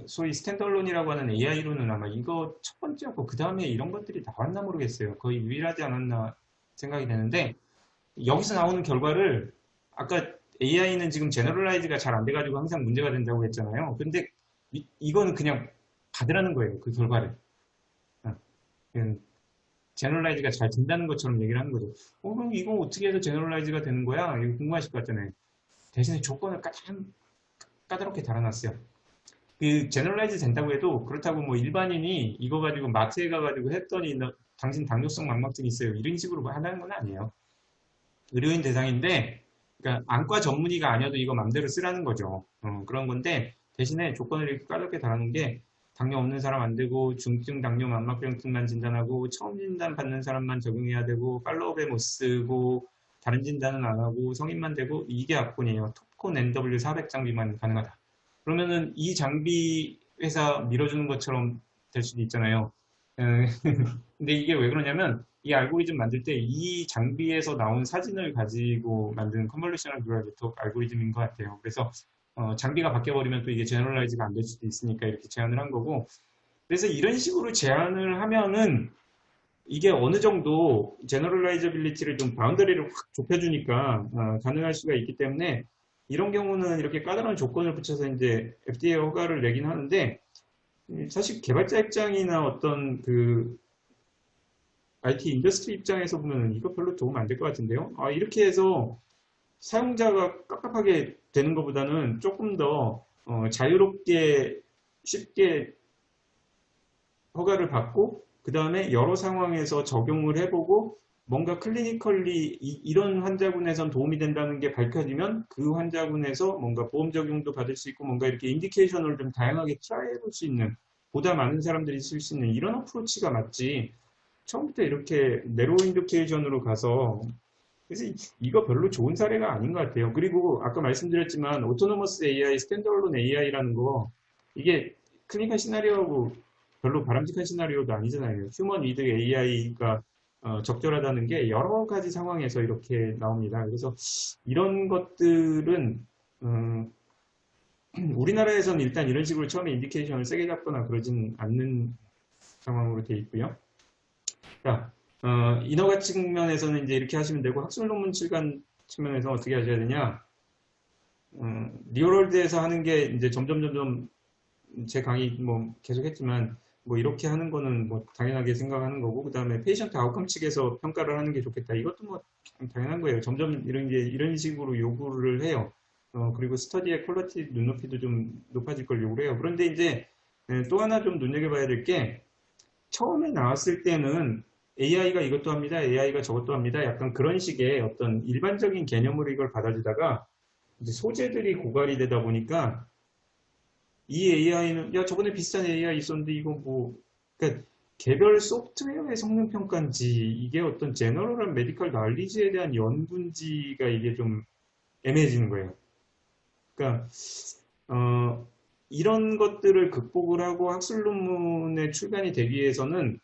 소위 스탠드얼론이라고 하는 AI로는 아마 이거 첫 번째였고 그 다음에 이런 것들이 나왔나 모르겠어요. 거의 유일하지 않았나 생각이 되는데 여기서 나오는 결과를 아까 AI는 지금 제너럴라이즈가 잘 안 돼가지고 항상 문제가 된다고 했잖아요. 근데 이거는 그냥 받으라는 거예요. 그 결과를. 제너럴라이즈가 잘 된다는 것처럼 얘기를 하는 거죠. 그럼 이거 어떻게 해서 제너럴라이즈가 되는 거야? 이거 궁금하실 것 같잖아요. 대신에 조건을 까다롭게 달아놨어요. 그 제너럴라이즈 된다고 해도 그렇다고 뭐 일반인이 이거 가지고 마트에 가가지고 했더니 당신 당뇨성 망막증이 있어요. 이런 식으로 한다는 건 아니에요. 의료인 대상인데 그러니까 안과 전문의가 아니어도 이거 맘대로 쓰라는 거죠. 그런 건데 대신에 조건을 이렇게 까다롭게 달아놓은 게 당뇨 없는 사람 안 되고 중증 당뇨 망막병증만 진단하고 처음 진단 받는 사람만 적용해야 되고 팔로우업에 못 쓰고 다른 진단은 안 하고 성인만 되고 이게 압권이에요. 톱콘 NW 400 장비만 가능하다. 그러면은 이 장비 회사 밀어주는 것처럼 될 수도 있잖아요. 근데 이게 왜 그러냐면 이 알고리즘 만들 때 이 장비에서 나온 사진을 가지고 만든 컨볼루셔널 뉴럴 네트워크 알고리즘인 것 같아요. 그래서 장비가 바뀌어버리면 또 이게 제너럴라이즈가 안 될 수도 있으니까 이렇게 제안을 한 거고 그래서 이런 식으로 제안을 하면은 이게 어느 정도 제너럴라이저빌리티를 좀 바운더리를 확 좁혀주니까 가능할 수가 있기 때문에 이런 경우는 이렇게 까다로운 조건을 붙여서 이제 FDA 허가를 내긴 하는데 사실 개발자 입장이나 어떤 그 IT 인더스트리 입장에서 보면 이거 별로 도움 안 될 것 같은데요. 이렇게 해서 사용자가 깝깝하게 되는 것보다는 조금 더 자유롭게 쉽게 허가를 받고 그 다음에 여러 상황에서 적용을 해보고 뭔가 클리니컬리 이런 환자군에선 도움이 된다는 게 밝혀지면 그 환자군에서 뭔가 보험 적용도 받을 수 있고 뭔가 이렇게 인디케이션을 좀 다양하게 트라이 해볼 수 있는 보다 많은 사람들이 쓸 수 있는 이런 어프로치가 맞지 처음부터 이렇게 네로 인디케이션으로 가서 그래서 이거 별로 좋은 사례가 아닌 것 같아요. 그리고 아까 말씀드렸지만 오토노머스 AI, 스탠드얼론 AI라는 거 이게 클리니컬 시나리오하고 별로 바람직한 시나리오도 아니잖아요. 휴먼 위드 AI가 적절하다는 게 여러 가지 상황에서 이렇게 나옵니다. 그래서 이런 것들은 우리나라에서는 일단 이런 식으로 처음에 인디케이션을 세게 잡거나 그러진 않는 상황으로 되어 있고요. 자, 인허가 측면에서는 이제 이렇게 하시면 되고 학술 논문 출간 측면에서 어떻게 하셔야 되냐? 리얼월드에서 하는 게 이제 점점 제 강의 뭐 계속 했지만 뭐 이렇게 하는 거는 뭐 당연하게 생각하는 거고 그 다음에 페이션트 아웃컴 측에서 평가를 하는 게 좋겠다. 이것도 뭐 당연한 거예요. 점점 이런 식으로 요구를 해요. 그리고 스터디의 퀄리티 눈높이도 좀 높아질 걸 요구를 해요. 그런데 이제 또 하나 좀 눈여겨봐야 될 게 처음에 나왔을 때는 AI가 이것도 합니다. AI가 저것도 합니다. 약간 그런 식의 어떤 일반적인 개념으로 이걸 받아주다가 이제 소재들이 고갈이 되다 보니까 이 AI는 야 저번에 비슷한 AI 있었는데 이거 뭐 그러니까 개별 소프트웨어의 성능 평가인지 이게 어떤 제너럴한 메디컬 날리지에 대한 연구인지가 이게 좀 애매해지는 거예요. 그러니까 이런 것들을 극복을 하고 학술 논문의 출간이 되기 위해서는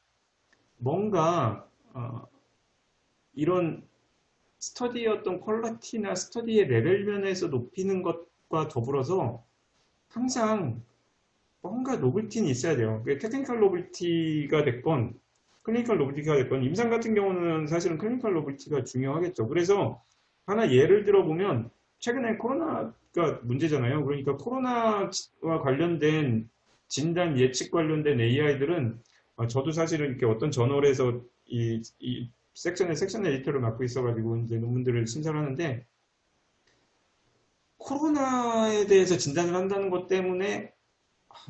뭔가 이런 스터디의 어떤 퀄리티나 스터디의 레벨 면에서 높이는 것과 더불어서 항상 뭔가 노블티는 있어야 돼요. 테크니컬 노블티가 됐건 클리니컬 노블티가 됐건 임상 같은 경우는 사실은 클리니컬 노블티가 중요하겠죠. 그래서 하나 예를 들어보면 최근에 코로나가 문제잖아요. 그러니까 코로나와 관련된 진단 예측 관련된 AI들은 저도 사실은 이렇게 어떤 저널에서 이 섹션 에디터를 맡고 있어가지고 이제 논문들을 심사를 하는데 코로나에 대해서 진단을 한다는 것 때문에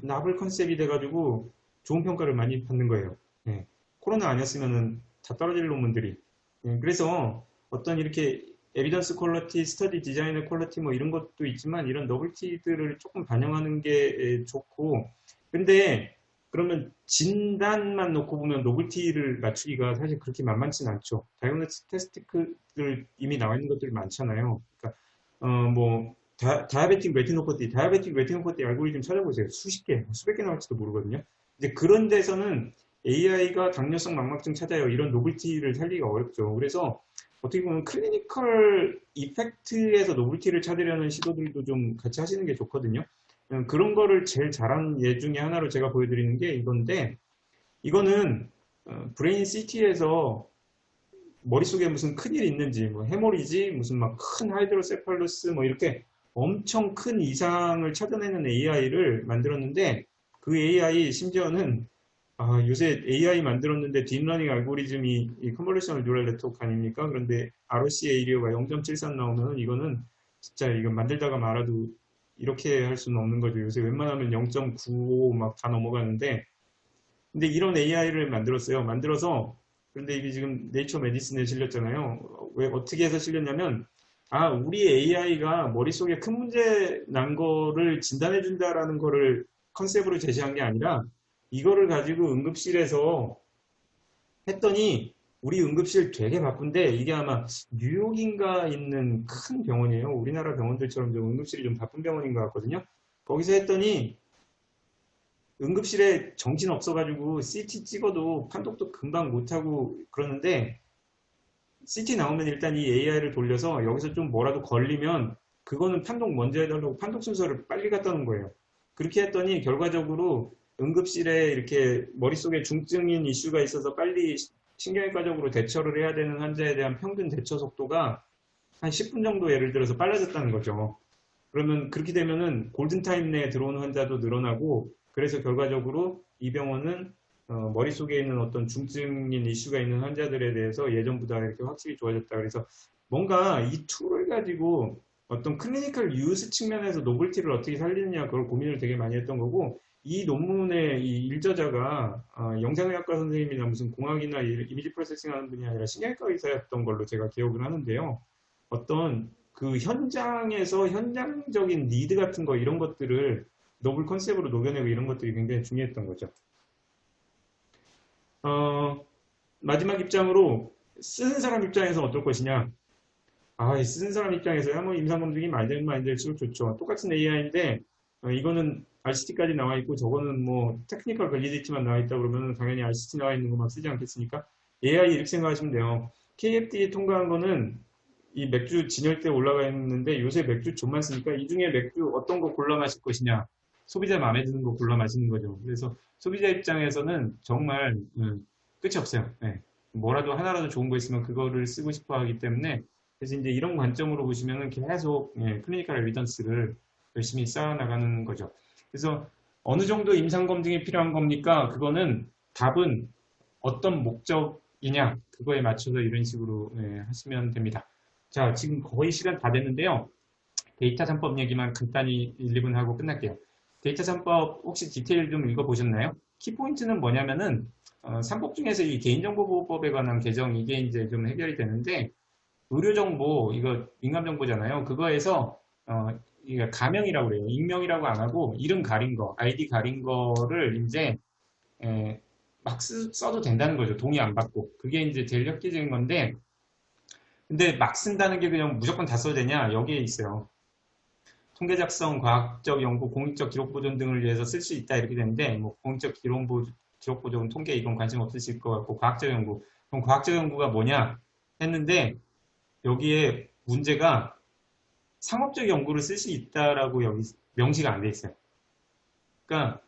나블 컨셉이 돼가지고 좋은 평가를 많이 받는 거예요. 예. 코로나 아니었으면은 다 떨어질 논문들이. 예. 그래서 어떤 이렇게 에비던스 퀄리티, 스터디 디자인의 퀄리티 뭐 이런 것도 있지만 이런 너블티들을 조금 반영하는 게 좋고 근데 그러면 진단만 놓고 보면 노블티를 맞추기가 사실 그렇게 만만치는 않죠. 다이어그노스틱 테스트들 이미 나와 있는 것들이 많잖아요. 그러니까 뭐 다이아베틱 레티노퍼티 알고리즘 찾아보세요. 수십 개, 수백 개 나올지도 모르거든요. 이제 그런 데서는 AI가 당뇨성 망막증 찾아요. 이런 노블티를 살리기가 어렵죠. 그래서 어떻게 보면 클리니컬 이펙트에서 노블티를 찾으려는 시도들도 좀 같이 하시는 게 좋거든요. 그런 거를 제일 잘한 예 중에 하나로 제가 보여드리는 게 이건데, 이거는 브레인 CT에서 머릿속에 무슨 큰일이 있는지, 뭐 해머리지, 무슨 막 큰 하이드로세팔루스, 뭐 이렇게 엄청 큰 이상을 찾아내는 AI를 만들었는데, 그 AI 심지어는 요새 AI 만들었는데 딥러닝 알고리즘이 이 컨볼루셔널 뉴럴 네트워크 아닙니까? 그런데 ROC 에이리어가 0.73 나오면 이거는 진짜 이거 만들다가 말아도 이렇게 할 수는 없는 거죠. 요새 웬만하면 0.95 막 다 넘어가는데 근데 이런 AI를 만들었어요. 만들어서 그런데 이게 지금 네이처 메디슨에 실렸잖아요. 왜 어떻게 해서 실렸냐면 우리 AI가 머릿속에 큰 문제 난 거를 진단해 준다라는 거를 컨셉으로 제시한 게 아니라 이거를 가지고 응급실에서 했더니 우리 응급실 되게 바쁜데 이게 아마 뉴욕인가 있는 큰 병원이에요. 우리나라 병원들처럼 좀 응급실이 좀 바쁜 병원인 것 같거든요. 거기서 했더니 응급실에 정신 없어가지고 CT 찍어도 판독도 금방 못하고 그러는데 CT 나오면 일단 이 AI를 돌려서 여기서 좀 뭐라도 걸리면 그거는 판독 먼저 해달라고 판독 순서를 빨리 갖다 놓은 거예요. 그렇게 했더니 결과적으로 응급실에 이렇게 머릿속에 중증인 이슈가 있어서 빨리 신경외과적으로 대처를 해야 되는 환자에 대한 평균 대처 속도가 한 10분 정도 예를 들어서 빨라졌다는 거죠. 그러면 그렇게 되면은 골든타임 내에 들어오는 환자도 늘어나고 그래서 결과적으로 이 병원은 머릿속에 있는 어떤 중증인 이슈가 있는 환자들에 대해서 예전보다 이렇게 확실히 좋아졌다. 그래서 뭔가 이 툴을 가지고 어떤 클리니컬 유스 측면에서 노블티를 어떻게 살리느냐 그걸 고민을 되게 많이 했던 거고 이 논문의 이 일저자가 영상의학과 선생님이나 무슨 공학이나 이미지 프로세싱 하는 분이 아니라 신경외과 의사였던 걸로 제가 기억을 하는데요. 어떤 그 현장에서 현장적인 니드 같은 거 이런 것들을 노블 컨셉으로 녹여내고 이런 것들이 굉장히 중요했던 거죠. 마지막 입장으로 쓰는 사람 입장에서 어떨 것이냐. 쓰는 사람 입장에서야 뭐 임상검증이 많이 되면 많이 될수록 좋죠. 똑같은 AI인데 이거는 RCT까지 나와 있고 저거는 뭐 테크니컬 밸리디티만 나와 있다 그러면 당연히 RCT 나와 있는 것만 쓰지 않겠습니까? AI 이렇게 생각하시면 돼요. KFD 통과한 거는 이 맥주 진열대에 올라가 있는데 요새 맥주 좀만 쓰니까 이 중에 맥주 어떤 거 골라 마실 것이냐 소비자 마음에 드는 거 골라 마시는 거죠. 그래서 소비자 입장에서는 정말 끝이 없어요. 네. 뭐라도 하나라도 좋은 거 있으면 그거를 쓰고 싶어 하기 때문에 그래서 이제 이런 관점으로 보시면은 계속 클리니컬 에비던스를 열심히 쌓아나가는 거죠. 그래서 어느 정도 임상검증이 필요한 겁니까? 그거는 답은 어떤 목적이냐 그거에 맞춰서 이런 식으로 하시면 됩니다. 자, 지금 거의 시간 다 됐는데요. 데이터 3법 얘기만 간단히 1, 2분 하고 끝날게요. 데이터 3법 혹시 디테일 좀 읽어보셨나요? 키포인트는 뭐냐면은 3법 중에서 이 개인정보보호법에 관한 개정 이게 이제 좀 해결이 되는데 의료정보 이거 민감정보잖아요. 그거에서 이게 가명이라고 그래요. 익명이라고 안 하고 이름 가린 거, 아이디 가린 거를 이제 막 써도 된다는 거죠. 동의 안 받고. 그게 이제 제일 획기적인 건데 근데 막 쓴다는 게 그냥 무조건 다 써야 되냐? 여기에 있어요. 통계 작성, 과학적 연구, 공익적 기록 보존 등을 위해서 쓸 수 있다 이렇게 되는데 뭐 공익적 기록 보존, 통계 이건 관심 없으실 것 같고 과학적 연구. 그럼 과학적 연구가 뭐냐 했는데 여기에 문제가 상업적 연구를 쓸 수 있다라고 여기 명시가 안 돼 있어요. 그러니까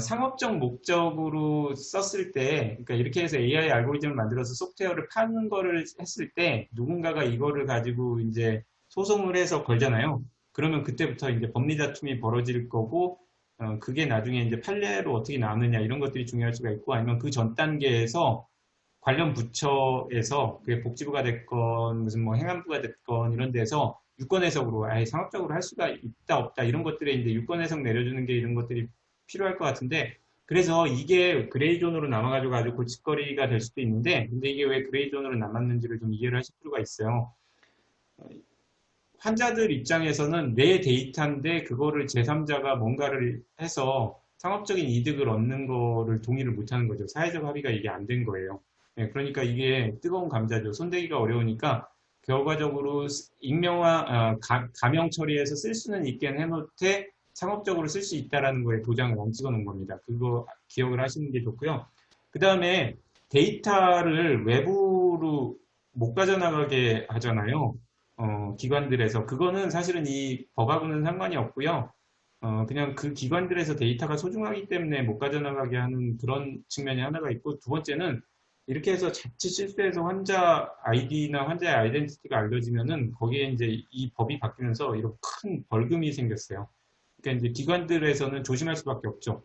상업적 목적으로 썼을 때, 그러니까 이렇게 해서 AI 알고리즘을 만들어서 소프트웨어를 파는 거를 했을 때, 누군가가 이거를 가지고 이제 소송을 해서 걸잖아요. 그러면 그때부터 이제 법리 다툼이 벌어질 거고, 그게 나중에 이제 판례로 어떻게 나오느냐, 이런 것들이 중요할 수가 있고, 아니면 그 전 단계에서 관련 부처에서 그게 복지부가 됐건 무슨 뭐 행안부가 됐건 이런 데서 유권 해석으로 아예 상업적으로 할 수가 있다 없다 이런 것들에 이제 유권 해석 내려주는 게 이런 것들이 필요할 것 같은데 그래서 이게 그레이존으로 남아가지고 아주 골칫거리가 될 수도 있는데 근데 이게 왜 그레이존으로 남았는지를 좀 이해를 하실 필요가 있어요. 환자들 입장에서는 내 데이터인데 그거를 제3자가 뭔가를 해서 상업적인 이득을 얻는 거를 동의를 못하는 거죠. 사회적 합의가 이게 안 된 거예요. 예, 그러니까 이게 뜨거운 감자죠. 손대기가 어려우니까 결과적으로 익명화, 가명 처리해서 쓸 수는 있게 해놓되 상업적으로 쓸 수 있다라는 거에 도장을 안 찍어 놓은 겁니다. 그거 기억을 하시는 게 좋고요. 그 다음에 데이터를 외부로 못 가져나가게 하잖아요. 기관들에서. 그거는 사실은 이 법하고는 상관이 없고요. 그냥 그 기관들에서 데이터가 소중하기 때문에 못 가져나가게 하는 그런 측면이 하나가 있고, 두 번째는 이렇게 해서 자칫 실수해서 환자 아이디나 환자의 아이덴티티가 알려지면은 거기에 이제 이 법이 바뀌면서 이런 큰 벌금이 생겼어요. 그러니까 이제 기관들에서는 조심할 수밖에 없죠.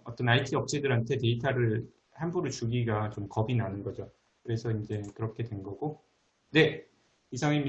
어떤 IT 업체들한테 데이터를 함부로 주기가 좀 겁이 나는 거죠. 그래서 이제 그렇게 된 거고. 네, 이상입니다.